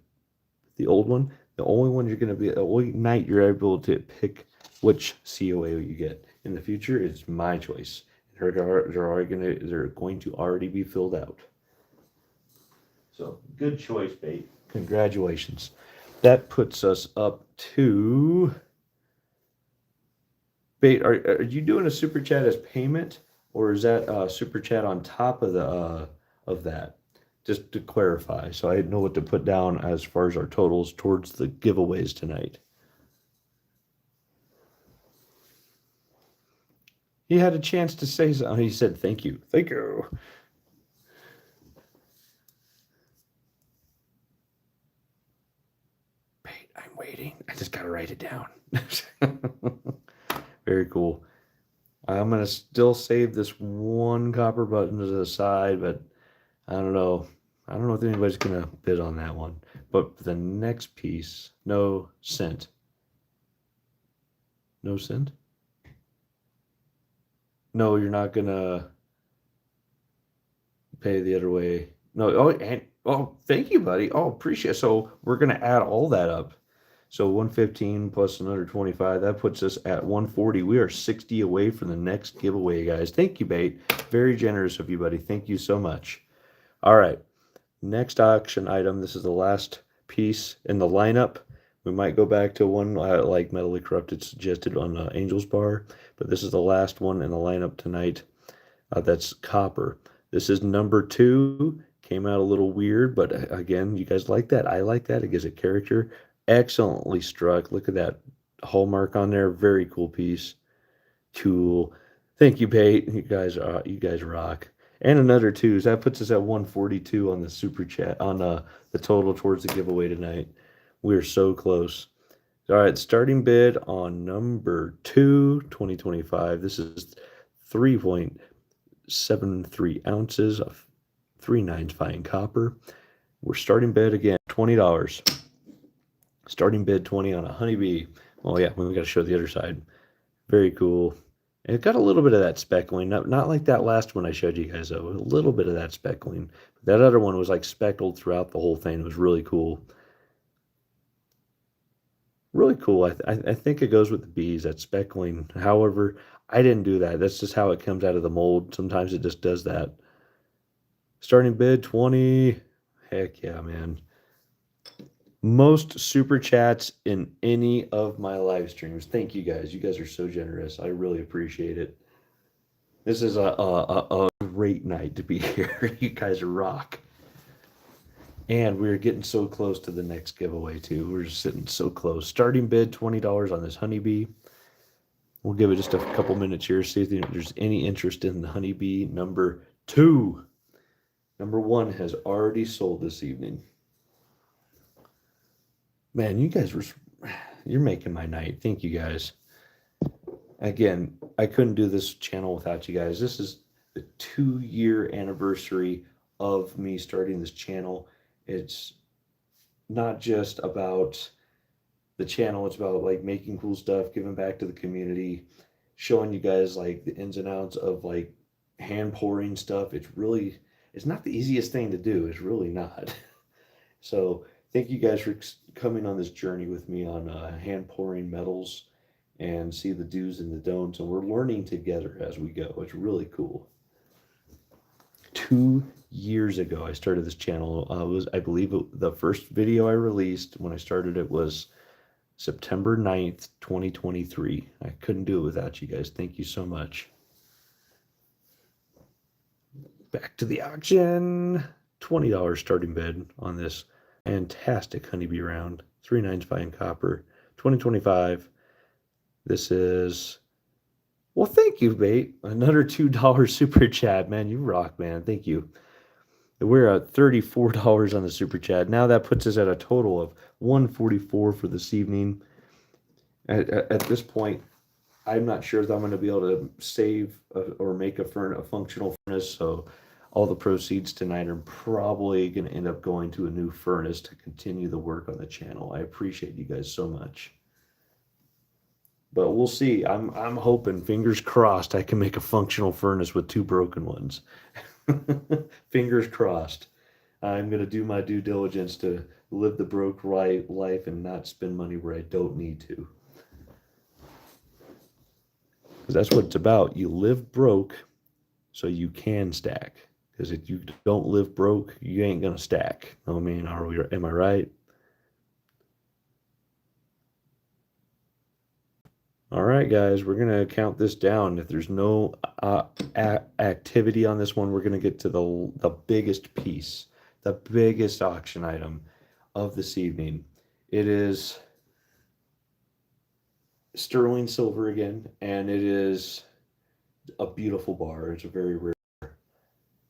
the old one, the only one you're going to be, the only night you're able to pick which COA you get. In the future, it's my choice. They're going to already be filled out. So, good choice, Bait. Congratulations. That puts us up to, Bait, are you doing a super chat as payment, or is that super chat on top of the of that? Just to clarify, so I know what to put down as far as our totals towards the giveaways tonight. He had a chance to say something. He said, "Thank you, thank you." Wait, I'm waiting. I just gotta write it down. Very cool. I'm gonna still save this one copper button to the side, but I don't know. I don't know if anybody's gonna bid on that one. But the next piece, no cent. No cent? No, you're not gonna pay the other way. No, thank you, buddy. Oh, appreciate it. So we're gonna add all that up. So 115 plus another 25, that puts us at 140. We are 60 away from the next giveaway, guys. Thank you, Bait. Very generous of you, buddy. Thank you so much. All right. Next auction item. This is the last piece in the lineup. We might go back to one like Metally Corrupted suggested on Angel's Bar, but this is the last one in the lineup tonight. That's copper. This is number 2. Came out a little weird, but again, you guys like that. I like that. It gives it character. Excellently struck. Look at that hallmark on there. Very cool piece. Cool. Thank you, Bait. You guys rock. And another 2. So that puts us at 142 on the super chat on the total towards the giveaway tonight. We're so close. All right, starting bid on number 2, 2025. This is 3.73 ounces of 3/9 fine copper. We're starting bid again, $20. Starting bid 20 on a Honeybee. Oh yeah, we got to show the other side. Very cool. And it got a little bit of that speckling. Not like that last one I showed you guys, though. A little bit of that speckling. That other one was like speckled throughout the whole thing. It was really cool. Really cool. I think it goes with the bees, that speckling. However, I didn't do that. That's just how it comes out of the mold. Sometimes it just does that. Starting bid 20. Heck yeah, man. Most super chats in any of my live streams. Thank you guys. You guys are so generous. I really appreciate it. This is a great night to be here. You guys rock. And we're getting so close to the next giveaway too. We're just sitting so close. Starting bid $20 on this Honeybee. We'll give it just a couple minutes here, see if there's any interest in the Honeybee number 2. Number 1 has already sold this evening. Man, you're making my night. Thank you guys. Again, I couldn't do this channel without you guys. This is the 2-year anniversary of me starting this channel. It's not just about the channel, it's about like making cool stuff, giving back to the community, showing you guys like the ins and outs of like hand pouring stuff. It's not the easiest thing to do. It's really not. So thank you guys for coming on this journey with me on hand pouring metals and see the do's and the don'ts. And we're learning together as we go. It's really cool. 2 years ago, I started this channel. I believe the first video I released when I started it was September 9th, 2023. I couldn't do it without you guys. Thank you so much. Back to the auction. $20 starting bid on this fantastic Honeybee round. 3/9 fine copper. 2025. This is, well, thank you, Bait. Another $2 super chat, man. You rock, man. Thank you. We're at $34 on the super chat. Now that puts us at a total of $144 for this evening. At this point, I'm not sure if I'm going to be able to save or make a functional furnace. So all the proceeds tonight are probably going to end up going to a new furnace to continue the work on the channel. I appreciate you guys so much. But we'll see. I'm hoping, fingers crossed, I can make a functional furnace with 2 broken ones. Fingers crossed. I'm going to do my due diligence to live the broke life and not spend money where I don't need to. Because that's what it's about. You live broke so you can stack. Because if you don't live broke, you ain't going to stack. I mean, am I right? All right, guys, we're going to count this down. If there's no activity on this one, we're going to get to the biggest piece, the biggest auction item of this evening. It is sterling silver again, and it is a beautiful bar. It's a very rare,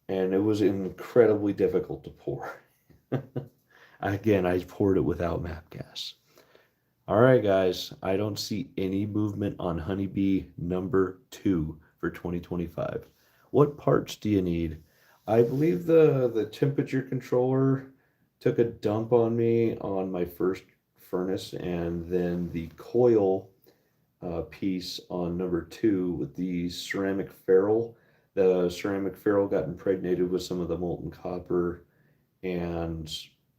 and it was incredibly difficult to pour. Again, I poured it without map gas. All right, guys, I don't see any movement on Honeybee number 2 for 2025. What parts do you need? I believe the temperature controller took a dump on me on my first furnace, and then the coil piece on number 2 with the ceramic ferrule. The ceramic ferrule got impregnated with some of the molten copper, and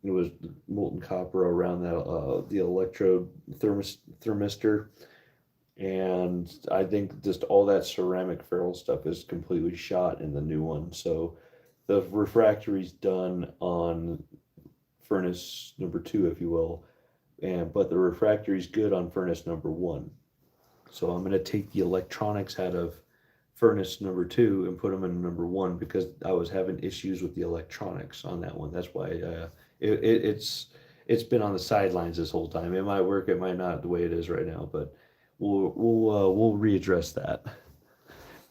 it was molten copper around the electrode thermistor, and I think just all that ceramic ferrule stuff is completely shot in the new one. So the refractory's done on furnace number 2, if you will, but the refractory's good on furnace number 1. So I'm going to take the electronics out of furnace number 2 and put them in number 1 because I was having issues with the electronics on that one. That's why it's been on the sidelines this whole time. It might work, it might not, the way it is right now, but we'll readdress that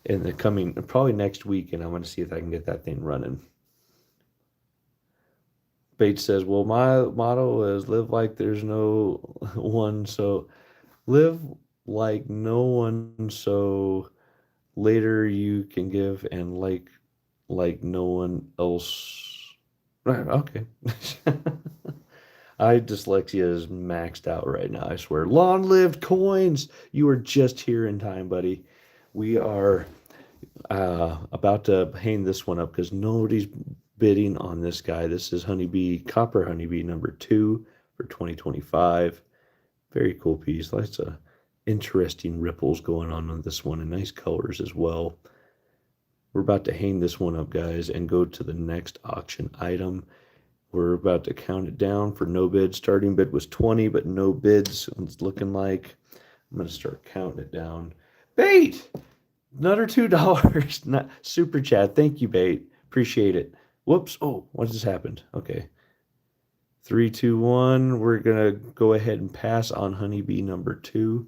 in the coming, probably next week, and I'm going to see if I can get that thing running. Bates says, well, my motto is live like there's no one, so live like no one, so later you can give, and like no one else. Okay. Dyslexia is maxed out right now, I swear. Long-lived coins! You are just here in time, buddy. We are about to hang this one up because nobody's bidding on this guy. This is Honeybee, Copper Honeybee number 2 for 2025. Very cool piece. Lots of interesting ripples going on this one and nice colors as well. We're about to hang this one up, guys, and go to the next auction item. We're about to count it down for no bid. Starting bid was 20, but no bids. It's looking like I'm going to start counting it down. Bait! Another $2. Not super chat. Thank you, Bait. Appreciate it. Whoops. Oh, what just happened? Okay. 3, 2, 1. We're going to go ahead and pass on Honeybee number 2.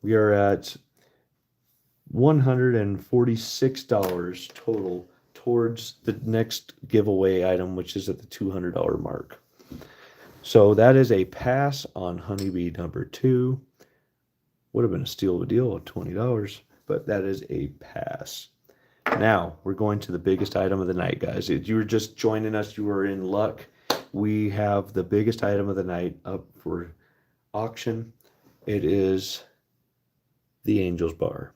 We are at $146 total towards the next giveaway item, which is at the $200 mark. So that is a pass on Honeybee number 2. Would have been a steal of a deal at $20, but that is a pass. Now we're going to the biggest item of the night, guys. If you were just joining us, you were in luck. We have the biggest item of the night up for auction. It is the Angels Bar.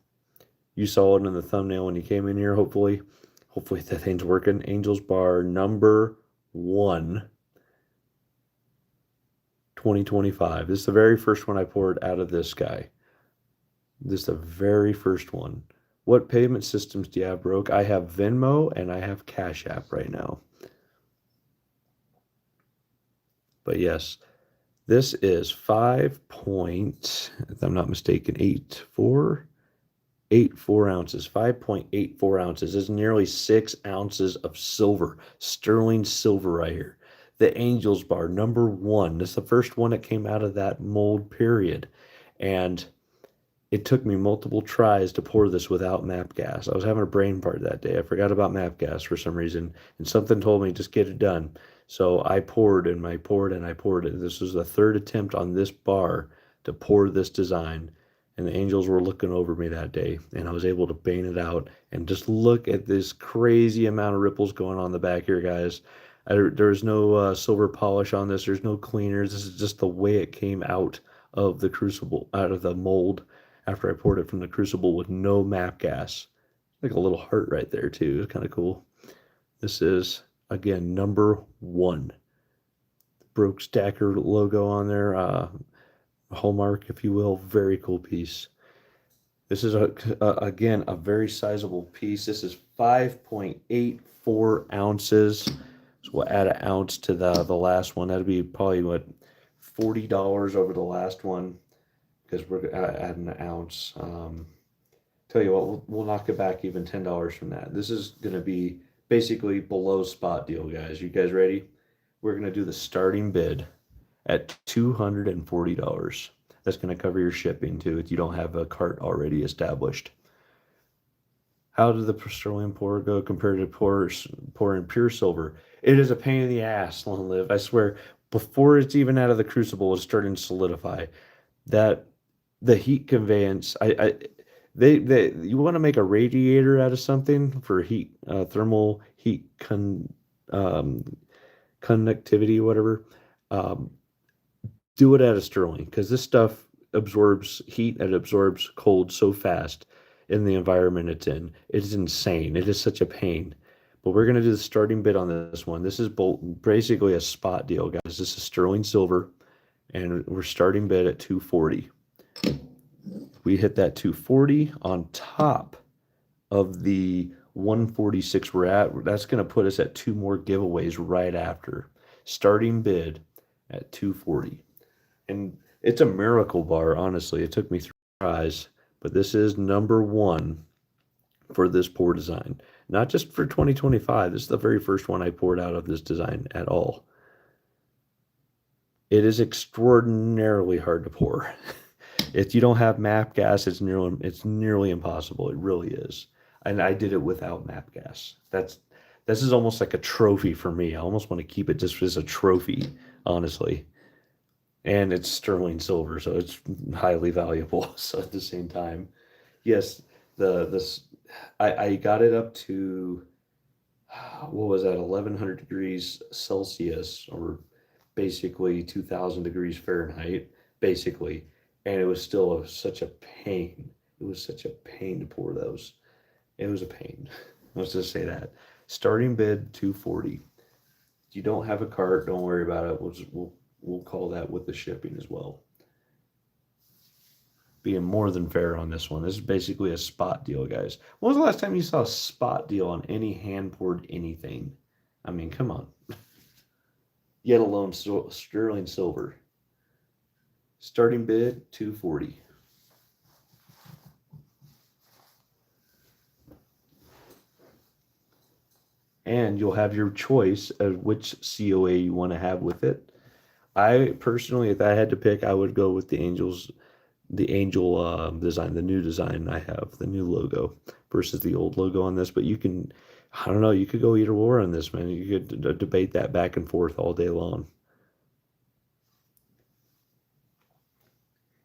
You saw it in the thumbnail when you came in here, hopefully. Hopefully that thing's working. Angels Bar number 1, 2025. This is the very first one I poured out of this guy. This is the very first one. What payment systems do you have, Broke? I have Venmo and I have Cash App right now. But yes, this is 5 if I'm not mistaken, 84 ounces, 5.84 ounces. This is nearly 6 ounces of silver, sterling silver right here. The Angels Bar, number 1. This is the first one that came out of that mold period. And it took me multiple tries to pour this without MAP gas. I was having a brain fart that day. I forgot about MAP gas for some reason, and something told me just get it done. So I poured and I poured and I poured it. This was the 3rd attempt on this bar to pour this design, and the Angels were looking over me that day, and I was able to paint it out. And just look at this crazy amount of ripples going on in the back here, guys. There's no silver polish on this. There's no cleaners. This is just the way it came out of the crucible, out of the mold after I poured it from the crucible with no MAP gas. Like a little heart right there too. It's kind of cool. This is, again, number 1. Broke Stacker logo on there. Hallmark, if you will. Very cool piece. This is, again, a very sizable piece. This is 5.84 ounces. So we'll add an ounce to the last one. That'd be probably, what, $40 over the last one, because we're adding an ounce. Tell you what, we'll knock it back even $10 from that. This is going to be basically below spot deal, guys. You guys ready? We're going to do the starting bid at $240. That's going to cover your shipping too if you don't have a cart already established. How did the sterling pour go compared to pouring pure silver? It is a pain in the ass, long live. I swear, before it's even out of the crucible, it's starting to solidify. That the heat conveyance, you want to make a radiator out of something for heat, thermal heat conductivity, whatever. Do it out of sterling, because this stuff absorbs heat and absorbs cold so fast in the environment it's in. It is insane. It is such a pain. But we're going to do the starting bid on this one. This is basically a spot deal, guys. This is sterling silver, and we're starting bid at $240. We hit that 240 on top of the 146 we're at. That's going to put us at 2 more giveaways right after. Starting bid at 240. And it's a miracle bar, honestly. It took me 3 tries, but this is number 1 for this pour design. Not just for 2025. This is the very first one I poured out of this design at all. It is extraordinarily hard to pour. If you don't have MAP gas, it's nearly impossible. It really is. And I did it without MAP gas. This is almost like a trophy for me. I almost want to keep it just as a trophy, honestly. And it's sterling silver, so it's highly valuable. So at the same time, yes, I got it up to, what was that, 1100 degrees Celsius, or basically 2000 degrees Fahrenheit, basically. And it was still such a pain. It was such a pain to pour those. It was a pain. Let's just say that. Starting bid 240. If you don't have a cart, don't worry about it. We'll call that with the shipping as well. being more than fair on this one. This is basically a spot deal, guys. When was the last time you saw a spot deal on any hand poured anything? I mean, come on. Yet alone sterling silver. Starting bid 240. And you'll have your choice of which COA you want to have with it. I personally, if I had to pick, I would go with the angel design, the new design I have, the new logo versus the old logo on this. But you can, I don't know, you could go either or on this, man. You could debate that back and forth all day long.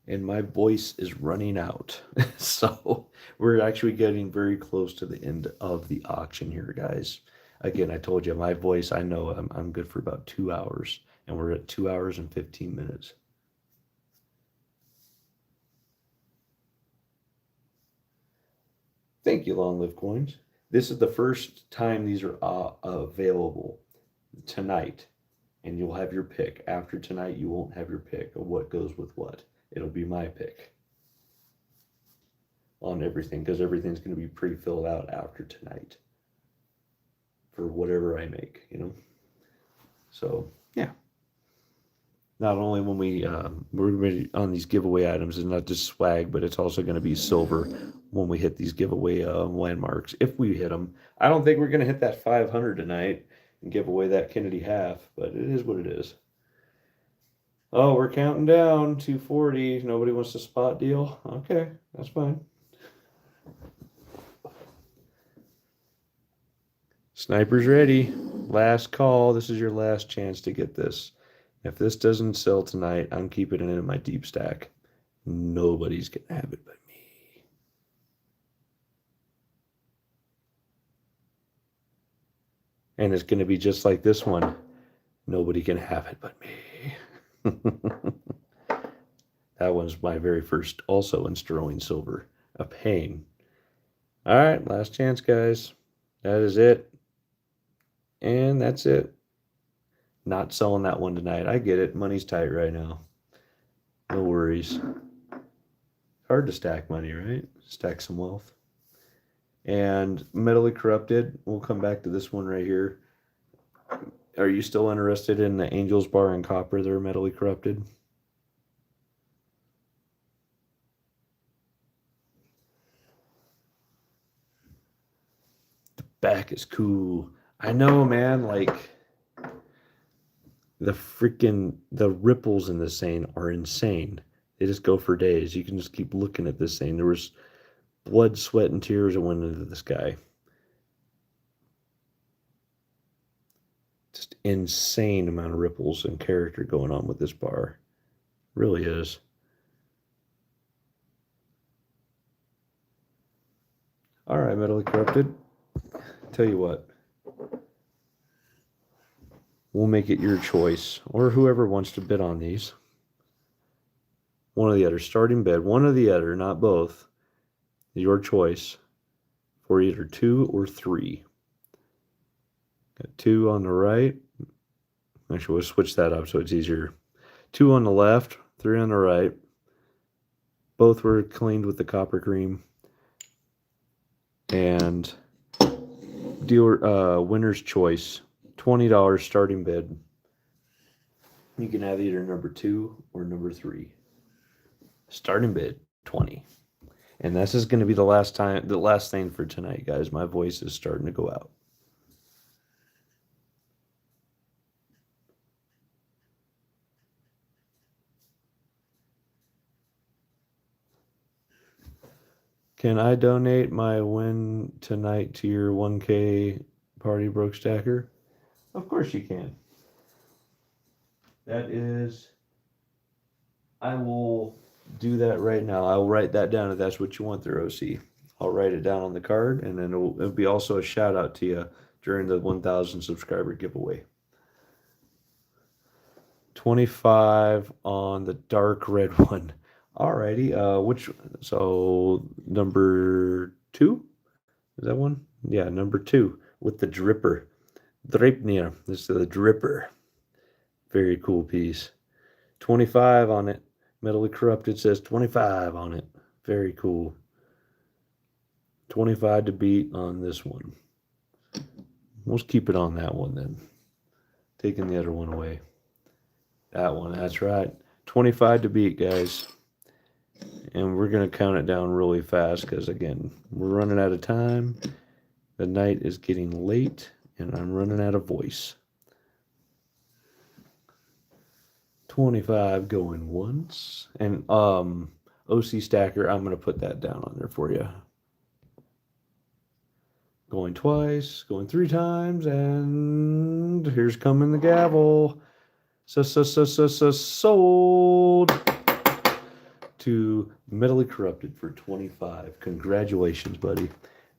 And my voice is running out. So we're actually getting very close to the end of the auction here, guys. Again, I told you my voice, I know I'm good for about 2 hours, and we're at 2 hours and 15 minutes. Thank you, Long Live Coins. This is the first time these are available tonight, and you'll have your pick. After tonight, you won't have your pick of what goes with what. It'll be my pick on everything, because everything's going to be pre-filled out after tonight for whatever I make, you know. So yeah, not only when we're going to on these giveaway items, it's not just swag, but it's also going to be silver when we hit these giveaway landmarks. If we hit them, I don't think we're going to hit that 500 tonight and give away that Kennedy half, but it is what it is. Oh, we're counting down 240. Nobody wants a spot deal. Okay, that's fine. Sniper's ready. Last call. This is your last chance to get this. If this doesn't sell tonight, I'm keeping it in my deep stack. Nobody's going to have it but me. And it's going to be just like this one. Nobody can have it but me. That was my very first, also in sterling silver. A pain. All right, last chance, guys. That is it. And that's it. Not selling that one tonight. I get it. Money's tight right now. No worries. Hard to stack money, right? Stack some wealth. And Metally Corrupted. We'll come back to this one right here. Are you still interested in the Angels Bar and Copper? They're Metally Corrupted. The back is cool. I know, man. Like, the ripples in this thing are insane. They just go for days. You can just keep looking at this thing. There was blood, sweat, and tears that went into this guy. Just insane amount of ripples and character going on with this bar. Really is. All right, Metally Corrupted. Tell you what. We'll make it your choice, or whoever wants to bid on these. One or the other. Starting bid. One or the other, not both. Your choice for either 2 or 3. Got 2 on the right. Actually, we'll switch that up so it's easier. 2 on the left, 3 on the right. Both were cleaned with the copper cream. And dealer winner's choice. $20 starting bid. You can have either number 2 or number 3. Starting bid 20. And this is going to be the last thing for tonight, guys. My voice is starting to go out. Can I donate my win tonight to your 1K party broke stacker? Of course you can. That is, I will do that right now. I'll write that down if that's what you want there, OC. I'll write it down on the card, and then it'll be also a shout out to you during the 1,000 subscriber giveaway. 25 on the dark red one. Alrighty. So number 2? Is that one? Yeah, number 2 with the dripper. Drapnir. This is the dripper. Very cool piece. 25 on it. Metally Corrupted says 25 on it. Very cool. 25 to beat on this one. Let's keep it on that one then. Taking the other one away. That one, that's right. 25 to beat, guys. And we're going to count it down really fast because, again, we're running out of time. The night is getting late, and I'm running out of voice. 25 going once. And OC Stacker, I'm going to put that down on there for you. Going twice, going 3 times, and here's coming the gavel. Sold to Metally Corrupted for 25. Congratulations, buddy.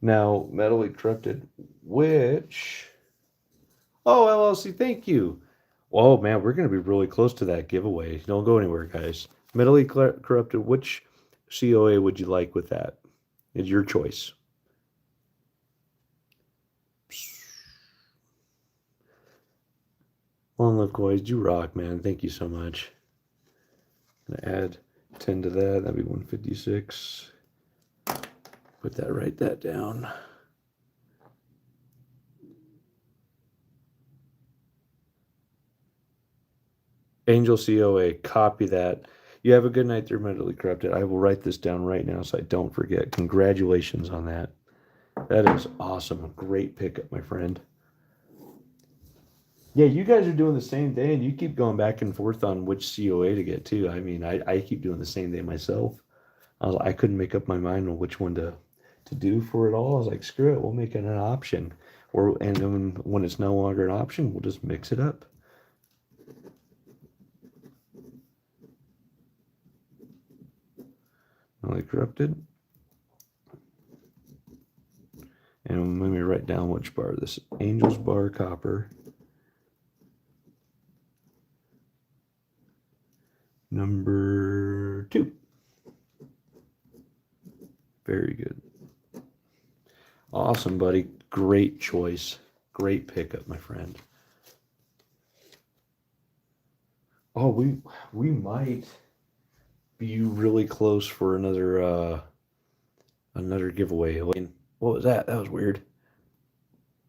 Now, Metally Corrupted, which... Oh, LLC, thank you. Oh, man, we're going to be really close to that giveaway. Don't go anywhere, guys. Metally Corrupted, which COA would you like with that? It's your choice. Long live Coys, you rock, man. Thank you so much. I'm going to add 10 to that. That'd be 156. Put that, write that down. Angel COA, copy that. You have a good night there, Mentally Corrupted. I will write this down right now so I don't forget. Congratulations on that. That is awesome. A great pickup, my friend. Yeah, you guys are doing the same day, and you keep going back and forth on which COA to get, too. I mean, I keep doing the same day myself. I couldn't make up my mind on which one to do for it all. I was like, screw it, we'll make it an option. And then when it's no longer an option, we'll just mix it up. Only Corrupted. And let me write down which bar this is. Angel's Bar Copper. Number 2. Very good. Awesome, buddy. Great choice. Great pickup, my friend. Oh, we might be really close for another giveaway. What was that? That was weird.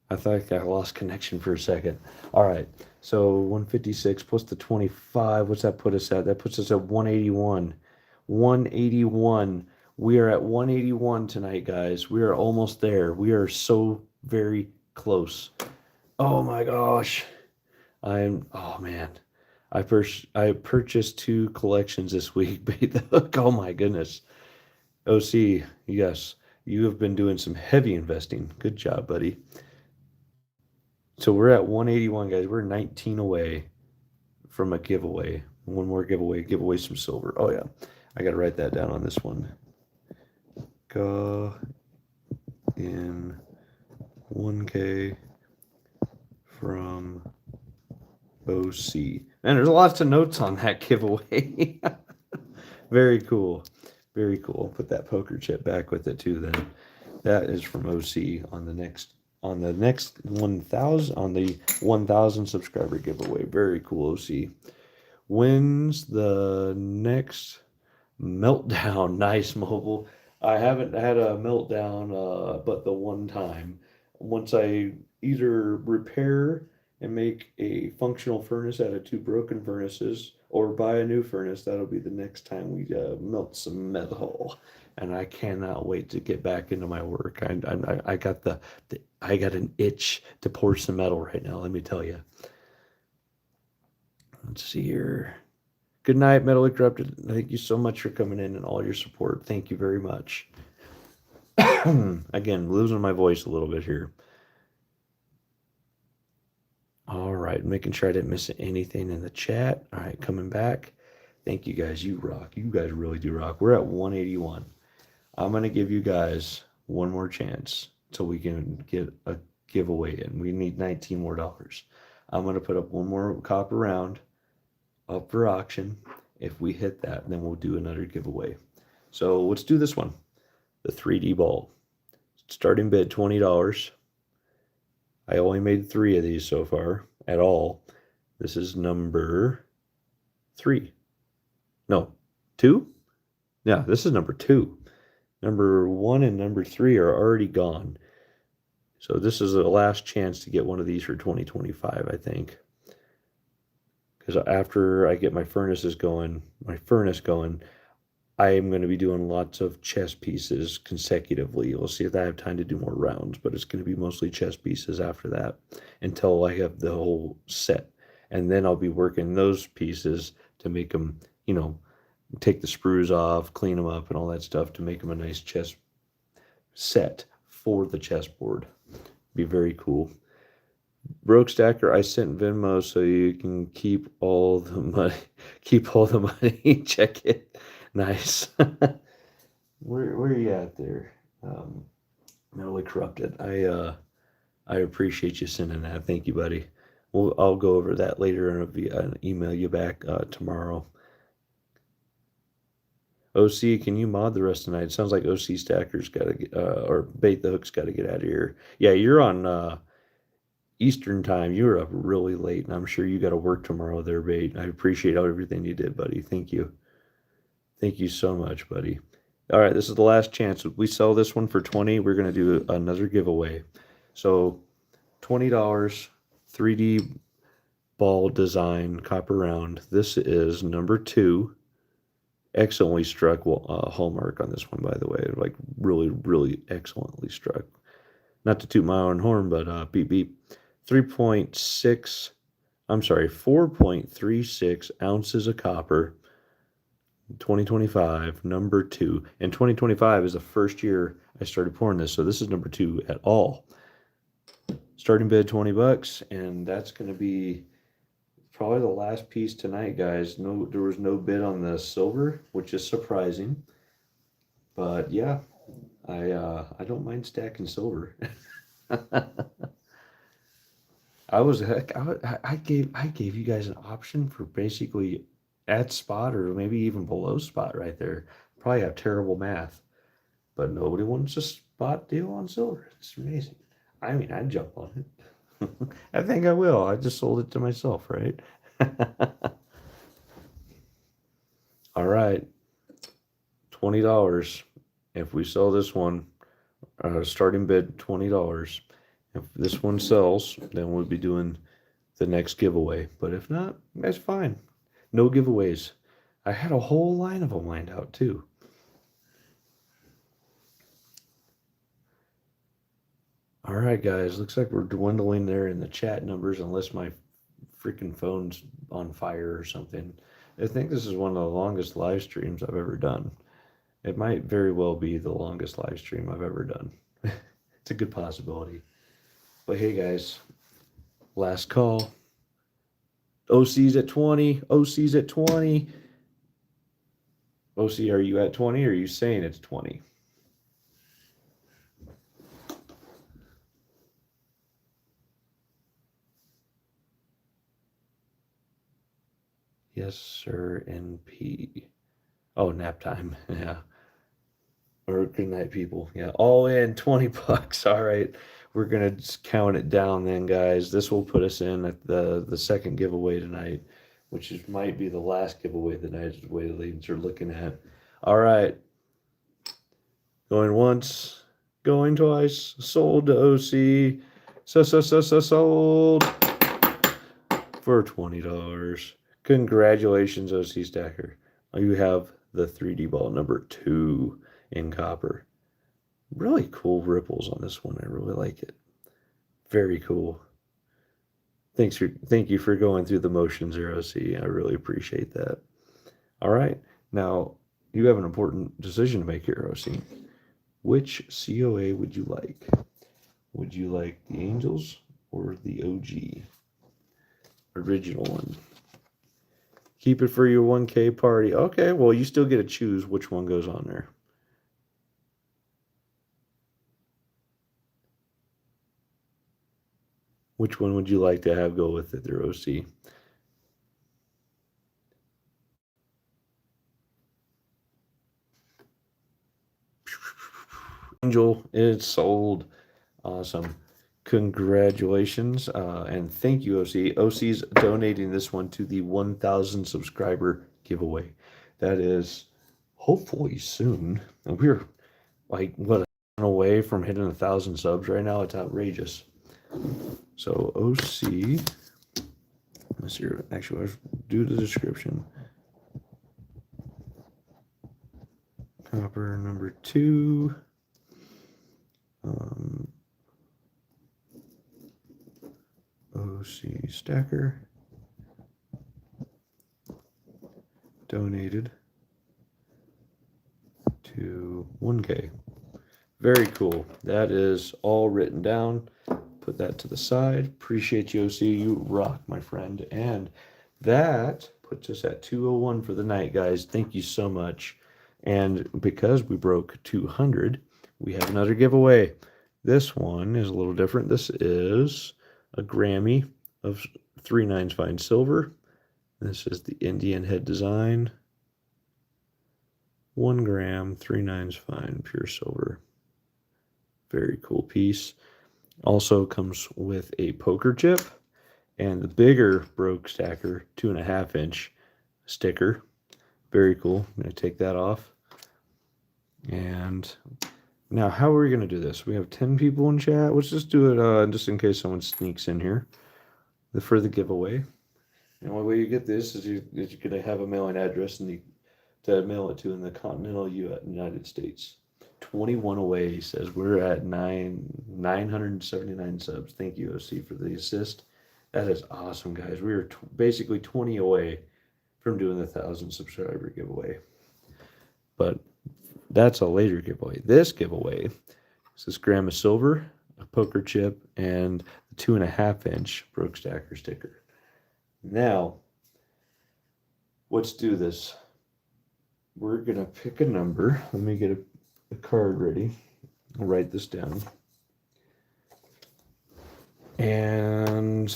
I thought I lost connection for a second. All right. So 156 plus the 25. What's that put us at? That puts us at 181. 181. We are at 181 tonight, guys. We are almost there. We are so very close. Oh my gosh. Oh man. I purchased 2 collections this week. Bait the hook. Oh my goodness. OC, yes. You have been doing some heavy investing. Good job, buddy. So we're at 181, guys. We're 19 away from a giveaway. One more giveaway. Give away some silver. Oh, yeah. I got to write that down on this one. Go in 1K from OC. Man, there's lots of notes on that giveaway. Very cool. Very cool. Put that poker chip back with it, too, then. That is from OC on the next 1,000 on the 1,000 subscriber giveaway. Very cool, OC. When's the next meltdown? Nice, Mobile. I haven't had a meltdown, but the one time. Once I either repair and make a functional furnace out of 2 broken furnaces, or buy a new furnace, that'll be the next time we melt some metal. And I cannot wait to get back into my work. I got I got an itch to pour some metal right now, let me tell you. Let's see here. Good night, Metal Corrupted. Thank you so much for coming in and all your support. Thank you very much. Again, losing my voice a little bit here. All right, making sure I didn't miss anything in the chat. All right, coming back. Thank you guys. You rock. You guys really do rock. We're at 181. I'm going to give you guys one more chance till we can get a giveaway in. We need $19 more. I'm going to put up one more copper round up for auction. If we hit that, then we'll do another giveaway. So let's do this one. The 3D ball. Starting bid $20. I only made 3 of these so far at all. This is number 3. No, 2? Yeah, this is number 2. Number 1 and number 3 are already gone. So this is the last chance to get one of these for 2025, I think. Because after I get my furnace going, I am going to be doing lots of chess pieces consecutively. We'll see if I have time to do more rounds, but it's going to be mostly chess pieces after that until I have the whole set. And then I'll be working those pieces to make them, take the sprues off, clean them up, and all that stuff to make them a nice chess set for the chessboard. Be very cool. Broke Stacker, I sent Venmo so you can keep all the money. Keep all the money. Check it. Nice. Where are you at there? Mentally corrupted. I appreciate you sending that. Thank you, buddy. I'll go over that later and email you back tomorrow. OC, can you mod the rest of the night? It sounds like OC Stacker's got to get, or Bait the Hook's got to get out of here. Yeah, you're on Eastern time. You were up really late, and I'm sure you got to work tomorrow there, Bait. I appreciate everything you did, buddy. Thank you. Thank you so much, buddy. All right, this is the last chance. If we sell this one for 20, we're going to do another giveaway. So $20, 3D ball design, copper round. This is number 2. Excellently struck hallmark on this one, by the way. Like really, really excellently struck. Not to toot my own horn, but beep beep. 4.36 ounces of copper. 2025, number 2. And 2025 is the first year I started pouring this, so this is number 2 at all. Starting bid $20, and that's going to be probably the last piece tonight, guys. There was no bid on the silver, which is surprising. But yeah, I don't mind stacking silver. I gave you guys an option for basically at spot or maybe even below spot right there. Probably have terrible math, but nobody wants a spot deal on silver. It's amazing. I mean, I'd jump on it. I think I will. I just sold it to myself, right? All right, $20. If we sell this one, starting bid $20. If this one sells, then we'll be doing the next giveaway. But if not, that's fine. No giveaways. I had a whole line of them lined out too. All right, guys. Looks like we're dwindling there in the chat numbers unless my freaking phone's on fire or something. I think this is one of the longest live streams I've ever done. It might very well be the longest live stream I've ever done. It's a good possibility. But hey, guys, last call. OC's at 20. OC's at 20. OC, are you at 20 or are you saying it's 20? Yes, sir, NP. Oh, nap time. Yeah. Or good night, people. Yeah, all in $20. All right. We're gonna just count it down then, guys. This will put us in at the second giveaway tonight, which might be the last giveaway tonight, is the way the leads are looking at. All right. Going once, going twice. Sold to OC. Sold for $20. Congratulations, OC Stacker. You have the 3D ball number 2 in copper. Really cool ripples on this one. I really like it. Very cool. Thank you for going through the motions, OC. I really appreciate that. All right. Now, you have an important decision to make here, OC. Which COA would you like? Would you like the Angels or the OG? Original one. Keep it for your 1K party. Okay, well, you still get to choose which one goes on there. Which one would you like to have go with it, their OC? Angel, it's sold. Awesome. Congratulations. And thank you, OC. OC's donating this one to the 1,000 subscriber giveaway. That is hopefully soon. And like what, away from hitting 1,000 subs right now. It's outrageous. So OC, let's see. Actually, let's do the description. Copper number 2. OC Stacker donated to 1K. Very cool. That is all written down. Put that to the side. Appreciate you, OC. You rock, my friend. And that puts us at 201 for the night, guys. Thank you so much. And because we broke 200, we have another giveaway. This one is a little different. This is a Grammy of 3 nines fine silver. This is the Indian head design. 1 gram, 3 nines fine pure silver. Very cool piece. Also comes with a poker chip and the bigger Broke Stacker 2.5 inch sticker. Very cool. I'm going to take that off. And now, how are we going to do this? We have 10 people in chat. Let's just do it just in case someone sneaks in here for the giveaway. And the only way you get this is you're going to have a mailing address and to mail it to in the continental United States. 21 away, he says. We're at 979 subs. Thank you, OC, for the assist. That is awesome, guys. We are basically 20 away from doing the 1,000 subscriber giveaway. But that's a later giveaway. This giveaway is this gram of silver, a poker chip, and the 2.5 inch Broke Stacker sticker. Now, let's do this. We're going to pick a number. Let me get a card ready. I'll write this down. And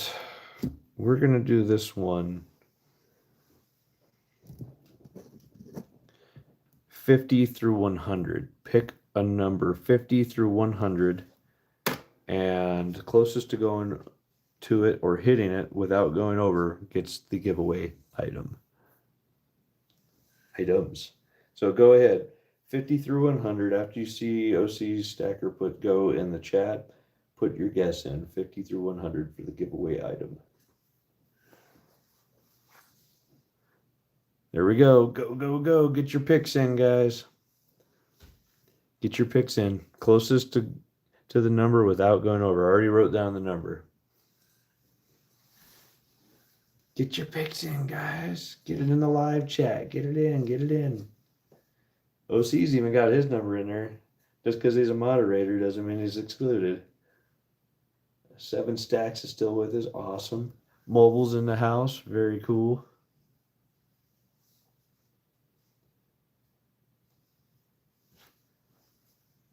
we're going to do this one 50 through 100. Pick a number 50 through 100, and closest to going to it or hitting it without going over gets the giveaway items. So go ahead. 50 through 100. After you see OC Stacker put go in the chat, put your guess in. 50 through 100 for the giveaway item. There we go. Go, go, go. Get your picks in, guys. Get your picks in. Closest to the number without going over. I already wrote down the number. Get your picks in, guys. Get it in the live chat. Get it in. Get it in. OC's even got his number in there. Just because he's a moderator doesn't mean he's excluded. 7 Stacks is still with us. Awesome. Mobile's in the house. Very cool.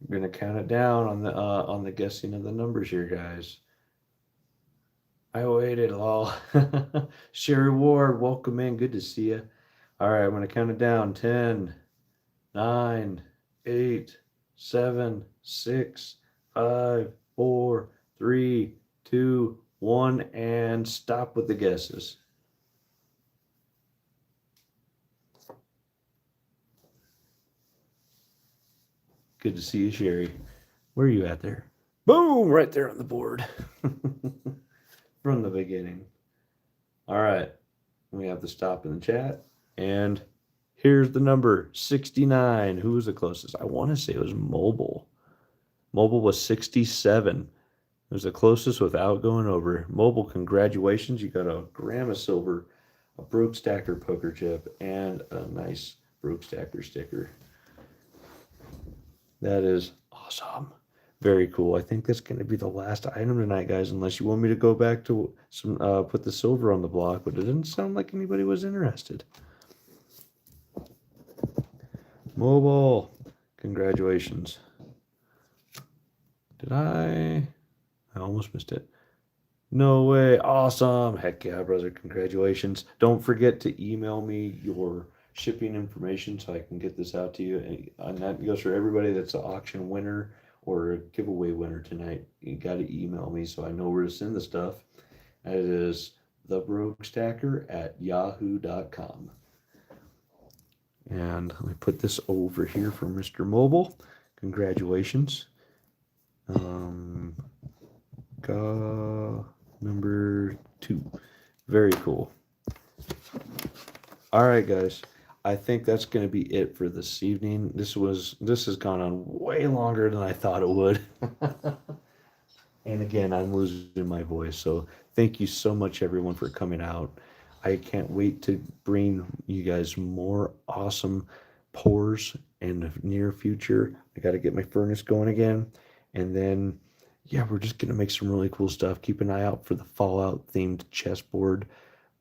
We're going to count it down on the guessing of the numbers here, guys. I waited, lol. Sherry Ward, welcome in. Good to see you. All right, I'm going to count it down. 10, 9, 8, 7, 6, 5, 4, 3, 2, 1, and stop with the guesses. Good to see you, Sherry. Where are you at there? Boom! Right there on the board. From the beginning. All right. We have the stop in the chat. And here's the number, 69. Who was the closest? I want to say it was Mobile. Mobile was 67. It was the closest without going over. Mobile, congratulations. You got a gram of silver, a Broke Stacker poker chip, and a nice Broke Stacker sticker. That is awesome. Very cool. I think that's going to be the last item tonight, guys, unless you want me to go back to some put the silver on the block, but it didn't sound like anybody was interested. Mobile, congratulations. Did I almost missed it. No way. Awesome. Heck yeah, brother. Congratulations. Don't forget to email me your shipping information so I can get this out to you. And that goes for everybody that's an auction winner or a giveaway winner tonight. You got to email me so I know where to send the stuff. It is thebrokestacker@yahoo.com. And let me put this over here for Mr. Mobile. Congratulations. Number 2. Very cool. All right, guys. I think that's going to be it for this evening. This has gone on way longer than I thought it would. And again, I'm losing my voice. So thank you so much, everyone, for coming out. I can't wait to bring you guys more awesome pours in the near future. I got to get my furnace going again. And then, yeah, we're just going to make some really cool stuff. Keep an eye out for the Fallout themed chessboard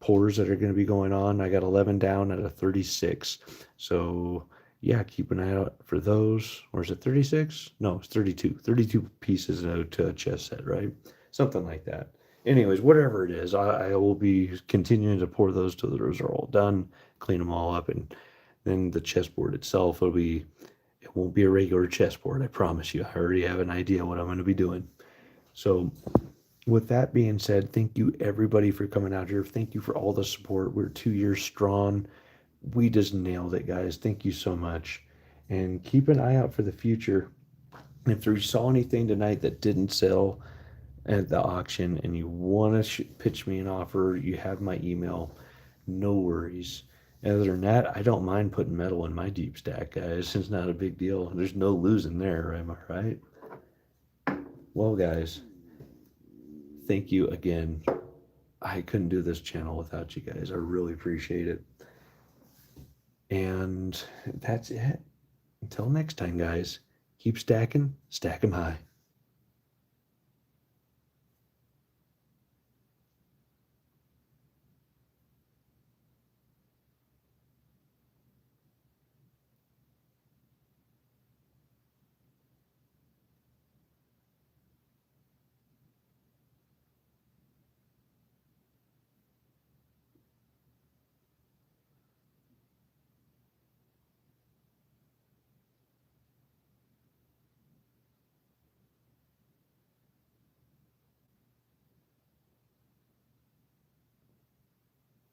pours that are going to be going on. I got 11 down out of 36. So, yeah, keep an eye out for those. Or is it 36? No, it's 32. 32 pieces to a chess set, right? Something like that. Anyways, whatever it is, I will be continuing to pour those till those are all done, clean them all up, and then the chessboard itself it won't be a regular chessboard, I promise you. I already have an idea what I'm going to be doing. So, with that being said, thank you everybody for coming out here. Thank you for all the support. We're 2 years strong. We just nailed it, guys. Thank you so much. And keep an eye out for the future. If you saw anything tonight that didn't sell at the auction and you want to pitch me an offer, you have my email. No worries. Other than that, I don't mind putting metal in my deep stack, guys. It's not a big deal. There's no losing there, am I right? Well, guys, thank you again. I couldn't do this channel without you guys. I really appreciate it. And that's it. Until next time, guys, keep stacking, stack 'em high.